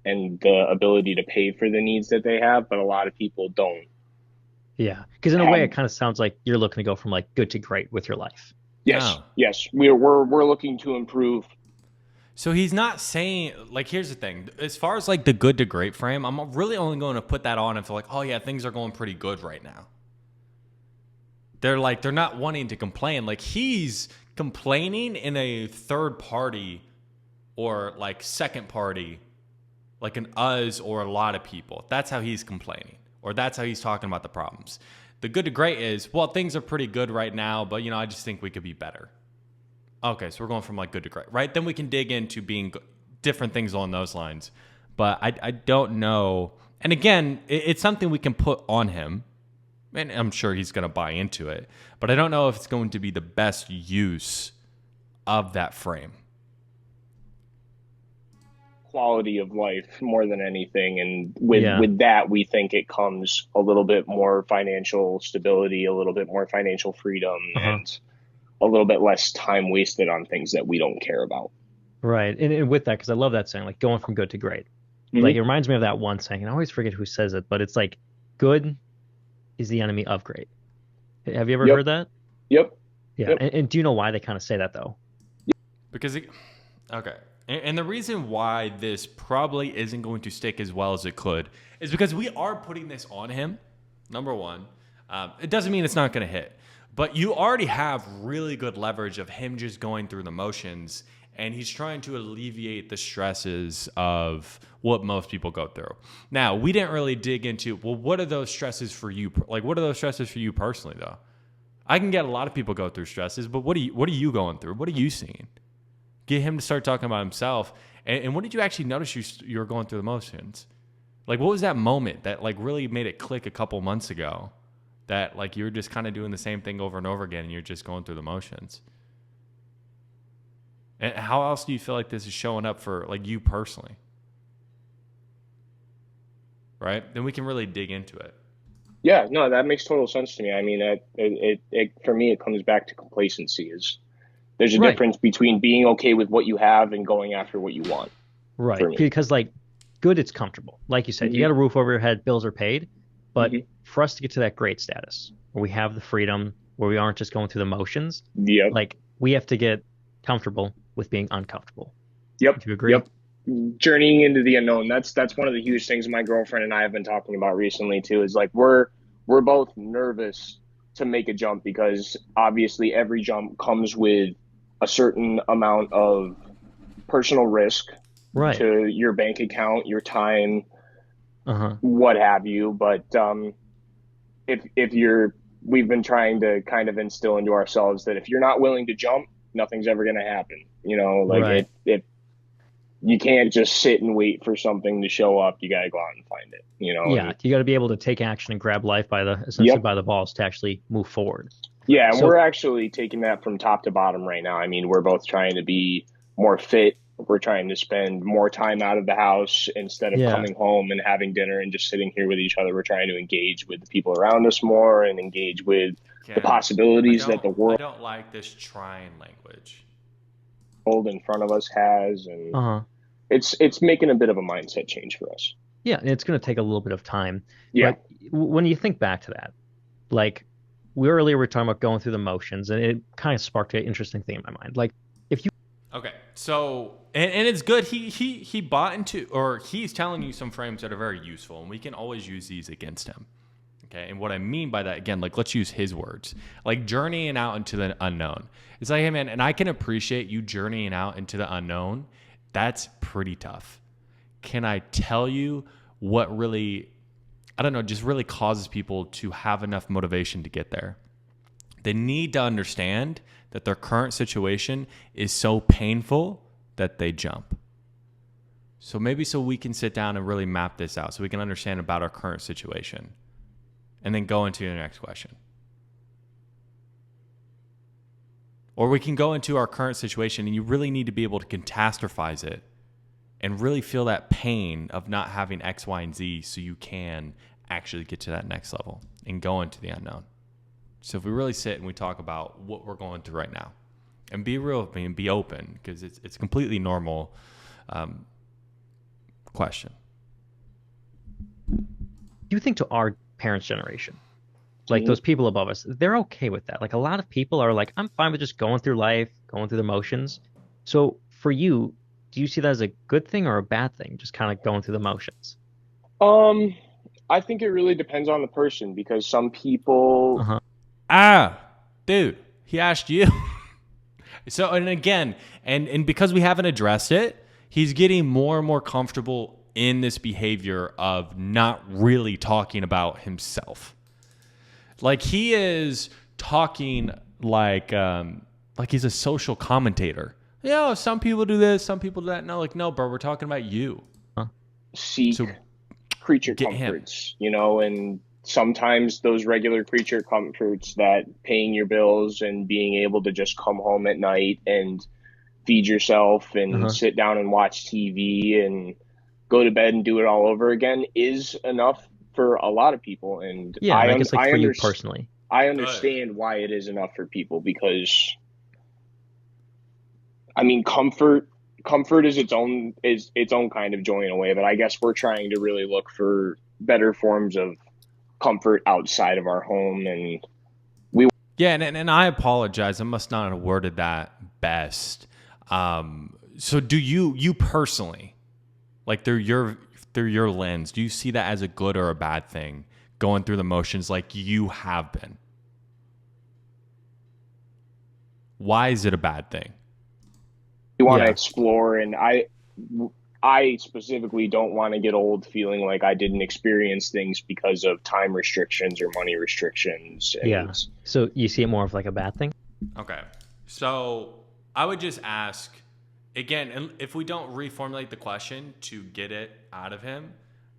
and the ability to pay for the needs that they have, but a lot of people don't. Yeah, because in a way, it kind of sounds like you're looking to go from like good to great with your life. Yes, No. yes, we're looking to improve. So he's not saying, like, here's the thing. As far as like the good to great frame, I'm really only going to put that on if like, oh yeah, things are going pretty good right now. They're not wanting to complain. Like he's complaining in a third party or like second party, like an us or a lot of people. That's how he's complaining, or that's how he's talking about the problems. The good to great is, well, things are pretty good right now, but I just think we could be better. Okay, so we're going from like good to great, right? Then we can dig into being different things along those lines. But I don't know. And again, it's something we can put on him. And I'm sure he's going to buy into it. But I don't know if it's going to be the best use of that frame. Quality of life more than anything. And with that, we think it comes a little bit more financial stability, a little bit more financial freedom, and a little bit less time wasted on things that we don't care about. Right. And with that, because I love that saying, like going from good to great. Mm-hmm. Like it reminds me of that one saying, and I always forget who says it, but it's like good is the enemy of great. Have you ever heard that? Yep. Yeah. Yep. And do you know why they kind of say that though? Because okay. And the reason why this probably isn't going to stick as well as it could is because we are putting this on him. Number one, it doesn't mean it's not going to hit. But you already have really good leverage of him just going through the motions, and he's trying to alleviate the stresses of what most people go through. Now, we didn't really dig into, well, what are those stresses for you? Like, what are those stresses for you personally, though? I can get a lot of people go through stresses, but what are you going through? What are you seeing? Get him to start talking about himself. And what did you actually notice you were going through the motions? Like, what was that moment that, like, really made it click a couple months ago? That like you're just kind of doing the same thing over and over again and you're just going through the motions. And how else do you feel like this is showing up for like you personally? Right? Then we can really dig into it. Yeah, no, that makes total sense to me. I mean, it for me, it comes back to complacency. There's a difference between being okay with what you have and going after what you want. Right. Because like good, it's comfortable. Like you said, you got a roof over your head, bills are paid. But for us to get to that great status, where we have the freedom, where we aren't just going through the motions, like we have to get comfortable with being uncomfortable. Yep. Do you agree? Yep. Journeying into the unknown. That's one of the huge things my girlfriend and I have been talking about recently too, is like we're both nervous to make a jump because obviously every jump comes with a certain amount of personal risk to your bank account, your time, what have you. But we've been trying to kind of instill into ourselves that if you're not willing to jump, nothing's ever going to happen. you can't just sit and wait for something to show up. You got to go out and find it, you know? Yeah, And you got to be able to take action and grab life by essentially yep. by the balls to actually move forward. Yeah. And So we're actually taking that from top to bottom right now. I mean, we're both trying to be more fit. We're trying to spend more time out of the house instead of yeah, coming home and having dinner and just sitting here with each other. We're trying to engage with the people around us more and engage with the Again, possibilities that the I world don't like this trying language. in front of us has. And uh-huh. it's making a bit of a mindset change for us. Yeah, and it's going to take a little bit of time. Yeah. But when you think back to that, like we earlier were talking about going through the motions, and it kind of sparked an interesting thing in my mind. Like if you Okay, so and it's good. He bought into, or he's telling you some frames that are very useful, and we can always use these against him. Okay, and what I mean by that, again, like let's use his words, like journeying out into the unknown. It's like, hey man, and I can appreciate you journeying out into the unknown. That's pretty tough. Can I tell you what really, I don't know, just really causes people to have enough motivation to get there? They need to understand that their current situation is so painful that they jump. So maybe so we can sit down and really map this out so we can understand about our current situation and then go into the next question. Or we can go into our current situation and you really need to be able to catastrophize it and really feel that pain of not having X, Y, and Z so you can actually get to that next level and go into the unknown. So if we really sit and we talk about what we're going through right now and be real and be open, because it's a completely normal question. Do you think to our parents' generation, like those people above us, they're okay with that? Like a lot of people are like, I'm fine with just going through life, going through the motions. So for you, do you see that as a good thing or a bad thing? Just kind of going through the motions. I think it really depends on the person because some people Dude, he asked you. So, and again, and because we haven't addressed it, he's getting more and more comfortable in this behavior of not really talking about himself. Like he is talking like he's a social commentator. You know, some people do this, some people do that. No, like, no, bro, we're talking about you. seek So creature get him. comforts, you know, and sometimes those regular creature comforts that paying your bills and being able to just come home at night and feed yourself and sit down and watch TV and go to bed and do it all over again is enough for a lot of people. And Yeah, and I guess like for you personally. I understand why it is enough for people because, I mean, comfort is its own kind of joy in a way, but I guess we're trying to really look for better forms of comfort outside of our home. And and I apologize. I must not have worded that best. So do you personally, like through your lens, do you see that as a good or a bad thing, going through the motions like you have been? Why is it a bad thing? you want to explore, and I specifically don't want to get old feeling like I didn't experience things because of time restrictions or money restrictions. And So you see it more of like a bad thing? Okay. So I would just ask, again, and if we don't reformulate the question to get it out of him,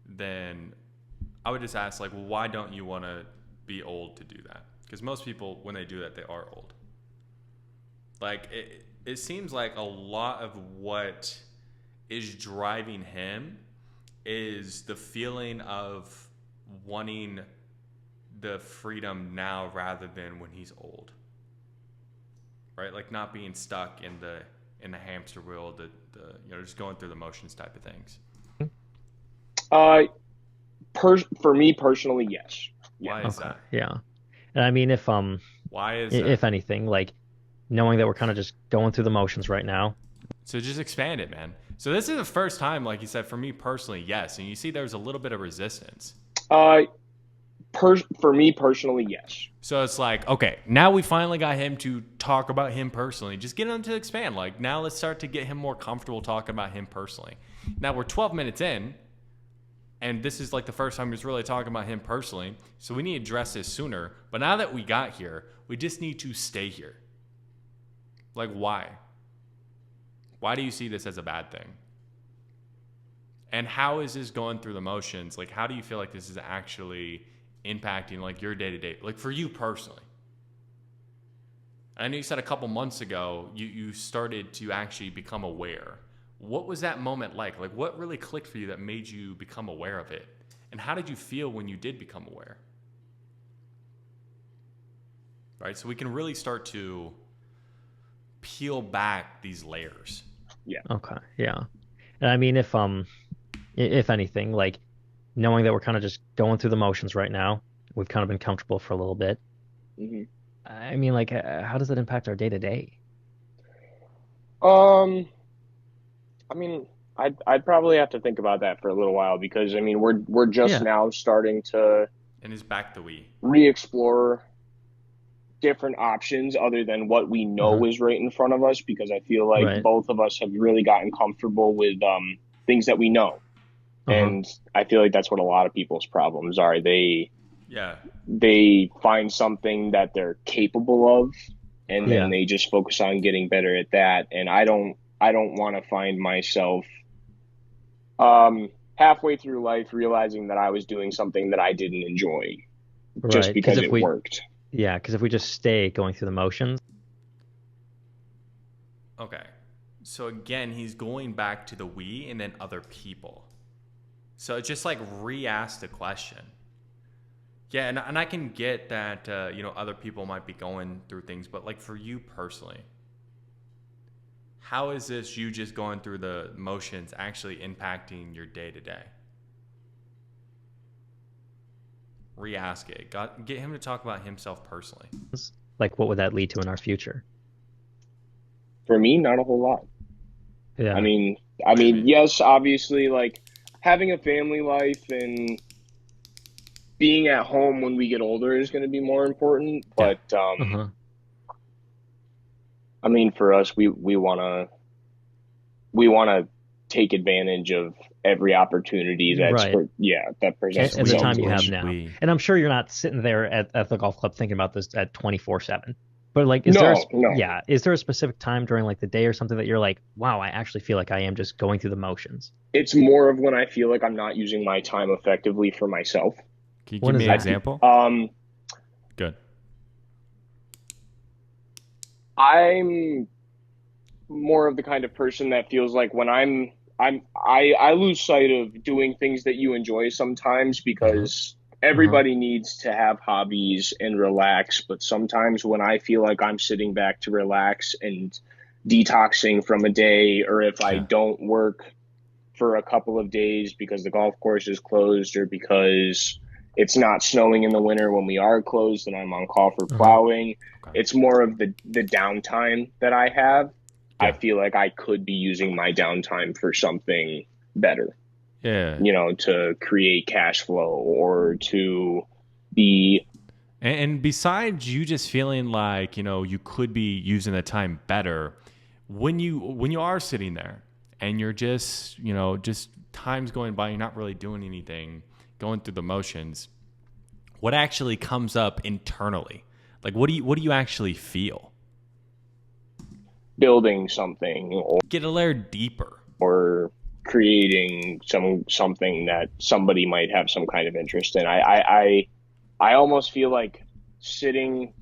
then I would just ask, like, well, why don't you want to be old to do that? Because most people, when they do that, they are old. Like, it seems like a lot of what is driving him is the feeling of wanting the freedom now rather than when he's old. Right? Like not being stuck in the hamster wheel, the just going through the motions type of things. For me personally, yes. Why is that? Yeah. And I mean, why is if anything, like knowing that we're kind of just going through the motions right now. So just expand it, man. So this is the first time, like you said, for me personally, yes. And you see there's a little bit of resistance. For me personally, yes. So it's like, okay, now we finally got him to talk about him personally. Just get him to expand. Like now let's start to get him more comfortable talking about him personally. Now we're 12 minutes in, and this is like the first time he's really talking about him personally. So we need to address this sooner. But now that we got here, we just need to stay here. Like why? Why do you see this as a bad thing? And how is this going through the motions? Like, how do you feel like this is actually impacting like your day to day, like for you personally? I know you said a couple months ago you started to actually become aware. What was that moment like? Like, what really clicked for you that made you become aware of it? And how did you feel when you did become aware? Right? So we can really start to peel back these layers. Yeah. Okay. Yeah. And I mean, if anything, like knowing that we're kind of just going through the motions right now, we've kind of been comfortable for a little bit. Mm-hmm. I mean, like, how does that impact our day to day? I mean, I'd probably have to think about that for a little while because I mean we're just Yeah. now starting to And is back the we. re-explore different options other than what we know is right in front of us because I feel like Right. both of us have really gotten comfortable with things that we know. And I feel like that's what a lot of people's problems are. They find something that they're capable of and then they just focus on getting better at that. And I don't want to find myself halfway through life realizing that I was doing something that I didn't enjoy just Right. because Because it worked. Yeah, because if we just stay going through the motions. Okay. So again, he's going back to the we and then other people. So it's just like re-ask the question. Yeah, and I can get that, other people might be going through things, but like for you personally, how is this you just going through the motions actually impacting your day to day? Re-ask it. Get him to talk about himself personally. Like, what would that lead to in our future? For me, not a whole lot. Yeah. I mean, yes, obviously, like having a family life and being at home when we get older is going to be more important. But I mean, for us, we want to take advantage of every opportunity that presents at the itself time to you us. have now. And I'm sure you're not sitting there at the golf club thinking about this at 24/7. But like, is there a specific time during like the day or something that you're like, wow, I actually feel like I am just going through the motions? It's more of when I feel like I'm not using my time effectively for myself. Can you give me an example? Good. I'm more of the kind of person that feels like when I lose sight of doing things that you enjoy sometimes because everybody needs to have hobbies and relax. But sometimes when I feel like I'm sitting back to relax and detoxing from a day, or if I don't work for a couple of days because the golf course is closed or because it's not snowing in the winter when we are closed and I'm on call for plowing, it's more of the downtime that I have. I feel like I could be using my downtime for something better. Yeah. To create cash flow or to be. And besides you just feeling like, you could be using the time better, when you are sitting there and you're just time's going by, you're not really doing anything, going through the motions, what actually comes up internally? Like, what do you actually feel? Building something or get a layer deeper or creating something that somebody might have some kind of interest in. I almost feel like sitting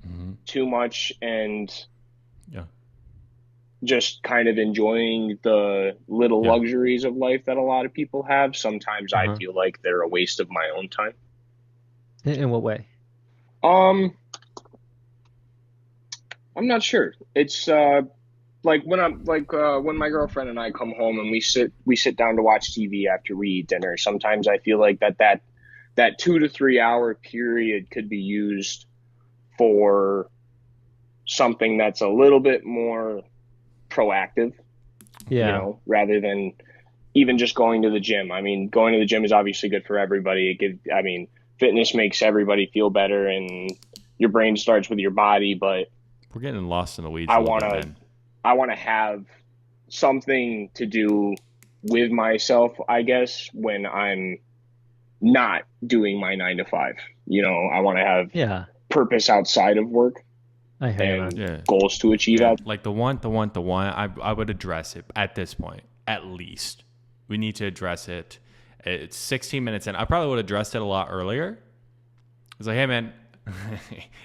too much and just kind of enjoying the little luxuries of life that a lot of people have. Sometimes I feel like they're a waste of my own time. In what way? I'm not sure. It's like when my girlfriend and I come home and we sit down to watch TV after we eat dinner. Sometimes I feel like that 2 to 3 hour period could be used for something that's a little bit more proactive, rather than even just going to the gym. I mean, going to the gym is obviously good for everybody. Fitness makes everybody feel better and your brain starts with your body, but we're getting lost in the weeds. I want to have something to do with myself, I guess, when I'm not doing my 9 to 5. I want to have purpose outside of work. I hear and that. Goals to achieve. Like the one, I would address it at this point, at least. We need to address it. It's 16 minutes in. I probably would have addressed it a lot earlier. It's like, hey, man,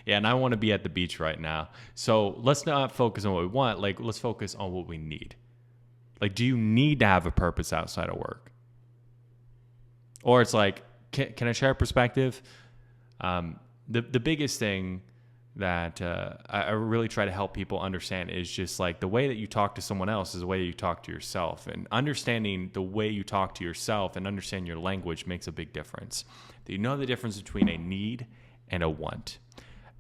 yeah, and I want to be at the beach right now. So let's not focus on what we want. Like, let's focus on what we need. Like, do you need to have a purpose outside of work? Or it's like, can I share a perspective? The biggest thing that I really try to help people understand is just like the way that you talk to someone else is the way you talk to yourself. And understanding the way you talk to yourself and understand your language makes a big difference. Do you know the difference between a need and a want?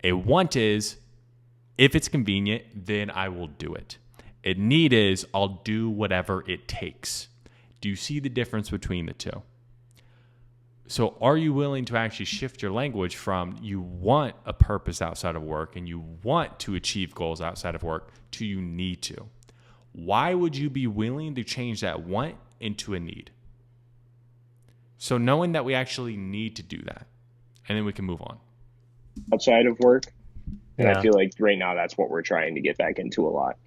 A want is, if it's convenient, then I will do it. A need is, I'll do whatever it takes. Do you see the difference between the two? So are you willing to actually shift your language from you want a purpose outside of work and you want to achieve goals outside of work to you need to? Why would you be willing to change that want into a need? So knowing that we actually need to do that, and then we can move on. Outside of work. And Yeah. I feel like right now that's what we're trying to get back into a lot.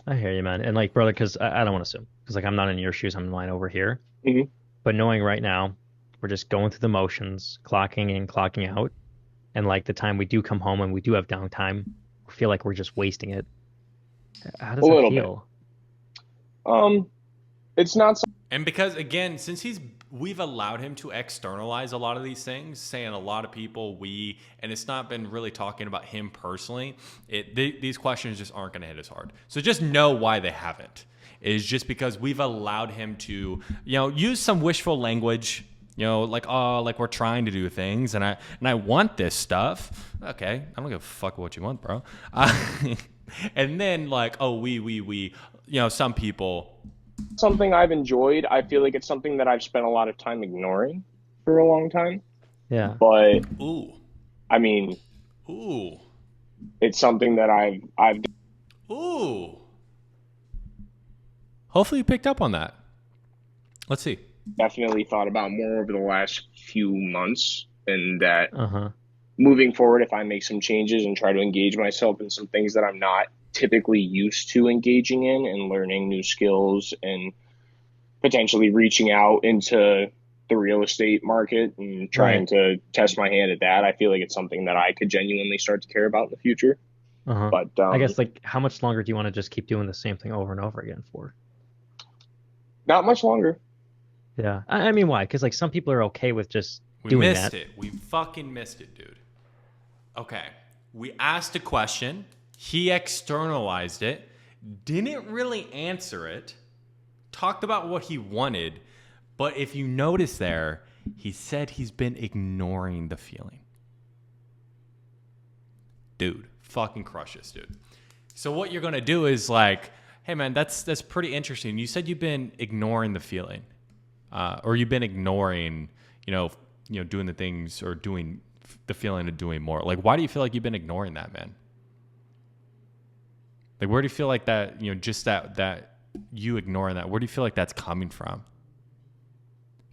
I hear you, man. And like, brother, because I don't want to assume, because like I'm not in your shoes, I'm in mine over here. Mhm. But knowing right now, we're just going through the motions, clocking in, clocking out, and like the time we do come home and we do have downtime, we feel like we're just wasting it. How does A that little feel? It's not. And because, again, since we've allowed him to externalize a lot of these things, saying a lot of people, and it's not been really talking about him personally, these questions just aren't going to hit as hard. So just know why they haven't. It's just because we've allowed him to, use some wishful language, like, oh, like we're trying to do things and I want this stuff. Okay, I don't give a fuck what you want, bro. And then like, oh, we, some people. Something I've enjoyed. I feel like it's something that I've spent a lot of time ignoring for a long time. Yeah. But Ooh. I mean, Ooh. it's something that I've Ooh. Hopefully you picked up on that. Let's see. definitely thought about more over the last few months, and that Uh-huh. moving forward, if I make some changes and try to engage myself in some things that I'm not typically used to engaging in, and learning new skills and potentially reaching out into the real estate market and trying to test my hand at that, I feel like it's something that I could genuinely start to care about in the future. Uh-huh. But I guess like how much longer do you want to just keep doing the same thing over and over again for? not much longer. Yeah. I mean, why? Because like some people are okay with just We doing missed that. it. We fucking missed it, dude. Okay. We asked a question. He externalized it. Didn't really answer it. Talked about what he wanted. But if you notice there, he said he's been ignoring the feeling. Dude, fucking crush this, dude. So what you're going to do is like, hey, man, that's pretty interesting. You said you've been ignoring the feeling. Or you've been ignoring, doing the things or doing the feeling of doing more. Like, why do you feel like you've been ignoring that, man? Like, where do you feel like that, just that you ignoring that, where do you feel like that's coming from?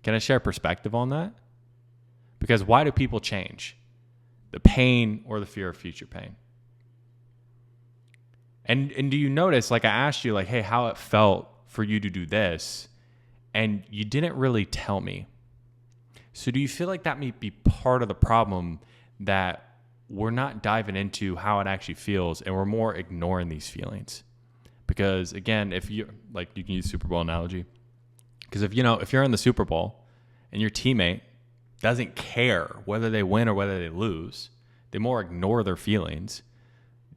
Can I share perspective on that? Because why do people change? The pain or the fear of future pain? And do you notice, like I asked you, like, hey, how it felt for you to do this? And you didn't really tell me. So do you feel like that may be part of the problem, that we're not diving into how it actually feels and we're more ignoring these feelings? Because again, if you like, you can use Super Bowl analogy. Because if you're in the Super Bowl and your teammate doesn't care whether they win or whether they lose, they more ignore their feelings.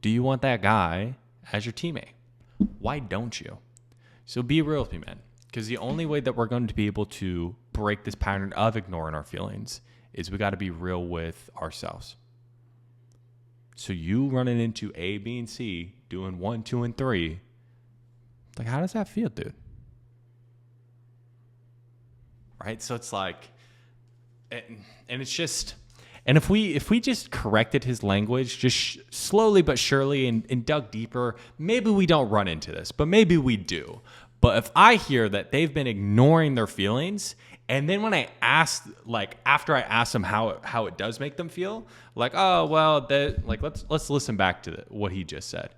Do you want that guy as your teammate? Why don't you? So be real with me, man. Because the only way that we're going to be able to break this pattern of ignoring our feelings is we got to be real with ourselves. So you running into A, B, and C, doing 1, 2, and 3, like, how does that feel, dude? Right? So it's like, and it's just, and if we just corrected his language, just slowly but surely and dug deeper, maybe we don't run into this, but maybe we do. But if I hear that they've been ignoring their feelings, and then when I ask, like after I ask them how it does make them feel, like, oh well, let's listen back to what he just said.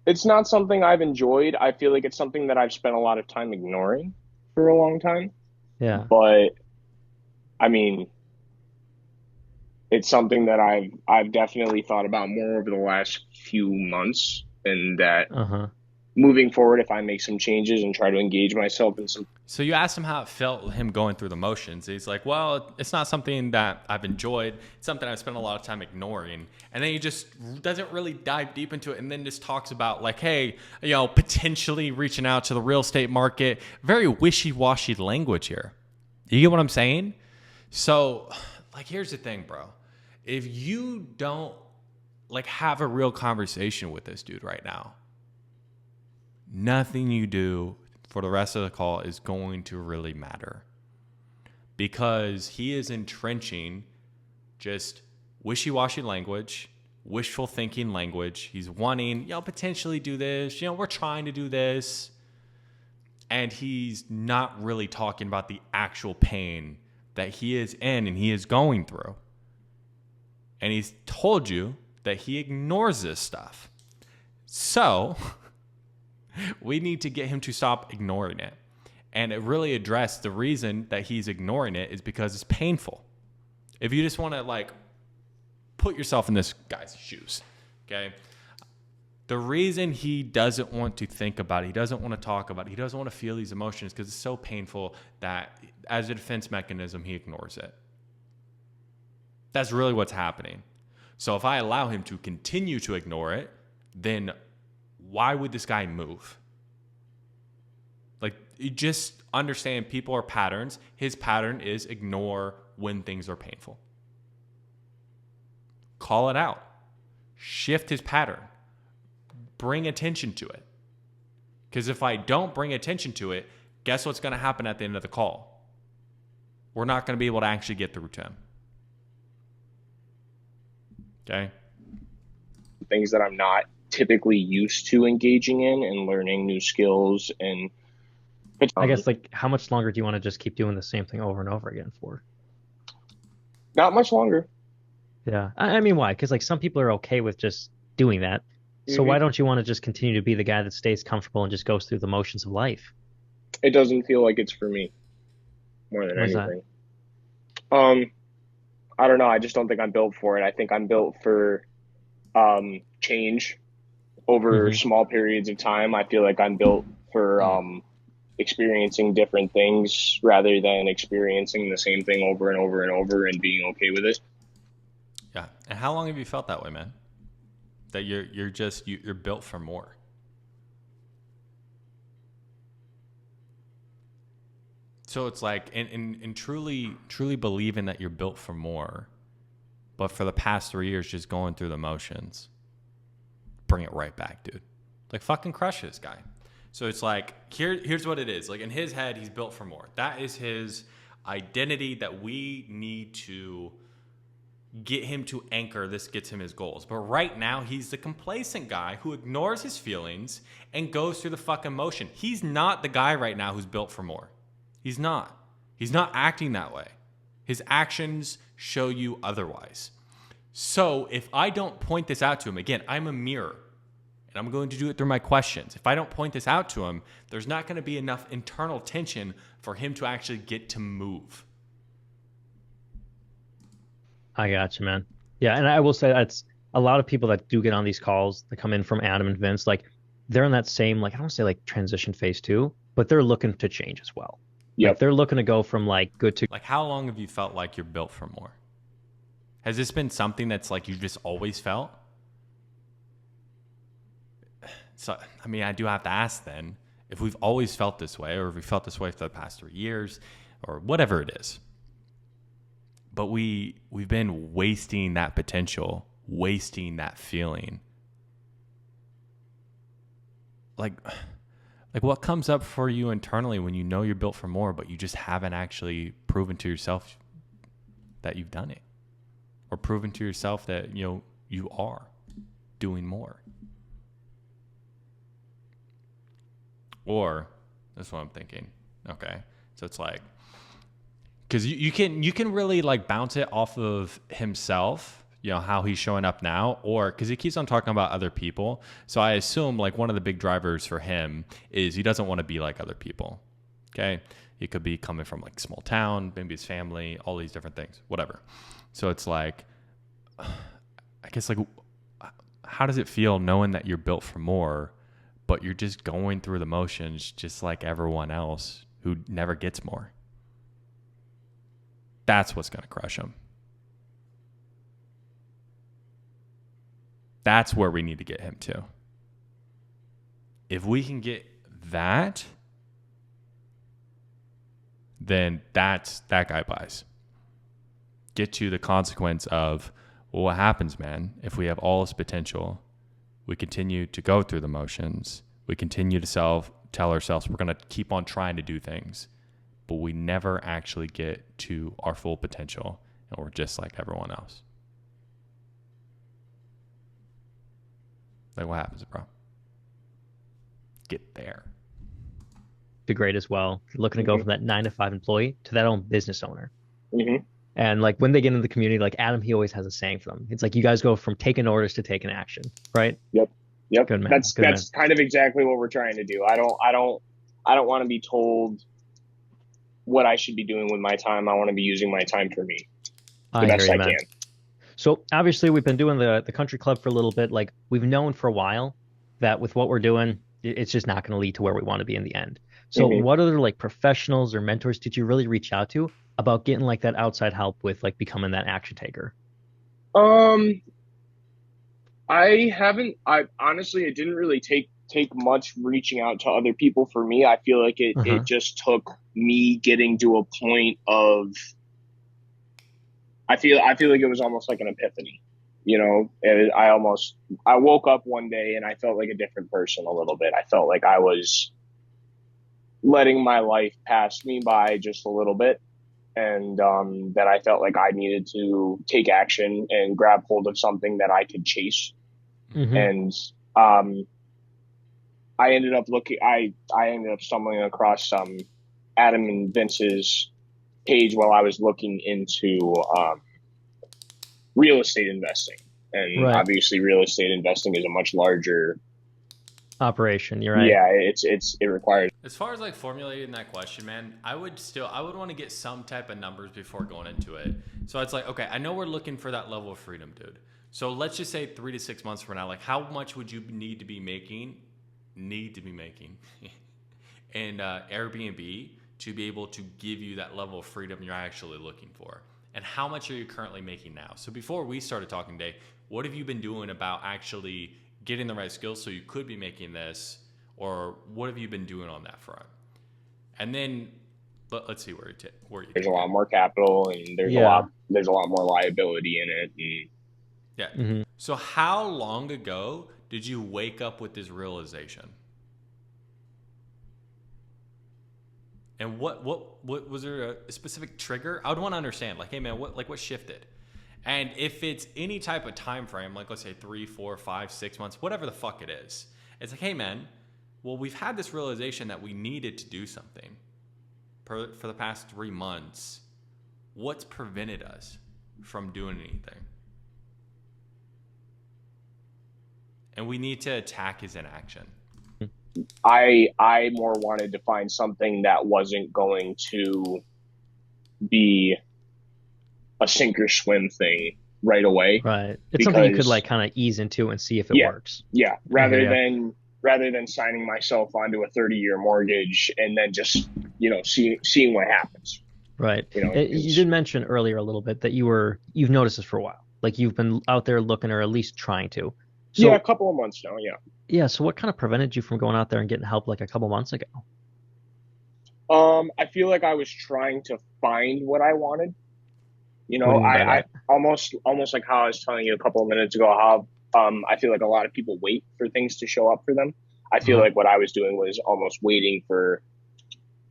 It's not something I've enjoyed. I feel like it's something that I've spent a lot of time ignoring for a long time. Yeah. But I mean, it's something that I've definitely thought about more over the last few months, and that Uh-huh. moving forward, if I make some changes and try to engage myself in some. So you asked him how it felt, him going through the motions. He's like, well, it's not something that I've enjoyed. It's something I've spent a lot of time ignoring. And then he just doesn't really dive deep into it, and then just talks about like, hey, potentially reaching out to the real estate market. Very wishy-washy language here. You get what I'm saying? So, like, here's the thing, bro. If you don't like have a real conversation with this dude right now, nothing you do for the rest of the call is going to really matter, because he is entrenching just wishy-washy language, wishful thinking language. He's wanting, potentially do this, we're trying to do this. And he's not really talking about the actual pain that he is in and he is going through. And he's told you that he ignores this stuff. So we need to get him to stop ignoring it. And it really address the reason that he's ignoring it is because it's painful. If you just want to like put yourself in this guy's shoes, okay? The reason he doesn't want to think about it, he doesn't want to talk about it, he doesn't want to feel these emotions because it's so painful that as a defense mechanism, he ignores it. That's really what's happening. So if I allow him to continue to ignore it, then why would this guy move? Like, you just understand people are patterns. His pattern is ignore when things are painful. Call it out. Shift his pattern. Bring attention to it. Because if I don't bring attention to it, guess what's going to happen at the end of the call? We're not going to be able to actually get through to him. Okay? Things that I'm not typically used to engaging in and learning new skills. And I guess, like, how much longer do you want to just keep doing the same thing over and over again for? not much longer. Yeah. I mean, why? Because, like, some people are okay with just doing that. So why don't you want to just continue to be the guy that stays comfortable and just goes through the motions of life? It doesn't feel like it's for me more than Why is that? anything. I don't know. I just don't think I'm built for it. I think I'm built for change over small periods of time. I feel like I'm built for experiencing different things rather than experiencing the same thing over and over and over and being okay with it. Yeah. And how long have you felt that way, man? That you're built for more? So it's like, and truly believing that you're built for more, but for the past 3 years, just going through the motions, bring it right back, dude. Like, fucking crush this guy. So it's like, here's what it is. Like, in his head, he's built for more. That is his identity that we need to get him to anchor. This gets him his goals. But right now, he's the complacent guy who ignores his feelings and goes through the fucking motion. He's not the guy right now who's built for more. He's not. He's not acting that way. His actions show you otherwise. So if I don't point this out to him, again, I'm a mirror, and I'm going to do it through my questions. If I don't point this out to him, there's not going to be enough internal tension for him to actually get to move. I got you, man. Yeah, and I will say that's a lot of people that do get on these calls that come in from Adam and Vince, like, they're in that same, like, I don't want to say like transition phase too, but they're looking to change as well. Yep. Like, they're looking to go from like good to Like, how long have you felt like you're built for more? Has this been something that's like you just always felt? So, I mean, I do have to ask then, if we've always felt this way, or if we felt this way for the past 3 years, or whatever it is. But we've been wasting that potential, wasting that feeling. Like what comes up for you internally when you know you're built for more, but you just haven't actually proven to yourself that you've done it, or proven to yourself that you are doing more? Or that's what I'm thinking. Okay, so it's like, because you can really like bounce it off of himself. you know, how he's showing up now, or because he keeps on talking about other people. So I assume like one of the big drivers for him is he doesn't want to be like other people. Okay. He could be coming from like small town, maybe his family, all these different things, whatever. So it's like, I guess like, how does it feel knowing that you're built for more, but you're just going through the motions just like everyone else who never gets more? That's what's going to crush him. That's where we need to get him to. If we can get that, then that guy buys. Get to the consequence of, well, what happens, man, if we have all this potential, we continue to go through the motions, we continue to tell ourselves we're going to keep on trying to do things, but we never actually get to our full potential, and we're just like everyone else. Like, what happens, bro? Get there. The great as well. You're looking to go from that 9-to-5 employee to that own business owner. Mm-hmm. And like when they get into the community, like Adam, he always has a saying for them. It's like you guys go from taking orders to taking action, right? Yep. Good man. That's kind of exactly what we're trying to do. I don't want to be told what I should be doing with my time. I want to be using my time for me the best I can. So obviously we've been doing the country club for a little bit. Like we've known for a while that with what we're doing, it's just not going to lead to where we want to be in the end. So what other like professionals or mentors did you really reach out to about getting like that outside help with like becoming that action taker? I haven't. I honestly, it didn't really take much reaching out to other people for me. I feel like it just took me getting to a point of. I feel like it was almost like an epiphany, you know. I woke up one day and I felt like a different person a little bit. I felt like I was letting my life pass me by just a little bit, and that I felt like I needed to take action and grab hold of something that I could chase. And I ended up stumbling across Adam and Vince's page while I was looking into real estate investing, and obviously real estate investing is a much larger operation. You're right. Yeah, it requires. As far as like formulating that question, man, I would want to get some type of numbers before going into it. So it's like, okay, I know we're looking for that level of freedom, dude. So let's just say 3 to 6 months from now, like how much would you need to be making in Airbnb to be able to give you that level of freedom you're actually looking for? And how much are you currently making now? So before we started talking today, what have you been doing about actually getting the right skills so you could be making this, or what have you been doing on that front? And then let's see where you there's a lot more capital, and there's a lot more liability in it. And... Yeah. So how long ago did you wake up with this realization? And what was there a specific trigger? I would want to understand, like, hey man, what shifted? And if it's any type of time frame, like let's say 3, 4, 5, 6 months, whatever the fuck it is, it's like, hey man, well, we've had this realization that we needed to do something for the past 3 months. What's prevented us from doing anything? And we need to attack his inaction. I more wanted to find something that wasn't going to be a sink or swim thing right away. Right. It's something you could like kind of ease into and see if it works. Yeah. Rather than signing myself onto a 30-year mortgage and then just, seeing what happens. Right. You did mention earlier a little bit that you've noticed this for a while. Like you've been out there looking, or at least trying to. So, a couple of months now. Yeah. Yeah. So what kind of prevented you from going out there and getting help like a couple months ago? I feel like I was trying to find what I wanted. I almost like how I was telling you a couple of minutes ago, how I feel like a lot of people wait for things to show up for them. I feel like what I was doing was almost waiting for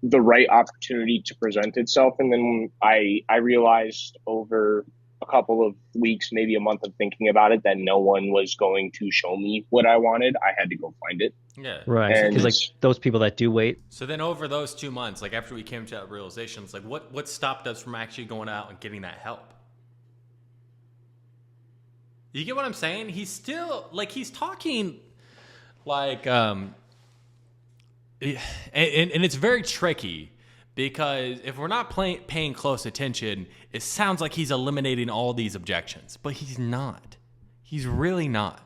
the right opportunity to present itself. And then I realized over a couple of weeks, maybe a month of thinking about it, that no one was going to show me what I wanted. I had to go find it. Yeah. Right. Because like those people that do wait. So then over those 2 months, like after we came to that realization, it's like what stopped us from actually going out and getting that help? You get what I'm saying? He's still like he's talking like and it's very tricky because if we're not paying close attention, it sounds like he's eliminating all these objections, but he's not. He's really not.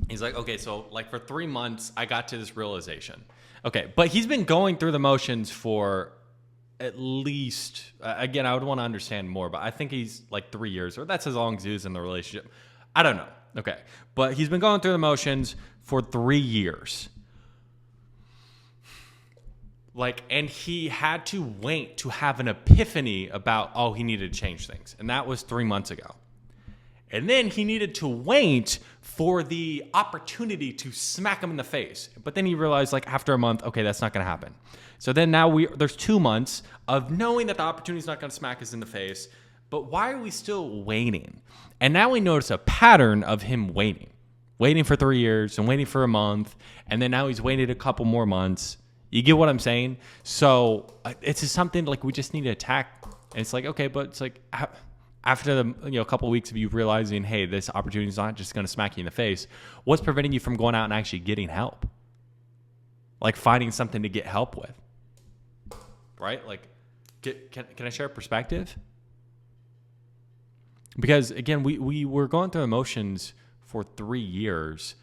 He's like, okay, so like for 3 months, I got to this realization. Okay, but he's been going through the motions for at least, again, I would want to understand more, but I think he's like 3 years, or that's as long as he was in the relationship. I don't know. Okay, but he's been going through the motions for 3 years. Like, and he had to wait to have an epiphany about, oh, he needed to change things. And that was 3 months ago. And then he needed to wait for the opportunity to smack him in the face. But then he realized, like, after a month, okay, that's not going to happen. So then now there's 2 months of knowing that the opportunity is not going to smack us in the face. But why are we still waiting? And now we notice a pattern of him waiting for 3 years and waiting for a month. And then now he's waited a couple more months. You get what I'm saying? So it's just something like we just need to attack. And it's like, okay, but it's like after the a couple of weeks of you realizing, hey, this opportunity is not just going to smack you in the face, what's preventing you from going out and actually getting help? Like finding something to get help with, right? Like, can I share a perspective? Because again, we were going through emotions for 3 years.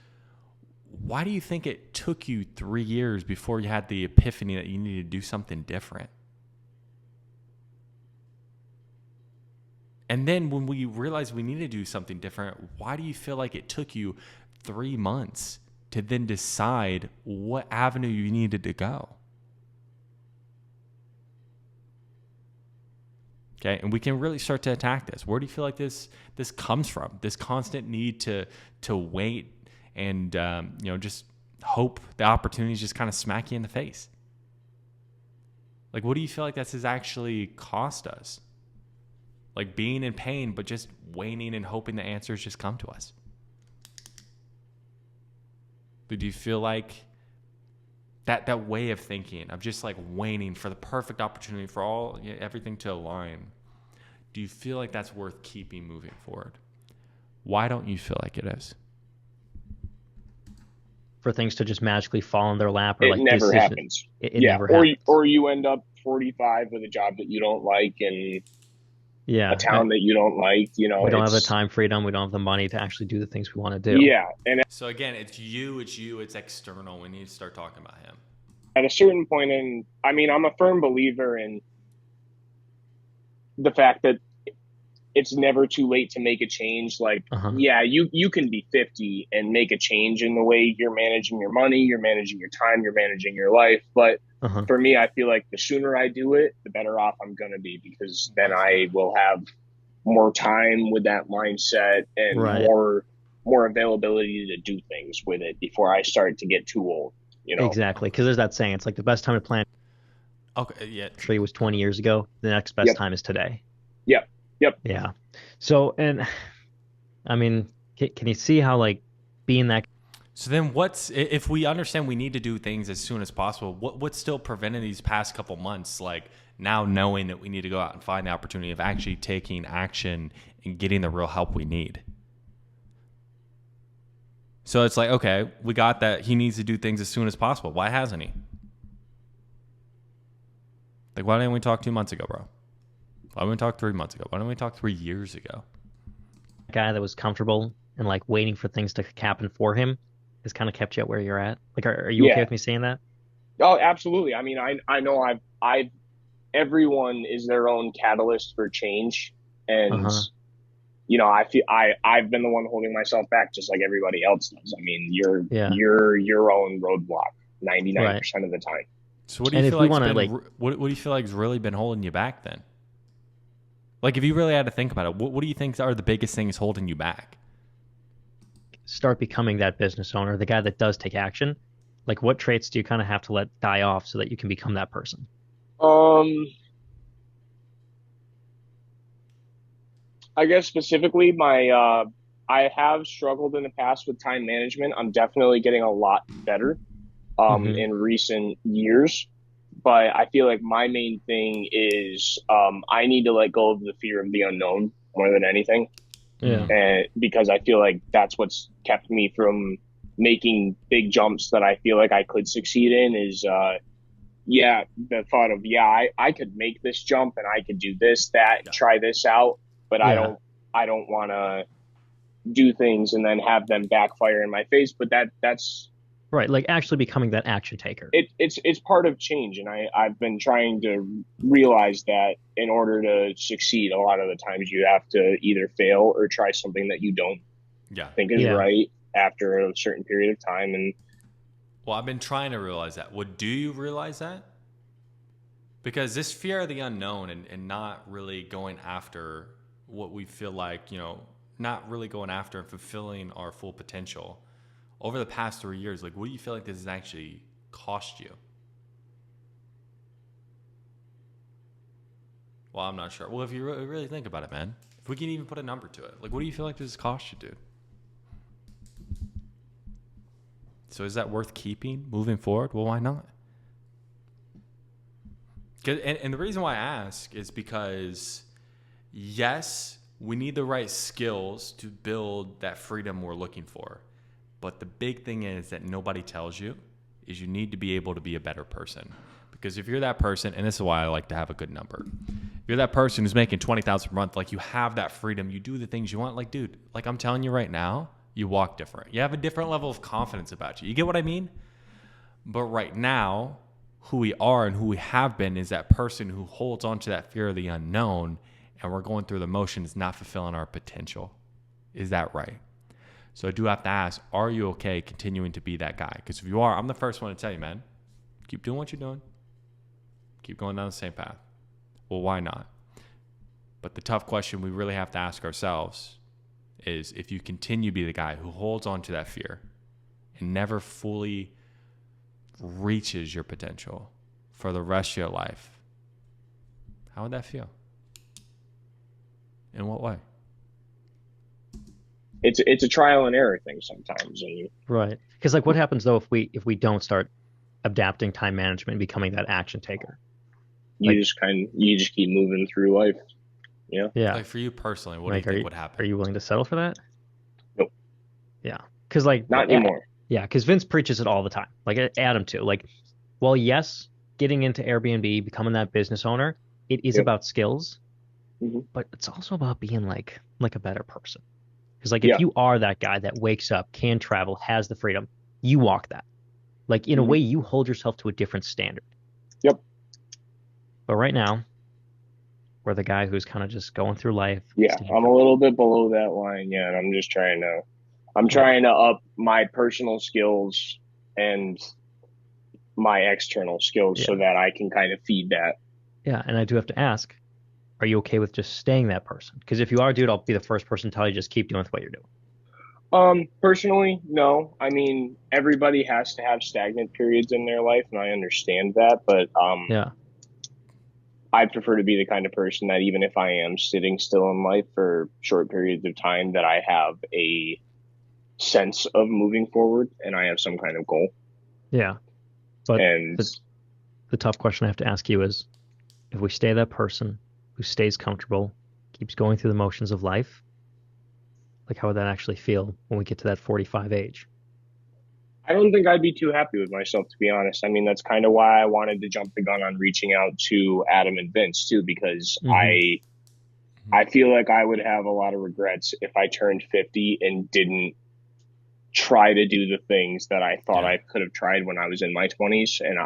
Why do you think it took you 3 years before you had the epiphany that you needed to do something different? And then when we realized we needed to do something different, why do you feel like it took you 3 months to then decide what avenue you needed to go? Okay, and we can really start to attack this. Where do you feel like this comes from? This constant need to wait and just hope the opportunities just kind of smack you in the face. Like, what do you feel like this has actually cost us? Like being in pain, but just waiting and hoping the answers just come to us. Do you feel like that way of thinking of just like waiting for the perfect opportunity for everything to align? Do you feel like that's worth keeping moving forward? Why don't you feel like it is? For things to just magically fall in their lap, or it like never happens. It never happens. Or you end up 45 with a job that you don't like and a town that you don't like. We don't have the time freedom. We don't have the money to actually do the things we want to do. Yeah, and so again, it's external. We need to start talking about him. At a certain point I'm a firm believer in the fact that it's never too late to make a change. Like, you can be 50 and make a change in the way you're managing your money, you're managing your time, you're managing your life. But for me, I feel like the sooner I do it, the better off I'm going to be, because then I will have more time with that mindset and more availability to do things with it before I start to get too old. Exactly. Because there's that saying, it's like the best time to plan. Okay. Yeah. Actually, it was 20 years ago. The next best time is today. Yep. Yeah. So, and I mean, can you see how like being that? So then if we understand we need to do things as soon as possible, what's still preventing these past couple months, like now knowing that we need to go out and find the opportunity of actually taking action and getting the real help we need? So it's like, okay, we got that he needs to do things as soon as possible. Why hasn't he? Like, why didn't we talk 2 months ago, bro? Why didn't we talk 3 months ago? Why didn't we talk 3 years ago? Guy that was comfortable and like waiting for things to happen for him has kind of kept you at where you're at. Like, are you okay with me saying that? Oh, absolutely. I mean, I know everyone is their own catalyst for change, and I feel I've been the one holding myself back, just like everybody else does. I mean, you're your own roadblock 99% of the time. So what do you feel what do you feel like has really been holding you back then? Like, if you really had to think about it, what do you think are the biggest things holding you back? Start becoming that business owner, the guy that does take action. Like, what traits do you kind of have to let die off so that you can become that person? I guess specifically I have struggled in the past with time management. I'm definitely getting a lot better in recent years. But I feel like my main thing is I need to let go of the fear of the unknown more than anything. Yeah. And because I feel like that's what's kept me from making big jumps that I feel like I could succeed in is, the thought of, I could make this jump and I could do this, that, and try this out, but I Yeah. don't want to do things and then have them backfire in my face. But that's Right. Like actually becoming that action taker. it's part of change, and I've been trying to realize that in order to succeed, a lot of the times you have to either fail or try something that you don't think is right after a certain period of time. And well, I've been trying to realize that. Well, do you realize that? Because this fear of the unknown and not really going after what we feel like, not really going after and fulfilling our full potential over the past 3 years, like, what do you feel like this has actually cost you? Well, I'm not sure. Well, if you really think about it, man, if we can even put a number to it, like, what do you feel like this has cost you, dude? So is that worth keeping moving forward? Well, why not? And the reason why I ask is because, yes, we need the right skills to build that freedom we're looking for. But the big thing is that nobody tells you is you need to be able to be a better person. Because if you're that person, and this is why I like to have a good number. If you're that person who's making $20,000 a month, like, you have that freedom, you do the things you want. Like, dude, like, I'm telling you right now, you walk different. You have a different level of confidence about you. You get what I mean? But right now, who we are and who we have been is that person who holds on to that fear of the unknown, and we're going through the motions, not fulfilling our potential. Is that right? So I do have to ask, are you okay continuing to be that guy? Because if you are, I'm the first one to tell you, man, keep doing what you're doing. Keep going down the same path. Well, why not? But the tough question we really have to ask ourselves is, if you continue to be the guy who holds on to that fear and never fully reaches your potential for the rest of your life, how would that feel? In what way? it's a trial and error thing sometimes. And Right. Because like, what happens though if we don't start adapting time management and becoming that action taker? you just keep moving through life. Yeah. Like, for you personally, what do you think would happen? Are you willing to settle for that? Nope. Yeah. Because like, not anymore. Yeah. Because Vince preaches it all the time. Like Adam too. Like, well, yes, getting into Airbnb, becoming that business owner, it is about skills, but it's also about being like a better person. Because like, if you are that guy that wakes up, can travel, has the freedom, you walk that. Like, in a way, you hold yourself to a different standard. Yep. But right now, we're the guy who's kind of just going through life. Yeah, I'm a little bit below that line. Yeah, and I'm just trying to up my personal skills and my external skills so that I can kind of feed that. Yeah, and I do have to ask, are you okay with just staying that person? Because if you are, dude, I'll be the first person to tell you just keep doing what you're doing. Personally, no. I mean, everybody has to have stagnant periods in their life, and I understand that. But I prefer to be the kind of person that, even if I am sitting still in life for short periods of time, that I have a sense of moving forward and I have some kind of goal. Yeah. But the tough question I have to ask you is, if we stay that person who stays comfortable, keeps going through the motions of life, like, how would that actually feel when we get to that 45 age? I don't think I'd be too happy with myself, to be honest. I mean, that's kind of why I wanted to jump the gun on reaching out to Adam and Vince too, because I feel like I would have a lot of regrets if I turned 50 and didn't try to do the things that I thought I could have tried when I was in my 20s. And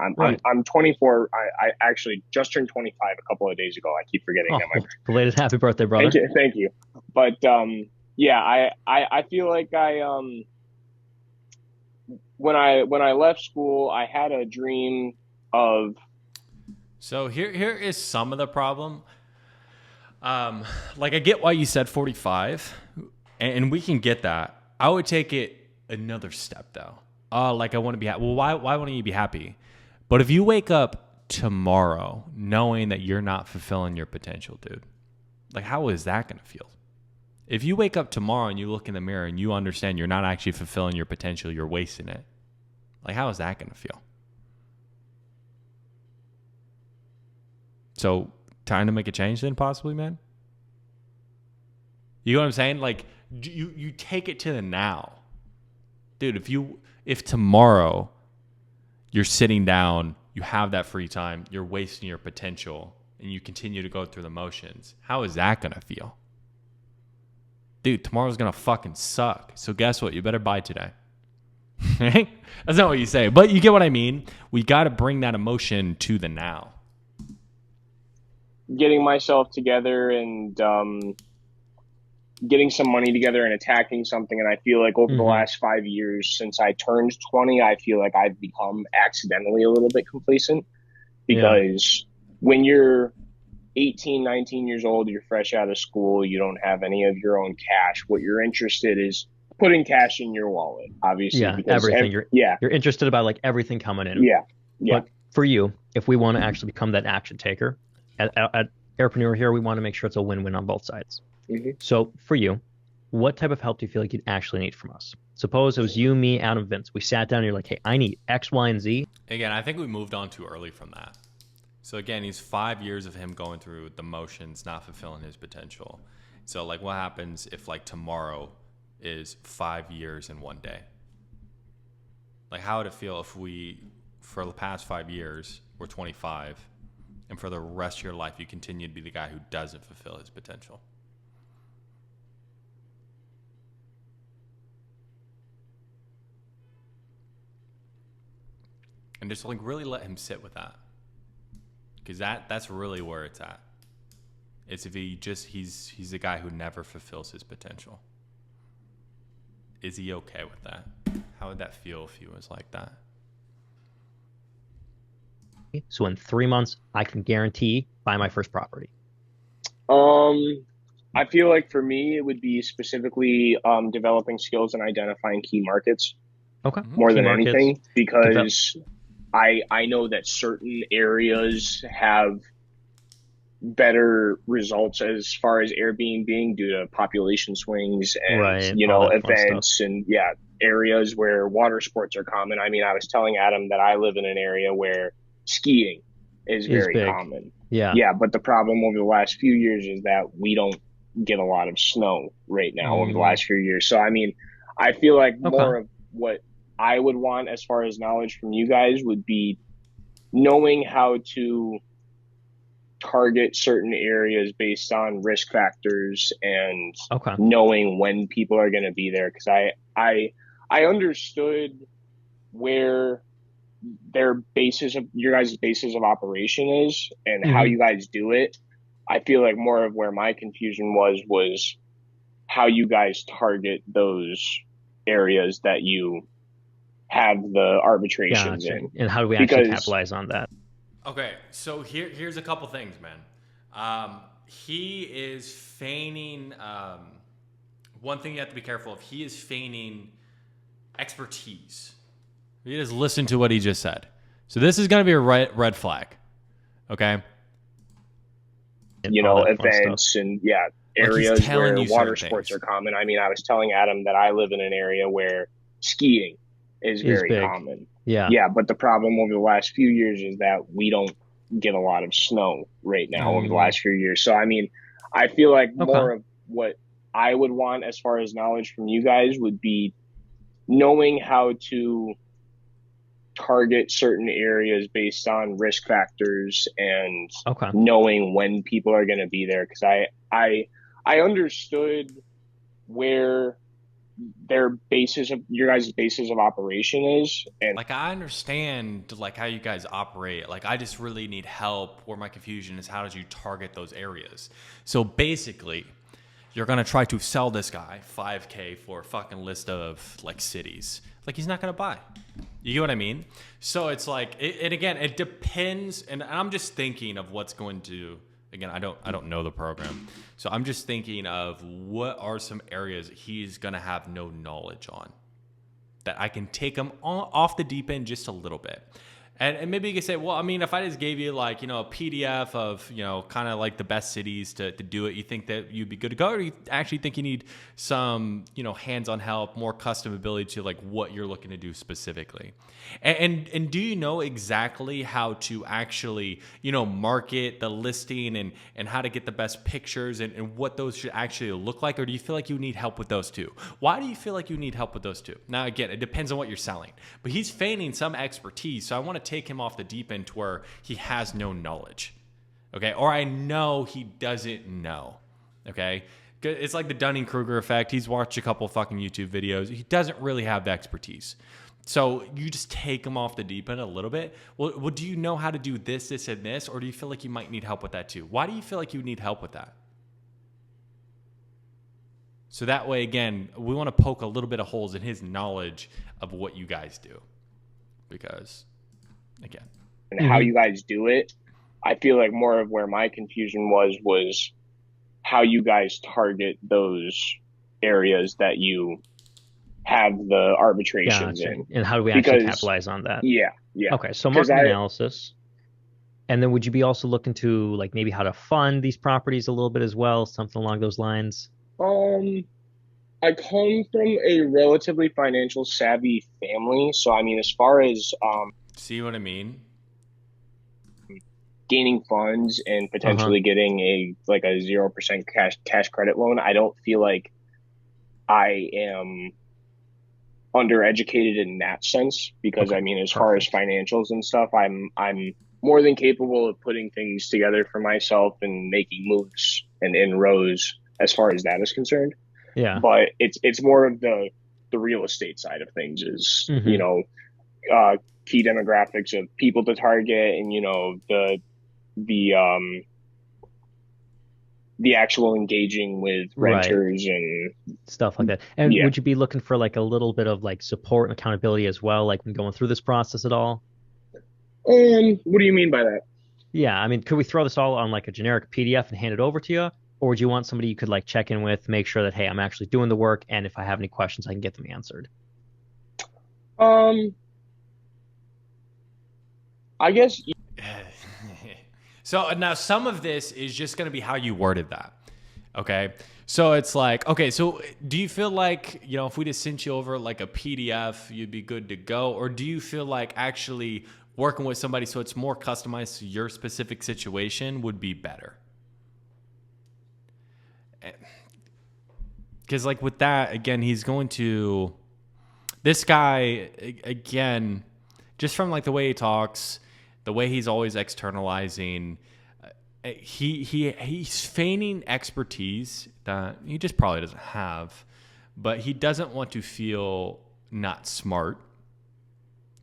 I'm 24. I actually just turned 25 a couple of days ago. I keep forgetting that. Belated happy birthday, brother. Thank you. But I feel like when I left school, I had a dream of. So here is some of the problem. Like, I get why you said 45, and we can get that. I would take it another step though. Like, I want to be happy. Well, why wouldn't you be happy? But if you wake up tomorrow knowing that you're not fulfilling your potential, dude, like, how is that going to feel? If you wake up tomorrow and you look in the mirror and you understand you're not actually fulfilling your potential, you're wasting it. Like, how is that going to feel? So, time to make a change then, possibly, man? You know what I'm saying? Like you take it to the now. Dude, if tomorrow you're sitting down, you have that free time, you're wasting your potential, and you continue to go through the motions, how is that going to feel? Dude, tomorrow's going to fucking suck. So guess what? You better buy today. That's not what you say, but you get what I mean. We got to bring that emotion to the now. Getting myself together and getting some money together and attacking something. And I feel like over the last 5 years since I turned 20, I feel like I've become accidentally a little bit complacent, because when you're 18, 19 years old, you're fresh out of school, you don't have any of your own cash. What you're interested is putting cash in your wallet, obviously. Yeah, everything. You're interested about like everything coming in. Yeah. But for you, if we want to actually become that action taker, at Airpreneur here, we want to make sure it's a win-win on both sides. So for you, what type of help do you feel like you'd actually need from us? Suppose it was you, me, Adam, Vince. We sat down and you're like, hey, I need X, Y, and Z. Again, I think we moved on too early from that. So again, he's 5 years of him going through the motions, not fulfilling his potential. So like, what happens if like tomorrow is 5 years in one day? Like, how would it feel if we, for the past 5 years, we're 25, and for the rest of your life, you continue to be the guy who doesn't fulfill his potential? And just like really let him sit with that. Because that's really where it's at. It's if he's a guy who never fulfills his potential. Is he okay with that? How would that feel if he was like that? So in 3 months, I can guarantee buy my first property. I feel like for me, it would be specifically developing skills and identifying key markets. Okay. More than anything, because I know that certain areas have better results as far as Airbnb due to population swings and events and areas where water sports are common. I mean, I was telling Adam that I live in an area where skiing is very common. Yeah, but the problem over the last few years is that we don't get a lot of snow right now over the last few years. So I mean, I feel like more of what I would want as far as knowledge from you guys would be knowing how to target certain areas based on risk factors and knowing when people are going to be there. Because I understood where your guys' basis of operation is and how you guys do it. I feel like more of where my confusion was how you guys target those areas that you have the arbitrations in. And how do we actually capitalize on that? Okay, so here's a couple things, man. He is feigning. One thing you have to be careful of. He is feigning expertise. You just listen to what he just said. So this is going to be a red flag. Okay. Events and areas where water sports are common. I mean, I was telling Adam that I live in an area where skiing is very common. Yeah, but the problem over the last few years is that we don't get a lot of snow right now over the last few years. So, I mean, I feel like more of what I would want as far as knowledge from you guys would be knowing how to target certain areas based on risk factors and knowing when people are going to be there. Because I understood where your guys' basis of operation is, and like I understand like how you guys operate. Like I just really need help. Where my confusion is, how did you target those areas? So basically, you're gonna try to sell this guy $5,000 for a fucking list of like cities. Like he's not gonna buy. You get what I mean? So it's like, it depends. And I'm just thinking of what's going to. Again, I don't know the program. So I'm just thinking of what are some areas he's going to have no knowledge on that I can take him off the deep end just a little bit. And maybe you could say, well, I mean, if I just gave you like, a PDF of, kind of like the best cities to do it, you think that you'd be good to go? Or do you actually think you need some, hands-on help, more custom ability to like what you're looking to do specifically? And do you know exactly how to actually, market the listing and how to get the best pictures and what those should actually look like? Or do you feel like you need help with those two? Why do you feel like you need help with those two? Now, again, it depends on what you're selling, but he's feigning some expertise. So I want to take him off the deep end to where he has no knowledge. Okay. Or I know he doesn't know. Okay. It's like the Dunning-Kruger effect. He's watched a couple fucking YouTube videos. He doesn't really have the expertise. So you just take him off the deep end a little bit. Well, do you know how to do this, this, and this? Or do you feel like you might need help with that too? Why do you feel like you need help with that? So that way, again, we want to poke a little bit of holes in his knowledge of what you guys do. Because, again. And how you guys do it, I feel like more of where my confusion was how you guys target those areas that you have the arbitrations in. And how do we actually capitalize on that? Yeah. Okay, so market analysis. And then would you be also looking to like maybe how to fund these properties a little bit as well, something along those lines? I come from a relatively financial savvy family, so I mean, as far as see what I mean? Gaining funds and potentially getting a 0% cash credit loan, I don't feel like I am undereducated in that sense, because I mean, as far as financials and stuff, I'm more than capable of putting things together for myself and making moves and inroads as far as that is concerned. Yeah. But it's more of the real estate side of things is, key demographics of people to target and, the actual engaging with renters and stuff like that. And would you be looking for like a little bit of like support and accountability as well, like when going through this process at all? What do you mean by that? Yeah, I mean, could we throw this all on like a generic PDF and hand it over to you? Or would you want somebody you could like check in with, make sure that, hey, I'm actually doing the work, and if I have any questions, I can get them answered? I guess. So now some of this is just going to be how you worded that. Okay. So it's like, okay, so do you feel like, if we just sent you over like a PDF, you'd be good to go? Or do you feel like actually working with somebody so it's more customized to your specific situation would be better? Because like with that, again, this guy, again, just from like the way he talks, the way he's always externalizing, he's feigning expertise that he just probably doesn't have, but he doesn't want to feel not smart.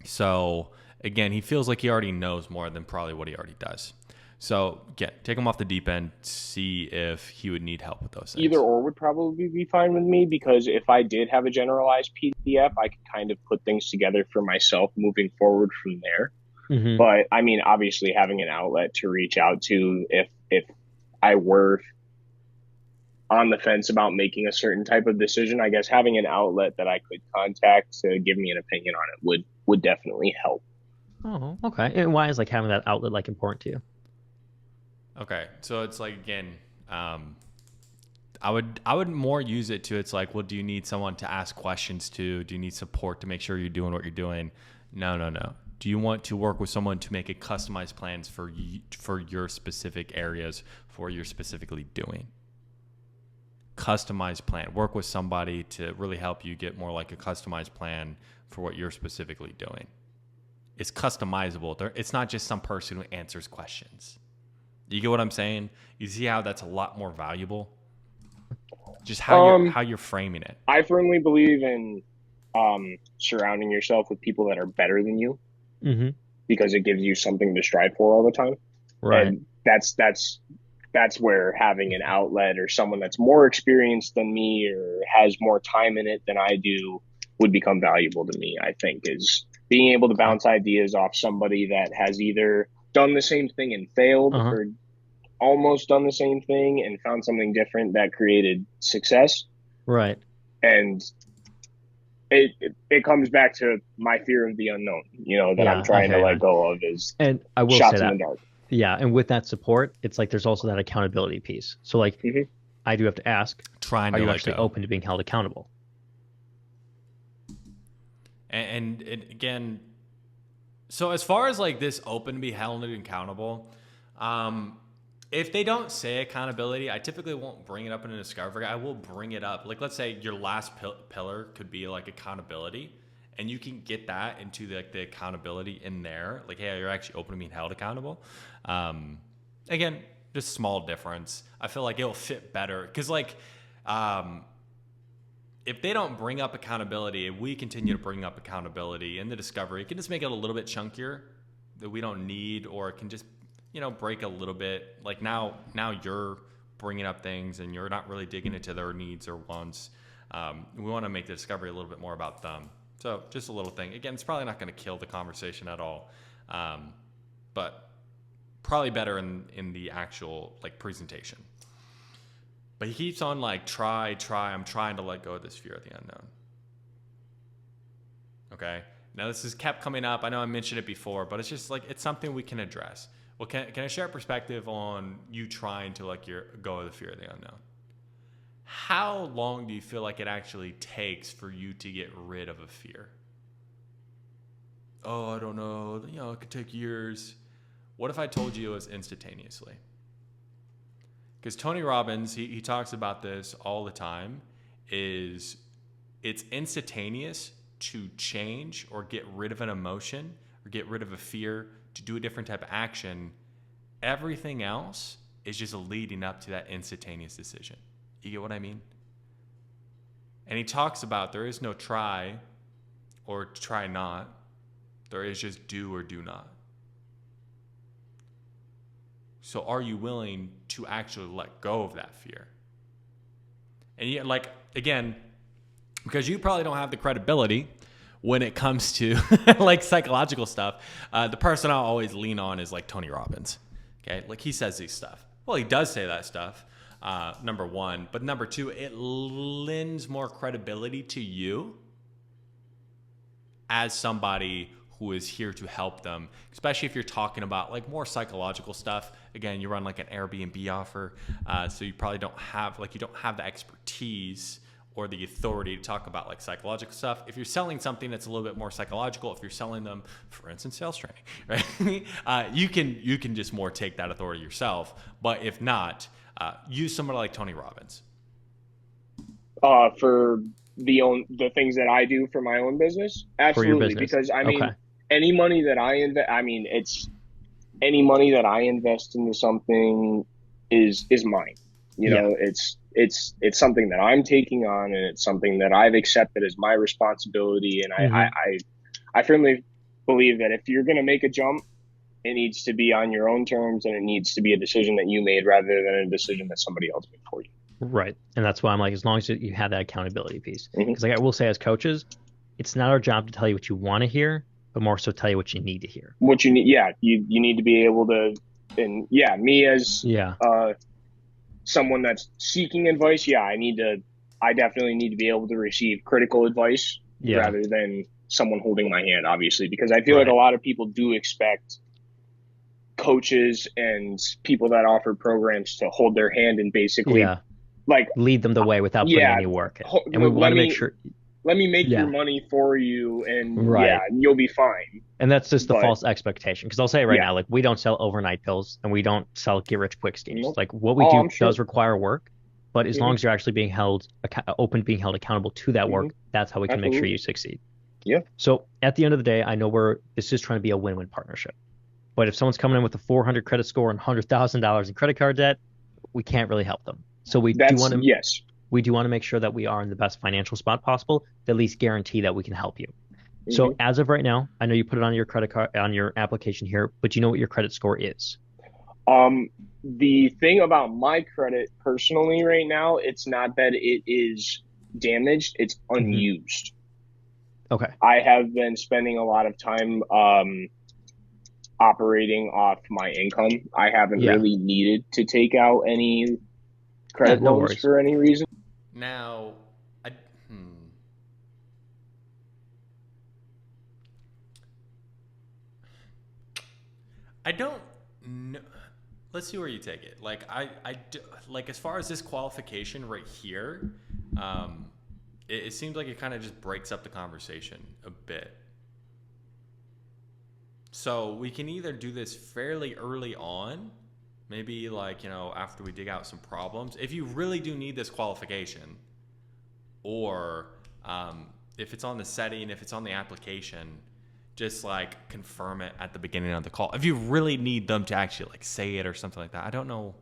So again, he feels like he already knows more than probably what he already does. So, yeah, take him off the deep end, see if he would need help with those things. Either or would probably be fine with me, because if I did have a generalized PDF, I could kind of put things together for myself moving forward from there. Mm-hmm. But, I mean, obviously having an outlet to reach out to if I were on the fence about making a certain type of decision, I guess having an outlet that I could contact to give me an opinion on it would definitely help. Oh, okay. And why is like having that outlet like important to you? Okay, so it's like, again, I would more use it to, it's like, well, do you need someone to ask questions to? Do you need support to make sure you're doing what you're doing? No. Do you want to work with someone to make a customized plans for your specific areas for you're specifically doing? Customized plan. Work with somebody to really help you get more like a customized plan for what you're specifically doing. It's customizable. It's not just some person who answers questions. You get what I'm saying? You see how that's a lot more valuable? Just how you're framing it. I firmly believe in surrounding yourself with people that are better than you, because it gives you something to strive for all the time. Right. And that's where having an outlet or someone that's more experienced than me or has more time in it than I do would become valuable to me, I think, is being able to bounce ideas off somebody that has either done the same thing and failed, or almost done the same thing and found something different that created success. Right. And it comes back to my fear of the unknown, that I'm Yeah, trying to okay, let go of, is and I will say shots in that. the dark. Yeah, and with that support, it's like there's also that accountability piece. So like, Mhm. I do have to ask, Trying are to you let actually go. open to being held accountable? And again, so as far as like this open to be held accountable, if they don't say accountability, I typically won't bring it up in a discovery. I will bring it up. Like, let's say your last pillar could be like accountability, and you can get that into the accountability in there. Like, hey, you're actually open to being held accountable. Again, just small difference. I feel like it'll fit better because like, if they don't bring up accountability, if we continue to bring up accountability in the discovery, it can just make it a little bit chunkier that we don't need, or it can just, break a little bit. Like now you're bringing up things and you're not really digging into their needs or wants. We want to make the discovery a little bit more about them. So just a little thing. Again, it's probably not going to kill the conversation at all, but probably better in the actual like presentation. But he keeps on like, try. I'm trying to let go of this fear of the unknown. Okay. Now this has kept coming up. I know I mentioned it before, but it's just like, it's something we can address. Well, can I share a perspective on you trying to like go of the fear of the unknown? How long do you feel like it actually takes for you to get rid of a fear? Oh, I don't know. It could take years. What if I told you it was instantaneously? Because Tony Robbins, he talks about this all the time, is it's instantaneous to change or get rid of an emotion or get rid of a fear to do a different type of action. Everything else is just leading up to that instantaneous decision. You get what I mean? And he talks about there is no try or try not. There is just do or do not. So are you willing to actually let go of that fear? And yet, like, again, because you probably don't have the credibility when it comes to like psychological stuff, the person I'll always lean on is like Tony Robbins. Okay, like he says these stuff. Well, he does say that stuff, number one. But number two, it lends more credibility to you as somebody who is here to help them, especially if you're talking about like more psychological stuff. Again, you run like an Airbnb offer, so you probably don't have the expertise or the authority to talk about like psychological stuff. If you're selling something that's a little bit more psychological, if you're selling them, for instance, sales training, right? You can just more take that authority yourself. But if not, use somebody like Tony Robbins. For the things that I do for my own business, absolutely. Because I mean, any money that I invest, any money that I invest into something is mine. It's something that I'm taking on, and it's something that I've accepted as my responsibility. And I firmly believe that if you're going to make a jump, it needs to be on your own terms, and it needs to be a decision that you made rather than a decision that somebody else made for you. Right. And that's why I'm like, as long as you have that accountability piece, because like I will say as coaches, it's not our job to tell you what you want to hear, but more so tell you what you need to hear. What you need. Yeah. You need to be able to, and yeah, me as, someone that's seeking advice. Yeah. I definitely need to be able to receive critical advice rather than someone holding my hand, obviously, because I feel like a lot of people do expect coaches and people that offer programs to hold their hand and basically like lead them the way without putting any work in. And we want to make sure. Let me make your money for you, and you'll be fine. And that's just the false expectation. Because I'll say right now, like we don't sell overnight pills, and we don't sell get rich quick schemes. Like what we do does require work, but as long as you're actually being held being held accountable to that work, that's how we can make sure you succeed. Yeah. So at the end of the day, I know this is trying to be a win-win partnership. But if someone's coming in with a 400 credit score and $100,000 in credit card debt, we can't really help them. So we do want to make sure that we are in the best financial spot possible to at least guarantee that we can help you. So as of right now, I know you put it on your credit card, on your application here, but do you know what your credit score is? The thing about my credit personally right now, it's not that it is damaged, it's unused. Okay. I have been spending a lot of time operating off my income. I haven't really needed to take out any credit loans for any reason. Now, I don't know. Let's see where you take it. Like like as far as this qualification right here, it seems like it kind of just breaks up the conversation a bit. So we can either do this fairly early on, maybe like, after we dig out some problems, if you really do need this qualification, or if it's on the setting, if it's on the application, just like confirm it at the beginning of the call. If you really need them to actually like say it or something like that. I don't know.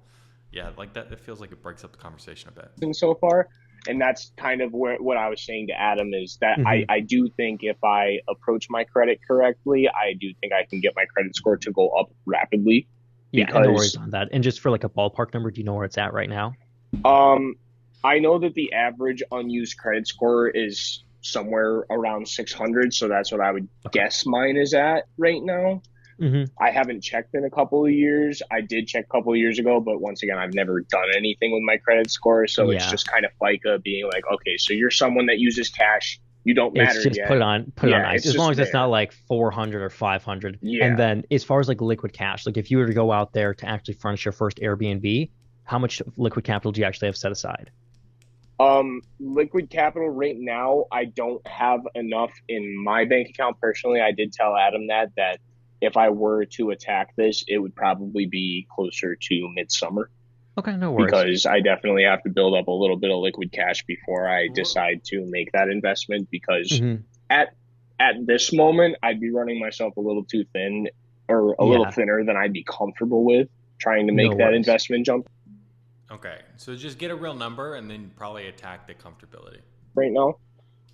Yeah, like that, it feels like it breaks up the conversation a bit. So far, and that's kind of what I was saying to Adam is that I do think if I approach my credit correctly, I do think I can get my credit score to go up rapidly. Yeah, and no worries on that. And just for like a ballpark number, do you know where it's at right now? I know that the average unused credit score is somewhere around 600, so that's what I would guess mine is at right now. I haven't checked in a couple of years. I did check a couple of years ago, but once again, I've never done anything with my credit score, so it's just kind of FICA being like, okay, so you're someone that uses cash. You don't matter It's just yet. put it on ice. As long as it's not like 400 or 500. Yeah. And then as far as like liquid cash, like if you were to go out there to actually furnish your first Airbnb, how much liquid capital do you actually have set aside? Liquid capital right now, I don't have enough in my bank account personally. I did tell Adam that if I were to attack this, it would probably be closer to midsummer. Okay, no worries. Because I definitely have to build up a little bit of liquid cash before I decide to make that investment. Because at this moment, I'd be running myself a little too thin, or a little thinner than I'd be comfortable with trying to make that investment jump. Okay, so just get a real number and then probably attack the comfortability right now.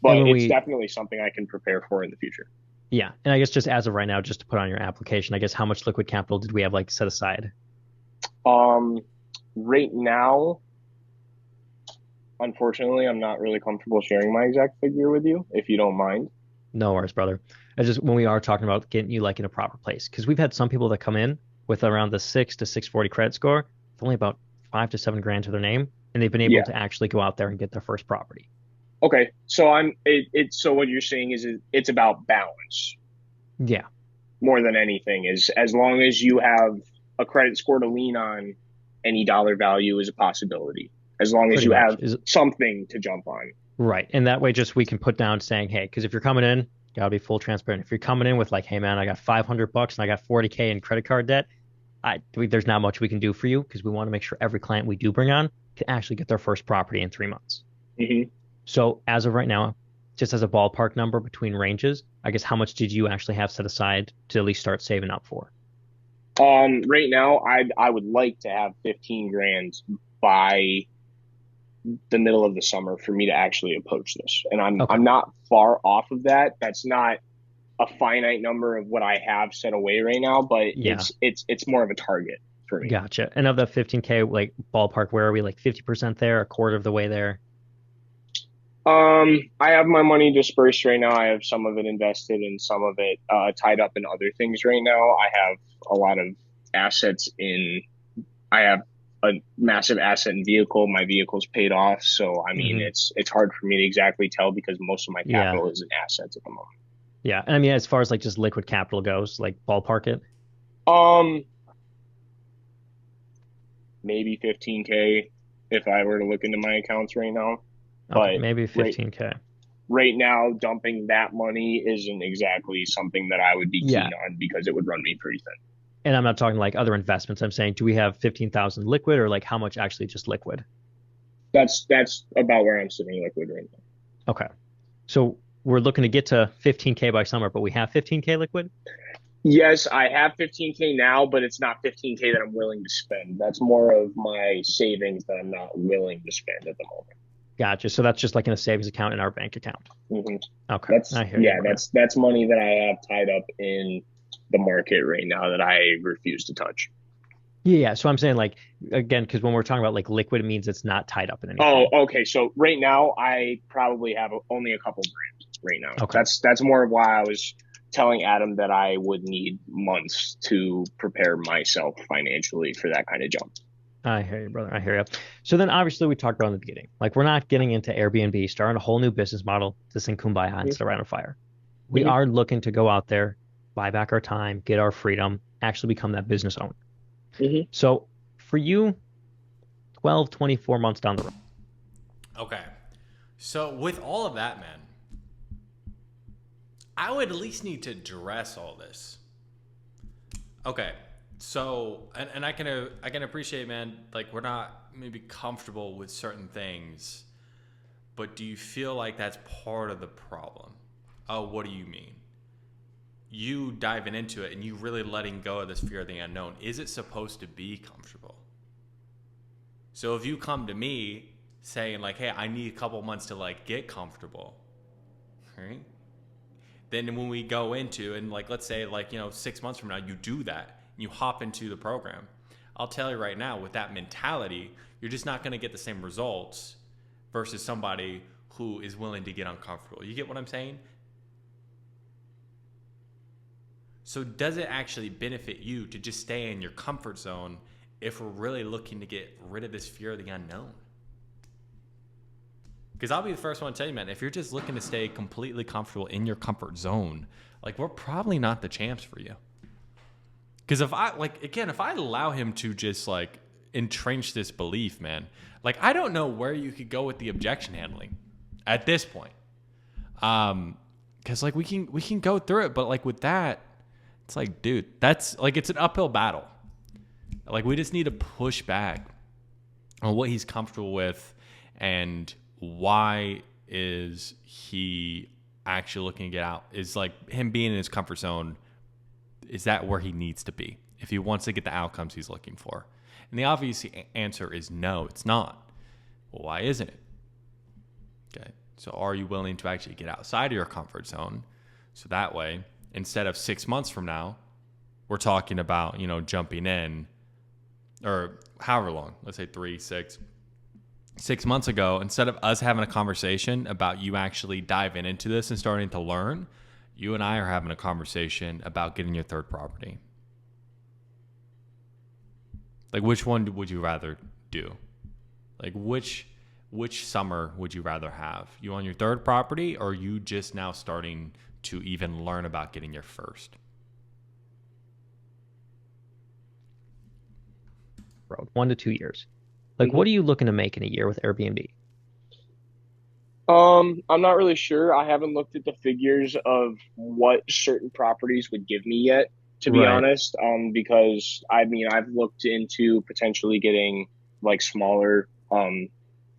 But it's definitely something I can prepare for in the future. Yeah, and I guess just as of right now, just to put on your application, I guess how much liquid capital did we have like set aside? Right now, unfortunately, I'm not really comfortable sharing my exact figure with you, if you don't mind. No worries, brother. I just, when we are talking about getting you like in a proper place, because we've had some people that come in with around the 6 to 640 credit score, with only about 5 to 7 grand to their name, and they've been able to actually go out there and get their first property. Okay, so so what you're saying is it's about balance. Yeah. More than anything, is as long as you have a credit score to lean on, any dollar value is a possibility. As long as you have something to jump on. Right, and that way just we can put down saying, hey, because if you're coming in, gotta be full transparent. If you're coming in with like, hey man, I got $500 and I got $40K in credit card debt, there's not much we can do for you, because we want to make sure every client we do bring on can actually get their first property in 3 months. So as of right now, just as a ballpark number between ranges, I guess how much did you actually have set aside to at least start saving up for? Right now, I would like to have 15 grand by the middle of the summer for me to actually approach this, and I'm not far off of that. That's not a finite number of what I have set away right now, but it's more of a target for me. Gotcha. And of that 15K, like ballpark, where are we? Like 50% there, a quarter of the way there? I have my money dispersed right now. I have some of it invested and some of it tied up in other things right now. I have a lot of assets I have a massive asset in vehicle. My vehicle's paid off. So, I mean, it's hard for me to exactly tell, because most of my capital is in assets at the moment. Yeah. And I mean, as far as like just liquid capital goes, like ballpark it? Maybe 15K if I were to look into my accounts right now. Okay, but maybe 15K. Right now, dumping that money isn't exactly something that I would be keen on, because it would run me pretty thin. And I'm not talking like other investments. I'm saying, do we have 15,000 liquid, or like how much actually just liquid? That's about where I'm sitting liquid right now. Okay. So we're looking to get to 15K by summer, but we have 15K liquid? Yes, I have 15K now, but it's not 15K that I'm willing to spend. That's more of my savings that I'm not willing to spend at the moment. Gotcha. So that's just like in a savings account in our bank account. Okay. I hear you. That's money that I have tied up in the market right now that I refuse to touch. Yeah. So I'm saying, like, again, because when we're talking about like liquid, it means it's not tied up in anything. Oh, okay. So right now I probably have only a couple grand right now. Okay. That's more of why I was telling Adam that I would need months to prepare myself financially for that kind of jump. I hear you, brother. I hear you. So then obviously we talked about in the beginning, like we're not getting into Airbnb, starting a whole new business model to sing kumbaya and set around a fire. We are looking to go out there, buy back our time, get our freedom, actually become that business owner. Mhm. So for you, 12, 24 months down the road. Okay. So with all of that, man, I would at least need to address all this. Okay. So, and I can appreciate, man, like we're not maybe comfortable with certain things, but do you feel like that's part of the problem? Oh, what do you mean? You diving into it and you really letting go of this fear of the unknown. Is it supposed to be comfortable? So if you come to me saying like, hey, I need a couple months to like get comfortable, right? Then when we go into, and like, let's say like, 6 months from now, you do that, and you hop into the program. I'll tell you right now, with that mentality, you're just not going to get the same results versus somebody who is willing to get uncomfortable. You get what I'm saying? So does it actually benefit you to just stay in your comfort zone if we're really looking to get rid of this fear of the unknown? Because I'll be the first one to tell you, man, if you're just looking to stay completely comfortable in your comfort zone, like we're probably not the champs for you. Because if I allow him to just like entrench this belief, man, like I don't know where you could go with the objection handling at this point. Because like we can go through it, but like with that, it's like, dude, that's like it's an uphill battle. Like we just need to push back on what he's comfortable with and why is he actually looking to get out? Is like him being in his comfort zone, is that where he needs to be if he wants to get the outcomes he's looking for? And the obvious answer is no, it's not. Well, why isn't it? Okay, so are you willing to actually get outside of your comfort zone? So that way, instead of 6 months from now, we're talking about, jumping in, or however long, let's say 6 months ago, instead of us having a conversation about you actually diving into this and starting to learn, you and I are having a conversation about getting your third property. Like, which one would you rather do? Like, which summer would you rather have? You on your third property, or you just now starting to even learn about getting your first? Road 1 to 2 years. Like, what are you looking to make in a year with Airbnb? I'm not really sure. I haven't looked at the figures of what certain properties would give me yet, to be Right. honest. Because I mean, I've looked into potentially getting like smaller,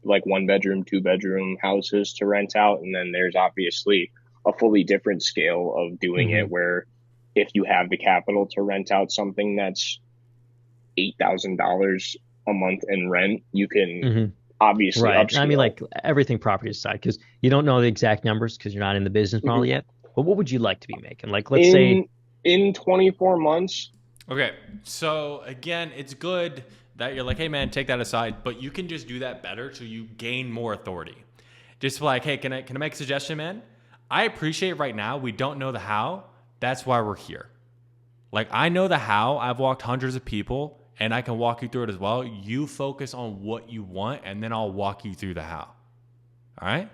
like 1 bedroom, 2 bedroom houses to rent out. And then there's obviously a fully different scale of doing Mm-hmm. it where if you have the capital to rent out something that's $8,000 a month in rent, you can Mm-hmm. obviously Right. I mean, upscale. like everything property aside, because you don't know the exact numbers because you're not in the business model Mhm. yet. But what would you like to be making? Like, let's say, In 24 months. Okay, so again, it's good that you're like, hey man, take that aside, but you can just do that better so you gain more authority. Just like, hey, can I make a suggestion, man? I appreciate right now we don't know the how. That's why we're here. Like I know the how. I've walked hundreds of people and I can walk you through it as well. You focus on what you want and then I'll walk you through the how. All right?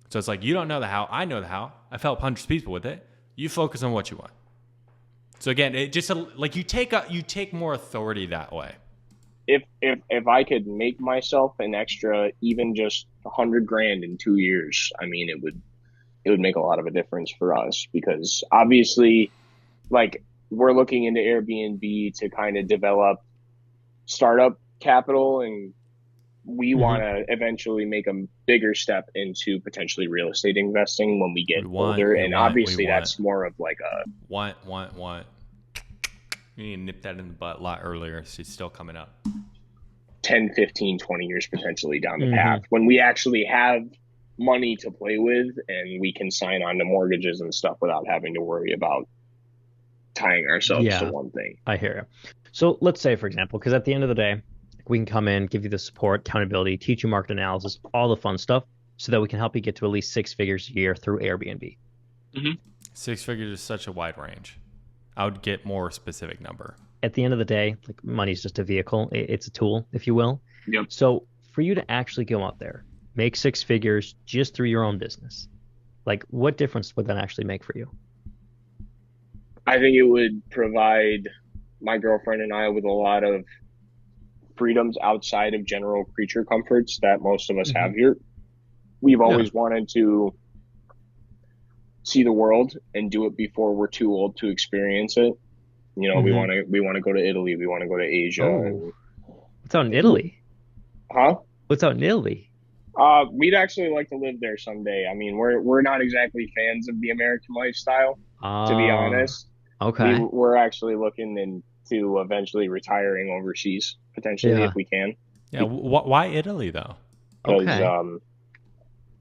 So it's like you don't know the how. I know the how. I've helped hundreds of people with it. You focus on what you want. So again, it just like you take more authority that way. If I could make myself an extra, even just 100 grand in 2 years, I mean, it would make a lot of a difference for us because obviously, like we're looking into Airbnb to kind of develop startup capital, and we want Mhm. to eventually make a bigger step into potentially real estate investing when we get We want, older. we And want, we obviously, want, that's more of like a want. You need to nip that in the butt a lot earlier. So it's still coming up. 10, 15, 20 years potentially down the Mhm. path when we actually have money to play with and we can sign on to mortgages and stuff without having to worry about tying ourselves to Yeah, one thing. I hear you. So let's say, for example, because at the end of the day, we can come in, give you the support, accountability, teach you market analysis, all the fun stuff, so that we can help you get to at least 6 figures a year through Airbnb. 6 figures is such a wide range. I would get more specific number. At the end of the day, like money's just a vehicle. It's a tool, if you will. Yep. So for you to actually go out there, make 6 figures just through your own business, like what difference would that actually make for you? I think it would provide my girlfriend and I with a lot of freedoms outside of general creature comforts that most of us Mm-hmm. have here. We've Yeah. always wanted to see the world and do it before we're too old to experience it. You know, Mm-hmm. we want to go to Italy, we want to go to Asia, Oh, what's out in Italy? huh? What's out in Italy? We'd actually like to live there someday. I mean, we're not exactly fans of the American lifestyle, to be honest. Okay. We're actually looking into eventually retiring overseas potentially Yeah. if we can, Yeah, why Italy though? because Okay.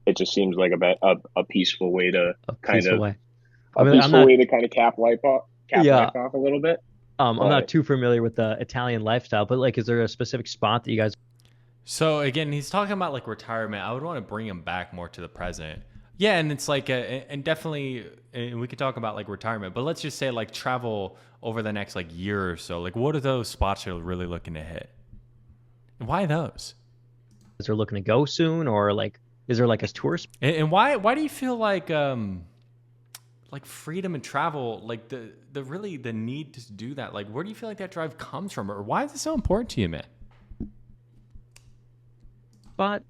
it just seems like a peaceful way to A kind peaceful of way. I mean, I'm not. cap life Yeah. off a little bit. I'm not But too familiar with the Italian lifestyle, but like, is there a specific spot that you guys? So again, he's talking about like retirement. I would want to bring him back more to the present. Yeah, and it's like, and definitely, and we could talk about like retirement, but let's just say like travel over the next like year or so. Like, what are those spots you're really looking to hit? And why those? Are looking to go soon, or like, is there like a tourist? And why do you feel like freedom and travel, like the really the need to do that? Like, where do you feel like that drive comes from, or why is it so important to you, man? Spot?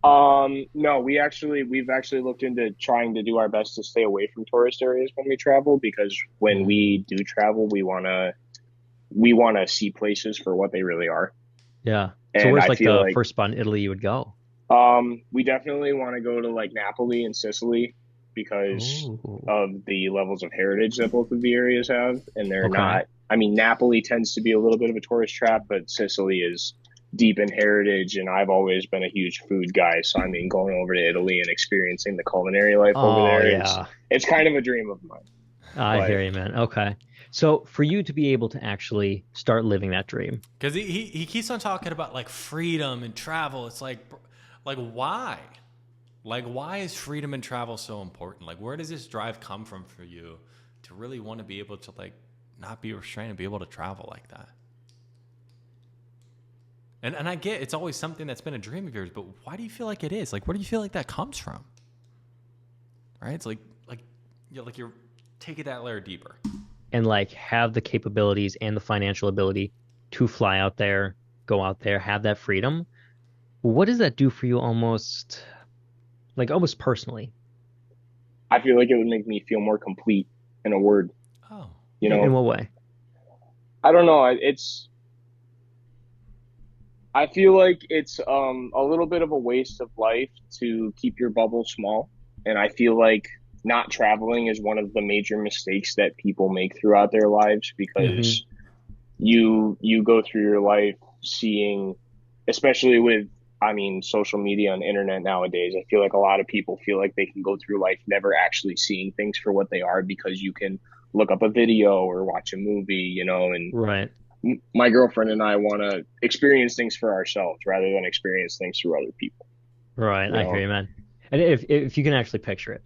no, we've actually looked into trying to do our best to stay away from tourist areas when we travel, because when we do travel, we wanna see places for what they really are. Yeah. So And where's I like feel the like first spot in Italy you would go? we definitely want to go to like Napoli and Sicily because Oh, of the levels of heritage that both of the areas have, and they're okay. not. I mean, Napoli tends to be a little bit of a tourist trap, but Sicily is deep in heritage, and I've always been a huge food guy. So I mean, going over to Italy and experiencing the culinary life over Oh, there, yeah. it's kind of a dream of mine. I But hear you, man. Okay. So for you to be able to actually start living that dream, Because he keeps on talking about like freedom and travel. It's like why? Like, why is freedom and travel so important? Like, where does this drive come from for you to really want to be able to like not be restrained and be able to travel like that? And I get it's always something that's been a dream of yours, but why do you feel like it is? Like, where do you feel like that comes from? Right? It's like you're taking that layer deeper. and like have the capabilities and the financial ability to fly out there, go out there, have that freedom, what does that do for you almost personally? I feel like it would make me feel more complete in a word. Oh. You In know, what way? I don't know. I feel like it's a little bit of a waste of life to keep your bubble small. And I feel like not traveling is one of the major mistakes that people make throughout their lives, Hmm. because you go through your life seeing, especially with, I mean, social media and internet nowadays. I feel like a lot of people feel like they can go through life never actually seeing things for what they are, because you can look up a video or watch a movie, you know, and Right. my girlfriend and I want to experience things for ourselves rather than experience things through other people. Right. You I hear know, you, man. And if you can actually picture it,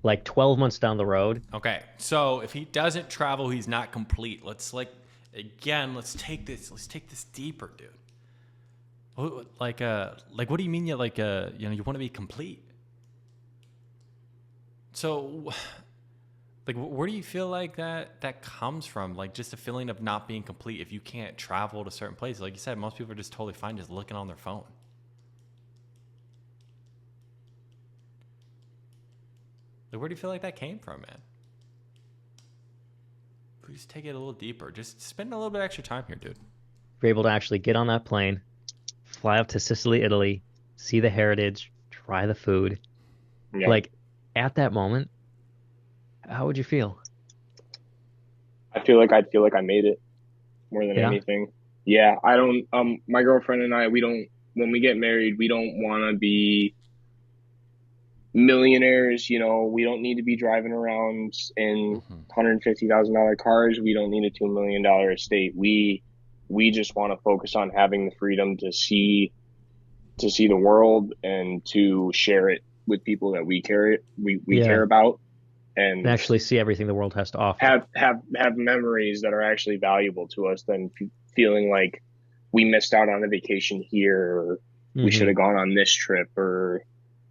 like 12 months down the road, Okay. So if he doesn't travel, he's not complete. Let's take this deeper, dude. Like what do you mean you you want to be complete? So like where do you feel like that comes from? Like just a feeling of not being complete if you can't travel to certain places. Like you said, most people are just totally fine just looking on their phone. Like where do you feel like that came from, man? Please take it a little deeper. Just spend a little bit extra time here, dude. you're able to actually get on that plane, fly up to Sicily, Italy, see the heritage, try the food. yeah, Like at that moment, how would you feel? I'd feel like I made it more than Yeah. anything. Yeah, I don't, my girlfriend and I, we don't, when we get married, we don't want to be millionaires. You know, we don't need to be driving around in Mm-hmm. $150,000 cars. We don't need a $2 million estate. We just want to focus on having the freedom to see the world and to share it with people that we care Yeah. about, And and actually see everything the world has to offer. have memories that are actually valuable to us than feeling like we missed out on a vacation here, or we should Hmm. have gone on this trip, or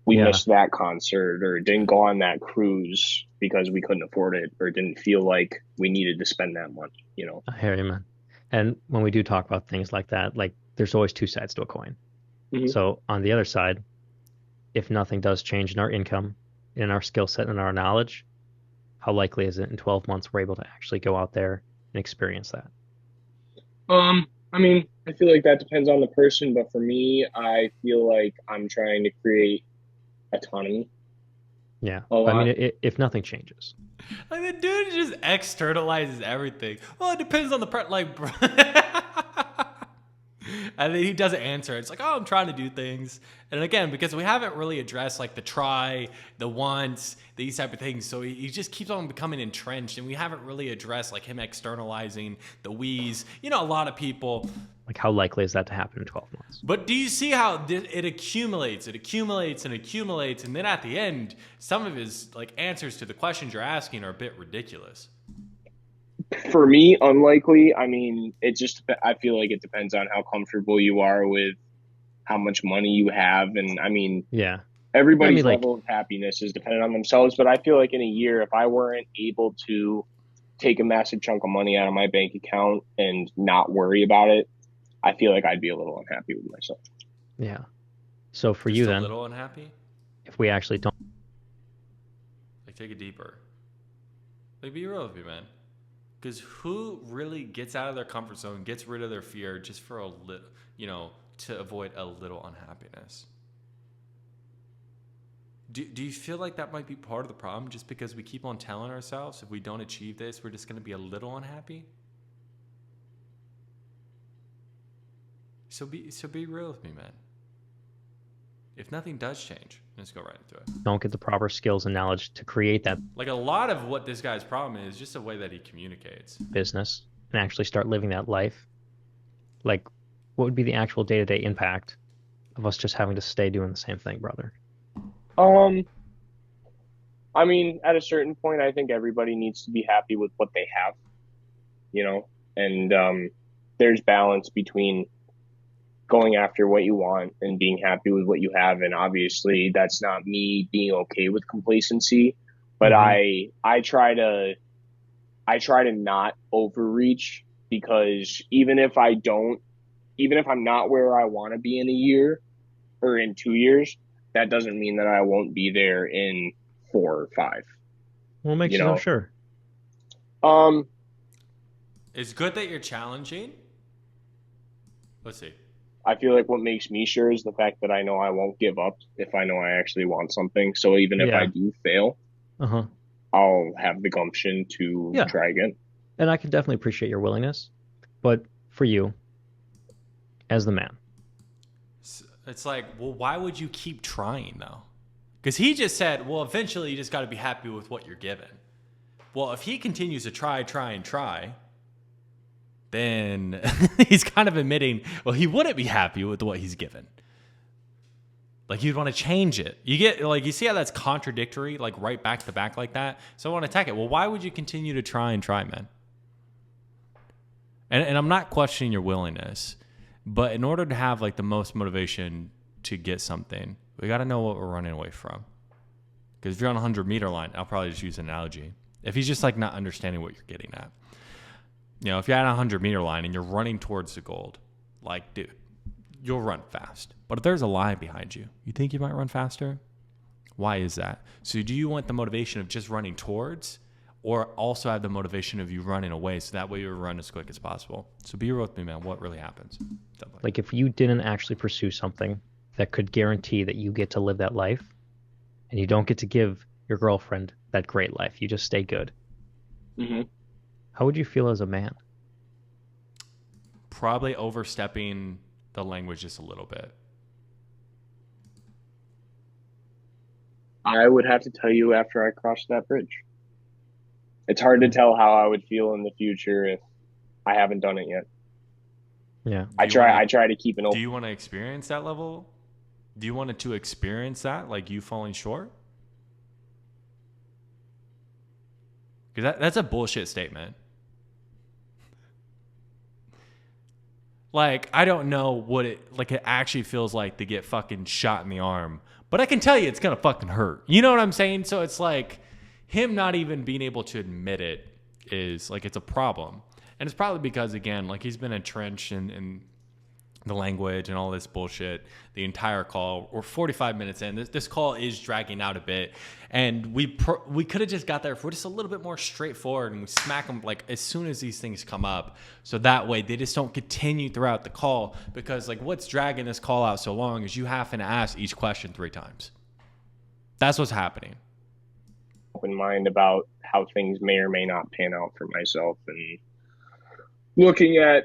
we Yeah. missed that concert or didn't go on that cruise because we couldn't afford it or didn't feel like we needed to spend that money, you know? I hear you, man. And when we do talk about things like that, like there's always two sides to a coin. Mhm. So on the other side, if nothing does change in our income, in our skill set, and our knowledge, how likely is it in 12 months we're able to actually go out there and experience that? I mean, I feel like that depends on the person, but for me, I feel like I'm trying to create autonomy Yeah. a But I lot. mean, if nothing changes, Like the dude just externalizes everything. Well, it depends on the like, bro. And then he doesn't answer. It's like, oh, I'm trying to do things. And again, because we haven't really addressed like the try, the wants, these type of things. So he just keeps on becoming entrenched. And we haven't really addressed like him externalizing the wheeze. You know, a lot of people. like how likely is that to happen in 12 months? But do you see how it accumulates? It accumulates and accumulates. And then at the end, some of his like answers to the questions you're asking are a bit ridiculous. For me, unlikely. I mean, I feel like it depends on how comfortable you are with how much money you have. And I mean, Yeah. everybody's like- level of happiness is dependent on themselves. But I feel like in a year, if I weren't able to take a massive chunk of money out of my bank account and not worry about it, I feel like I'd be a little unhappy with myself. Yeah. So for Just you a then, little unhappy. if we actually don't, Like take it deeper. Like be real with me, man. Because who really gets out of their comfort zone, gets rid of their fear just for a little, you know, to avoid a little unhappiness? Do you feel like that might be part of the problem just because we keep on telling ourselves if we don't achieve this, we're just going to be a little unhappy? So be real with me, man. If nothing does change, let's go right into it. don't get the proper skills and knowledge to create that Like a lot of what this guy's problem is just the way that he communicates. business and actually start living that life, like what would be the actual day-to-day impact of us just having to stay doing the same thing, brother? I mean, at a certain point, I think everybody needs to be happy with what they have, you know, and there's balance between going after what you want and being happy with what you have. And obviously that's not me being okay with complacency, but I try to not overreach, because even if I'm not where I want to be in a year or in 2 years, that doesn't mean that I won't be there in 4 or 5. What makes you know? so sure? It's good that you're challenging. Let's see. I feel like what makes me sure is the fact that I know I won't give up if I know I actually want something. So even if I do fail, I'll have the gumption to try again. And I can definitely appreciate your willingness. But for you, as the man, it's like, well, why would you keep trying though? Because he just said, well, eventually you just got to be happy with what you're given. Well, if he continues to try, then he's kind of admitting, well, he wouldn't be happy with what he's given. Like you'd want to change it. You get like, you see how that's contradictory, like right back to back like that. So I want to attack it. Well, why would you continue to try, man? And I'm not questioning your willingness, but in order to have like the most motivation to get something, we got to know what we're running away from. Because if you're on a 100-meter line, I'll probably just use an analogy. If he's just like not understanding what you're getting at. You know, if you're at a 100-meter line and you're running towards the gold, like, dude, you'll run fast. But if there's a line behind you, you think you might run faster? Why is that? So do you want the motivation of just running towards, or also have the motivation of you running away so that way you run as quick as possible? So be real with me, man. What really happens? Like if you didn't actually pursue something that could guarantee that you get to live that life, and you don't get to give your girlfriend that great life, you just stay good. How would you feel as a man? Probably overstepping the language just a little bit. I would have to tell you after I crossed that bridge. It's hard to tell how I would feel in the future if I haven't done it yet. Yeah. I try to keep an open. Do you want to experience that level? Do you want to experience that, like you falling short? Because that's a bullshit statement. Like, I don't know what it actually feels like to get fucking shot in the arm, but I can tell you it's gonna fucking hurt. You know what I'm saying? So it's like him not even being able to admit it is like, it's a problem. And it's probably because, again, like, he's been entrenched in the language and all this bullshit the entire call. We're 45 minutes in. This call is dragging out a bit, and we could have just got there if we're just a little bit more straightforward and we smack them like as soon as these things come up, so that way they just don't continue throughout the call. Because like, what's dragging this call out so long is you having to ask each question 3 times. That's what's happening. Open mind about how things may or may not pan out for myself, and looking that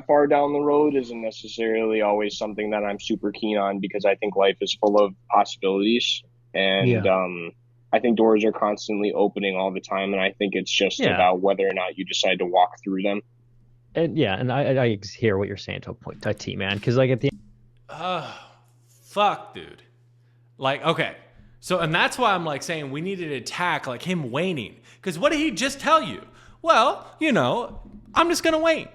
far down the road isn't necessarily always something that I'm super keen on, because I think life is full of possibilities, and I think doors are constantly opening all the time, and I think it's just about whether or not you decide to walk through them. And I hear what you're saying to a point, T, man, because like at the fuck, dude. Like, okay. So, and that's why I'm like saying we needed to attack like him waning. Because what did he just tell you? Well, you know, I'm just going to wait.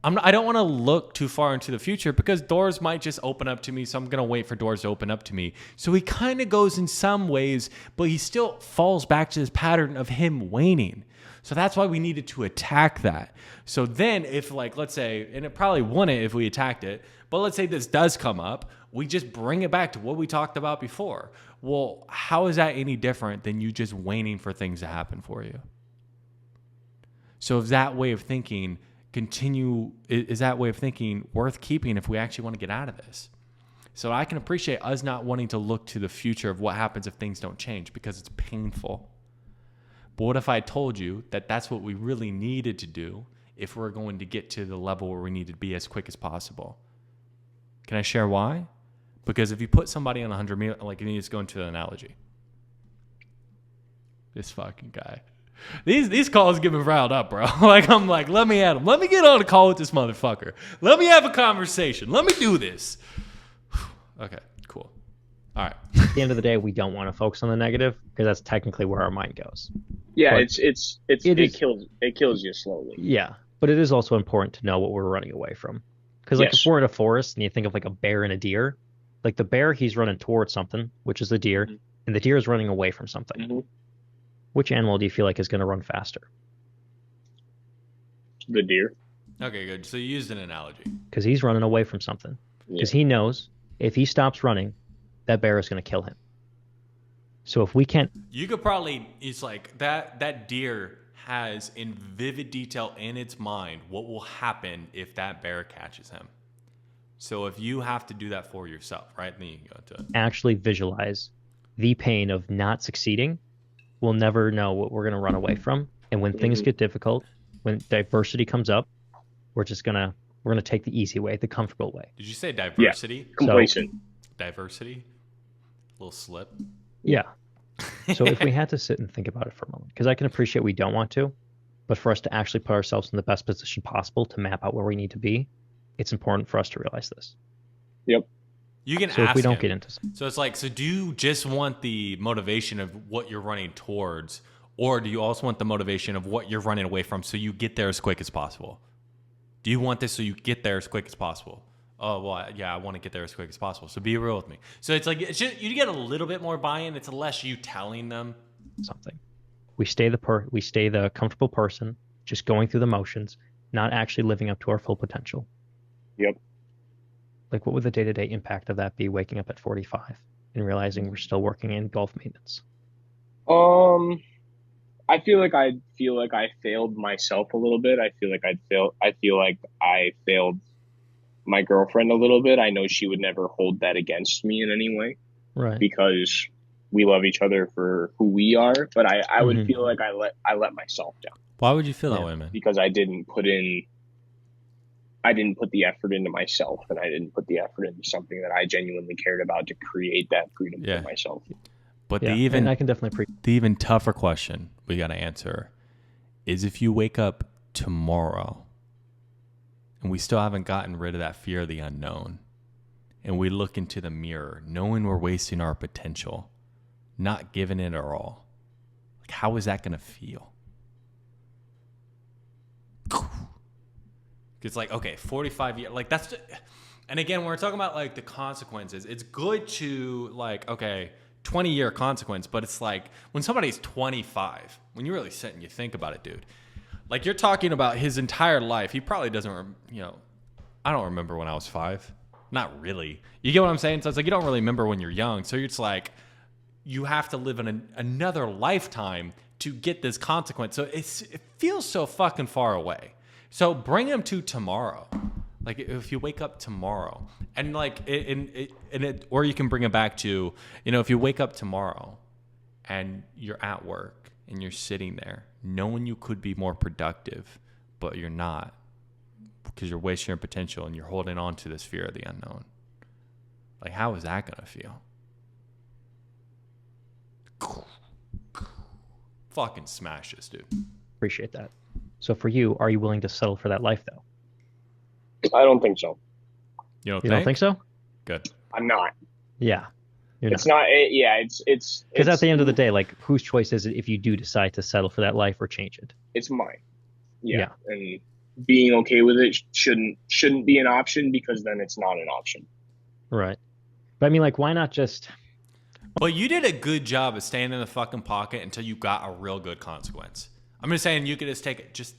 I don't want to look too far into the future because doors might just open up to me. So I'm going to wait for doors to open up to me. So he kind of goes in some ways, but he still falls back to this pattern of him waning. So that's why we needed to attack that. So then if, like, let's say, and it probably wouldn't if we attacked it, but let's say this does come up, we just bring it back to what we talked about before. Well, how is that any different than you just waiting for things to happen for you? So is that way of thinking is that way of thinking worth keeping if we actually want to get out of this? So I can appreciate us not wanting to look to the future of what happens if things don't change, because it's painful. But what if I told you that that's what we really needed to do if we're going to get to the level where we need to be as quick as possible? Can I share why? Because if you put somebody on 100 meters, like, you need to go into an analogy. This fucking guy. These calls get me riled up, bro. Like, I'm like, let me at him. Let me get on a call with this motherfucker. Let me have a conversation. Let me do this. Okay, cool. All right. At the end of the day, we don't want to focus on the negative, because that's technically where our mind goes. Yeah, but it kills you slowly. Yeah, but it is also important to know what we're running away from. Because like, if we're in a forest and you think of like a bear and a deer, like the bear, he's running towards something, which is the deer, and the deer is running away from something. Mm-hmm. Which animal do you feel like is going to run faster? The deer. Okay, good. So you used an analogy. Because he's running away from something. Because he knows if he stops running, that bear is going to kill him. So if we can't... You could probably... It's like that deer has in vivid detail in its mind what will happen if that bear catches him. So if you have to do that for yourself, right? Then you can go to it. Actually visualize the pain of not succeeding. We'll never know what we're going to run away from. And when things get difficult, when diversity comes up, we're going to take the easy way, the comfortable way. Did you say diversity? Yeah. Complacent. Diversity? A little slip? Yeah. So if we had to sit and think about it for a moment, because I can appreciate we don't want to, but for us to actually put ourselves in the best position possible to map out where we need to be, it's important for us to realize this. Yep. You can so ask if we don't him. Get into something. So it's like, so do you just want the motivation of what you're running towards, or do you also want the motivation of what you're running away from so you get there as quick as possible? Do you want this so you get there as quick as possible? Oh, well, yeah, I want to get there as quick as possible. So be real with me. So it's like, it's just, you get a little bit more buy-in. It's less you telling them something. We stay the comfortable person, just going through the motions, not actually living up to our full potential. Yep. Like, what would the day-to-day impact of that be, waking up at 45 and realizing we're still working in golf maintenance? I feel like I failed myself a little bit. I feel like I failed my girlfriend a little bit. I know she would never hold that against me in any way. Right. Because we love each other for who we are, but I would feel like I let myself down. Why would you feel that way, man? Because I didn't put the effort into myself, and I didn't put the effort into something that I genuinely cared about to create that freedom for myself. But I can definitely the even tougher question we got to answer is, if you wake up tomorrow and we still haven't gotten rid of that fear of the unknown, and we look into the mirror knowing we're wasting our potential, not giving it our all, like, how is that going to feel? It's like, okay, 45 years, like that's, and again, when we're talking about like the consequences, it's good to like, okay, 20-year consequence, but it's like when somebody's 25, when you really sit and you think about it, dude, like you're talking about his entire life. He probably doesn't, I don't remember when I was 5. Not really. You get what I'm saying? So it's like, you don't really remember when you're young. So it's like, you have to live in another lifetime to get this consequence. So it feels so fucking far away. So bring him to tomorrow. Like if you wake up tomorrow and like, or you can bring it back to, if you wake up tomorrow and you're at work and you're sitting there knowing you could be more productive, but you're not because you're wasting your potential and you're holding on to this fear of the unknown. Like, how is that going to feel? Fucking smash this, dude. Appreciate that. So for you, are you willing to settle for that life, though? I don't think so. You don't think so? Good. I'm not. Yeah. It's not. It's because at the end of the day, like, whose choice is it if you do decide to settle for that life or change it? It's mine. Yeah. And being okay with it shouldn't be an option, because then it's not an option. Right. But I mean, like, why not just... But you did a good job of staying in the fucking pocket until you got a real good consequence. I'm just saying you could just take it just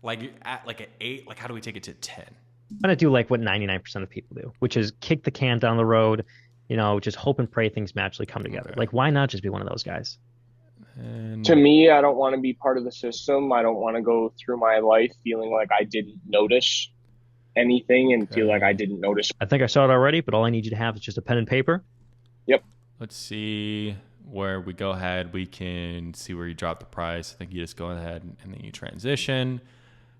like at like an 8. Like, how do we take it to 10? I'm going to do like what 99% of people do, which is kick the can down the road, just hope and pray things magically come together. Okay. Like, why not just be one of those guys? To me, I don't want to be part of the system. I don't want to go through my life feeling like I didn't notice anything and feel like I didn't notice. I think I saw it already, but all I need you to have is just a pen and paper. Yep. Let's see where we go ahead. We can see where you drop the price. I think you just go ahead and then you transition.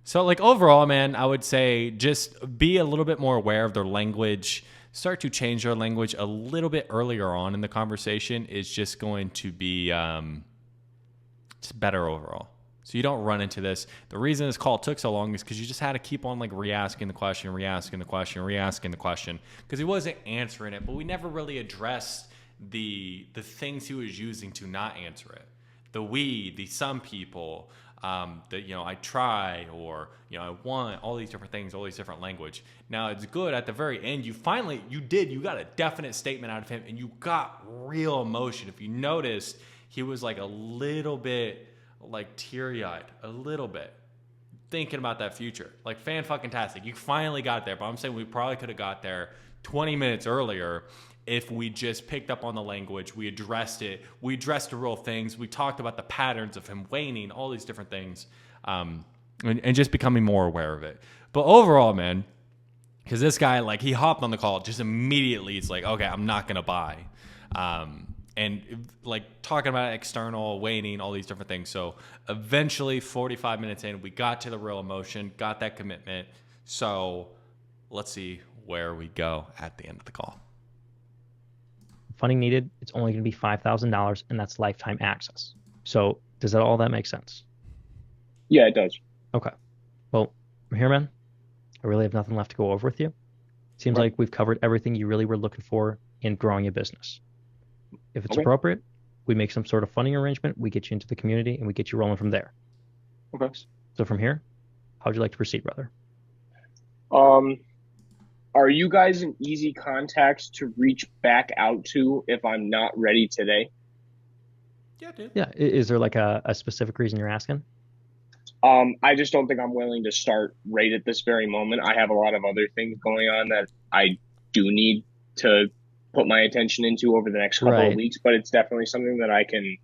So like overall, man, I would say just be a little bit more aware of their language. Start to change their language a little bit earlier on in the conversation is just going to be just better overall. So you don't run into this. The reason this call took so long is because you just had to keep on like re-asking the question because he wasn't answering it, but we never really addressed the things he was using to not answer it. The some people, I try, or, I want, all these different things, all these different language. Now it's good at the very end. You got a definite statement out of him and you got real emotion. If you noticed, he was like a little bit like teary-eyed, a little bit thinking about that future. Like fan-fucking-tastic. You finally got there, but I'm saying we probably could have got there 20 minutes earlier if we just picked up on the language, we addressed it, we addressed the real things, we talked about the patterns of him waning, all these different things, and just becoming more aware of it. But overall, man, because this guy, like, he hopped on the call, just immediately, it's like, okay, I'm not going to buy. And, like, talking about external, waning, all these different things. So eventually, 45 minutes in, we got to the real emotion, got that commitment. So let's see where we go at the end of the call. Funding needed, it's only going to be $5,000, and that's lifetime access. So does all that make sense? Yeah, it does. Okay. Well, from here, man, I really have nothing left to go over with you. Seems like we've covered everything you really were looking for in growing a business. If it's appropriate, we make some sort of funding arrangement, we get you into the community, and we get you rolling from there. Okay. So from here, how would you like to proceed, brother? Are you guys an easy contact to reach back out to if I'm not ready today? Yeah, dude. Yeah. Is there like a specific reason you're asking? I just don't think I'm willing to start right at this very moment. I have a lot of other things going on that I do need to put my attention into over the next couple of weeks, but it's definitely something that I can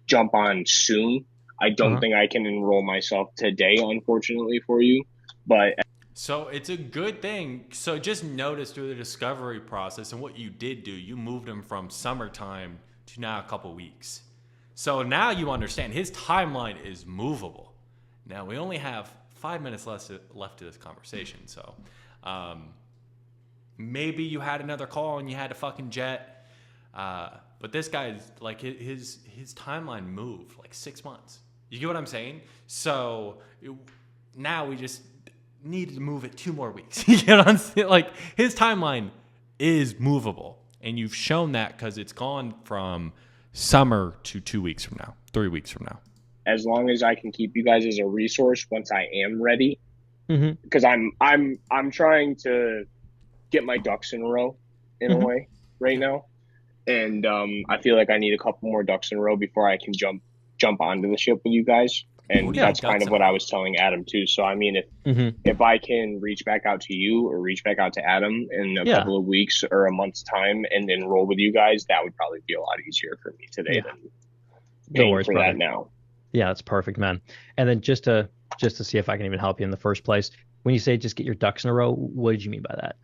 jump on soon. I don't think I can enroll myself today, unfortunately for you, but... So it's a good thing. So just notice through the discovery process and what you did do, you moved him from summertime to now a couple weeks. So now you understand his timeline is movable. Now we only have 5 minutes left to this conversation. So maybe you had another call and you had to fucking jet. But this guy's like his timeline moved like 6 months. You get what I'm saying? So now we just needed to move it 2 more weeks. You know what I'm saying? Like, his timeline is movable, and you've shown that because it's gone from summer to 2 weeks from now, 3 weeks from now. As long as I can keep you guys as a resource once I am ready, because I'm trying to get my ducks in a row in a way right now, and I feel like I need a couple more ducks in a row before I can jump onto the ship with you guys. Who And do you that's need kind ducks of in what a I row? was telling Adam too. So I mean, Mm-hmm. if I can reach back out to you or reach back out to Adam in a Yeah. couple of weeks or a month's time and then roll with you guys, that would probably be a lot easier for me today Yeah. than No paying worries, for brother. that now. Yeah, that's perfect, man. And then just to see if I can even help you in the first place, when you say just get your ducks in a row, what did you mean by that?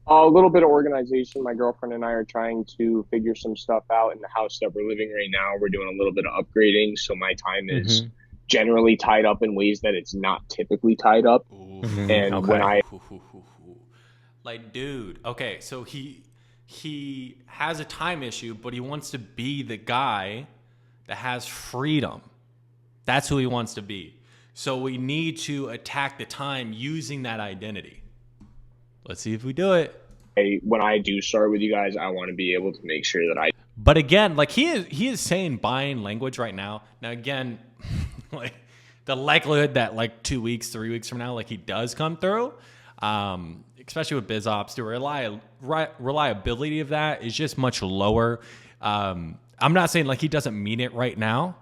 A little bit of organization. My girlfriend and I are trying to figure some stuff out in the house that we're living right now. We're doing a little bit of upgrading, so my time is generally tied up in ways that it's not typically tied up. And when Okay. Like, dude, okay, so he has a time issue, but he wants to be the guy that has freedom. That's who he wants to be. So we need to attack the time using that identity. Let's see if we do it. when I do start with you guys, I want to be able to make sure that I But again, like he is saying buying language right now. Now again, like the likelihood that like 2 weeks, 3 weeks from now, like he does come through, especially with biz ops, the reliability of that is just much lower. I'm not saying like he doesn't mean it right now.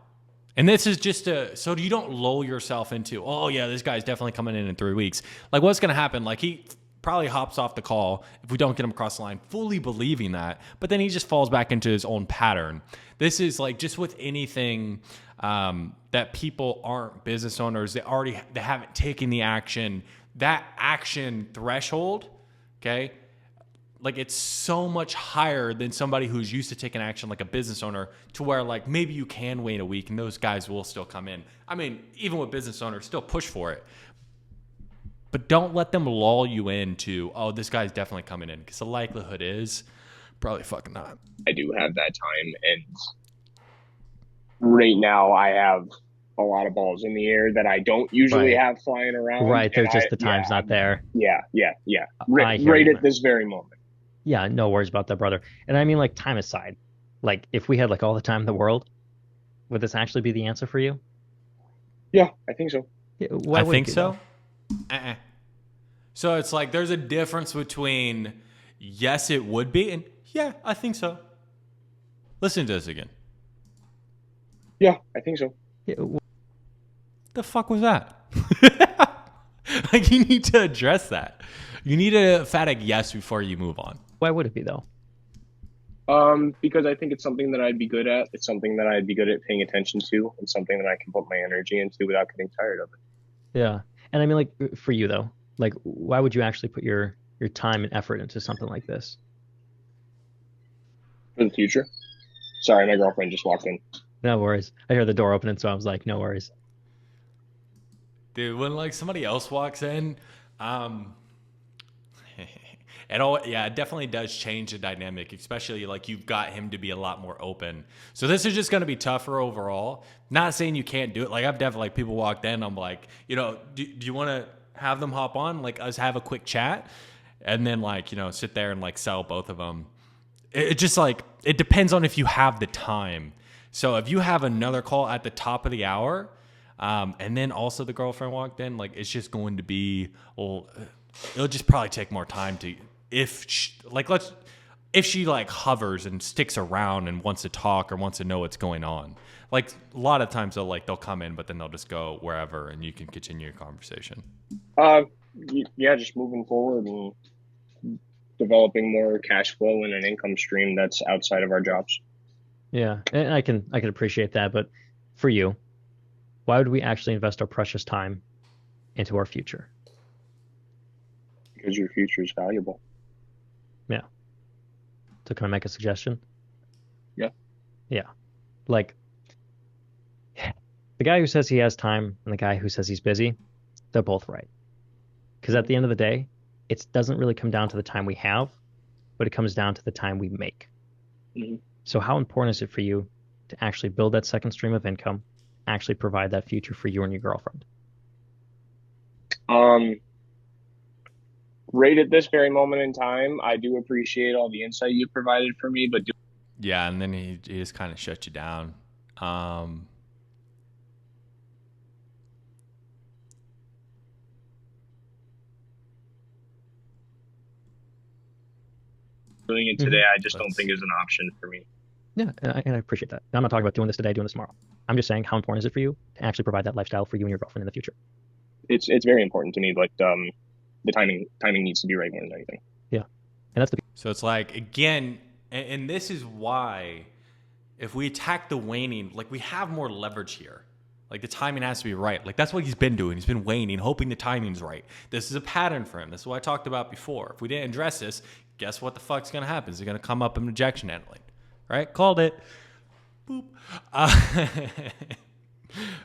And this is just so you don't lull yourself into, oh yeah, this guy's definitely coming in 3 weeks. Like what's going to happen? Like he probably hops off the call if we don't get him across the line, fully believing that, but then he just falls back into his own pattern. This is like just with anything that people aren't business owners, they haven't taken the action, that action threshold, okay? Like it's so much higher than somebody who's used to taking action like a business owner, to where like maybe you can wait a week and those guys will still come in. I mean, even with business owners, still push for it. But don't let them lull you into, oh, this guy's definitely coming in, because the likelihood is probably fucking not. I do have that time, and right now I have a lot of balls in the air that I don't usually have flying around. Right, they're just the time's not there. Yeah. Right you, at this very moment. Yeah, no worries about that, brother. And I mean, like, time aside, like, if we had like all the time in the world, would this actually be the answer for you? Yeah, I think so. Yeah, why I would it think be, so. So it's like there's a difference between yes, it would be, and yeah, I think so. Listen to this again. Yeah, I think so. Yeah, The fuck was that? Like you need to address that. You need a emphatic yes before you move on. why would it be though? Because I think it's something that I'd be good at. It's something that I'd be good at paying attention to, and something that I can put my energy into without getting tired of it. Yeah. And I mean, like, for you though, like, why would you actually put your time and effort into something like this? For the future. Sorry, my girlfriend just walked in. No worries. I heard the door opening, so I was like, no worries. Dude, when like somebody else walks in, it definitely does change the dynamic, especially like you've got him to be a lot more open. So this is just going to be tougher overall. Not saying you can't do it. Like I've definitely, like people walked in, I'm like, do you want to have them hop on? Like us have a quick chat and then like, sit there and like sell both of them. It just like, it depends on if you have the time. So if you have another call at the top of the hour, and then also the girlfriend walked in, like it's just going to be, it'll just probably take more time to, if she like hovers and sticks around and wants to talk or wants to know what's going on. Like a lot of times they'll come in, but then they'll just go wherever and you can continue your conversation. Yeah, just moving forward and developing more cash flow and an income stream that's outside of our jobs. Yeah, and I can appreciate that, but for you, why would we actually invest our precious time into our future? Because your future is valuable. Yeah. So can I make a suggestion? Yeah. Yeah. Like the guy who says he has time and the guy who says he's busy, they're both right. Because at the end of the day, it doesn't really come down to the time we have, but it comes down to the time we make. Mm-hmm. So how important is it for you to actually build that second stream of income, actually provide that future for you and your girlfriend? Right at this very moment in time, I do appreciate all the insight you provided for me, but Yeah, and then he just kind of shut you down. Doing it today, I just don't think is an option for me. Yeah, and I appreciate that. I'm not talking about doing this today, doing this tomorrow. I'm just saying, how important is it for you to actually provide that lifestyle for you and your girlfriend in the future? It's very important to me, but the timing needs to be right more than anything. Yeah, and that's the. So it's like, again, and this is why if we attack the waning, like we have more leverage here. Like the timing has to be right. Like that's what he's been doing. He's been waning, hoping the timing's right. This is a pattern for him. This is what I talked about before. If we didn't address this, guess what the fuck's going to happen? Is it going to come up in objection handling? Right? Called it. Boop.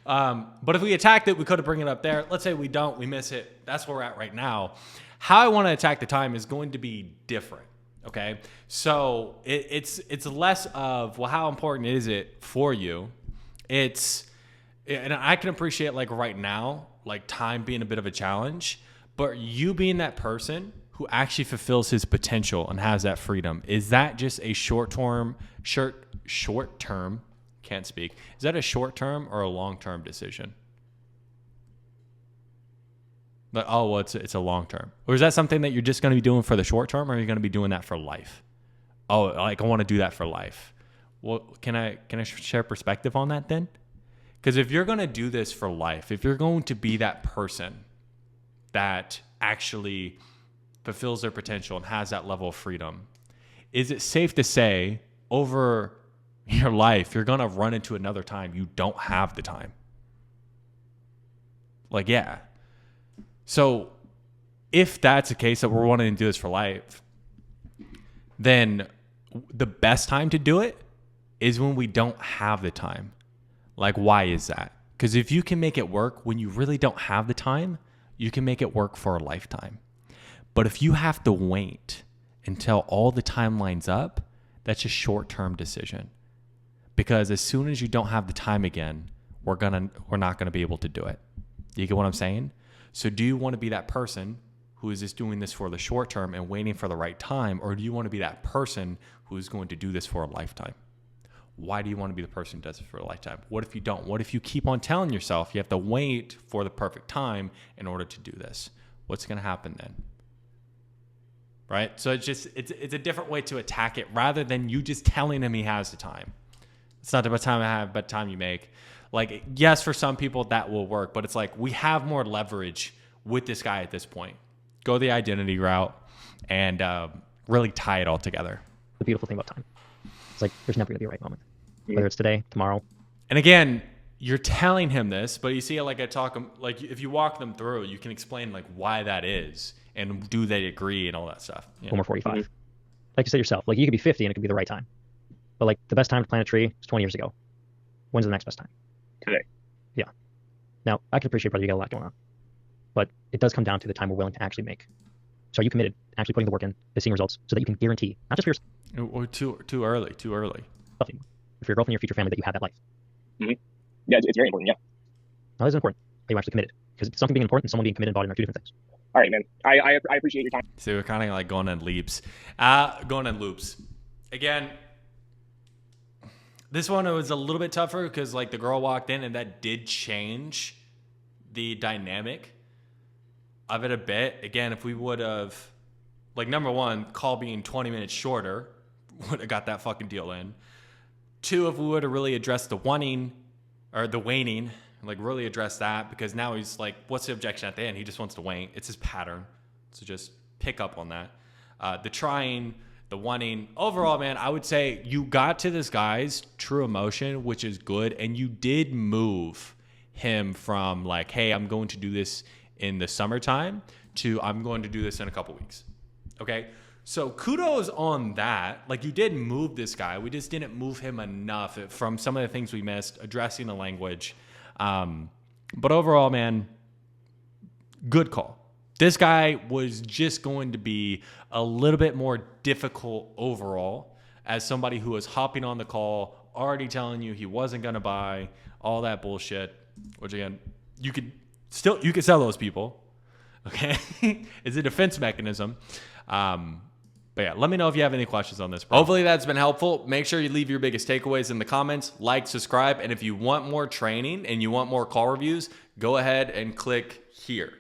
But if we attacked it, we could have bring it up there. Let's say we don't, we miss it. That's where we're at right now. How I want to attack the time is going to be different. Okay. So it's less of, well, how important is it for you? And I can appreciate like right now, like time being a bit of a challenge, but you being that person who actually fulfills his potential and has that freedom, is that just a short term, can't speak. Is that a short term or a long term decision? Like, oh, well, it's a long term. Or is that something that you're just going to be doing for the short term, or are you going to be doing that for life? Oh, like I want to do that for life. Well, can I share perspective on that then? Because if you're going to do this for life, if you're going to be that person that actually fulfills their potential and has that level of freedom, is it safe to say over your life, you're going to run into another time you don't have the time? Like, yeah. So if that's the case, that we're wanting to do this for life, then the best time to do it is when we don't have the time. Like, why is that? Because if you can make it work when you really don't have the time, you can make it work for a lifetime. But if you have to wait until all the time lines up, that's a short-term decision. Because as soon as you don't have the time again, we're not gonna be able to do it. You get what I'm saying? So do you want to be that person who is just doing this for the short term and waiting for the right time, or do you want to be that person who is going to do this for a lifetime? Why do you want to be the person who does it for a lifetime? What if you don't? What if you keep on telling yourself you have to wait for the perfect time in order to do this? What's going to happen then? Right? So it's a different way to attack it rather than you just telling him he has the time. It's not about time I have, but time you make. Like, yes, for some people that will work, but it's like we have more leverage with this guy at this point. Go the identity route and really tie it all together. The beautiful thing about time. It's like there's never going to be a right moment. Whether it's today, tomorrow. And again, you're telling him this, but you see, like I talk, like if you walk them through, you can explain like why that is and do they agree and all that stuff. When we're 45. Like you said yourself, like you could be 50 and it could be the right time. But like the best time to plant a tree is 20 years ago. When's the next best time? Today. Yeah. Now, I can appreciate, brother, you got a lot going on. But it does come down to the time we're willing to actually make. So are you committed to actually putting the work in, to seeing results, so that you can guarantee, not just for yourself. Or too early. For your girlfriend and your future family, that you have that life. Mm-hmm. Yeah, it's very important, yeah. Now, this is important. Are you actually committed? Because something being important and someone being committed and bought in are two different things. All right, man. I appreciate your time. So we're kind of like going in leaps. Going in loops. Again, this one was a little bit tougher because like the girl walked in and that did change the dynamic of it a bit. Again, if we would have, like, number one, call being 20 minutes shorter, would have got that fucking deal in. Two, if we would have really addressed the waning, like really address that, because now he's like, what's the objection at the end? He just wants to wane. It's his pattern. So just pick up on that. The trying, the wanting. Overall, man, I would say you got to this guy's true emotion, which is good. And you did move him from like, hey, I'm going to do this in the summertime to I'm going to do this in a couple weeks. Okay. So kudos on that. Like, you did move this guy. We just didn't move him enough from some of the things we missed, addressing the language. But overall, man, good call. This guy was just going to be a little bit more difficult overall as somebody who was hopping on the call, already telling you he wasn't going to buy all that bullshit, which again, you could sell those people. Okay. It's a defense mechanism. But yeah, let me know if you have any questions on this. Hopefully that's been helpful. Make sure you leave your biggest takeaways in the comments, like, subscribe, and if you want more training and you want more call reviews, go ahead and click here.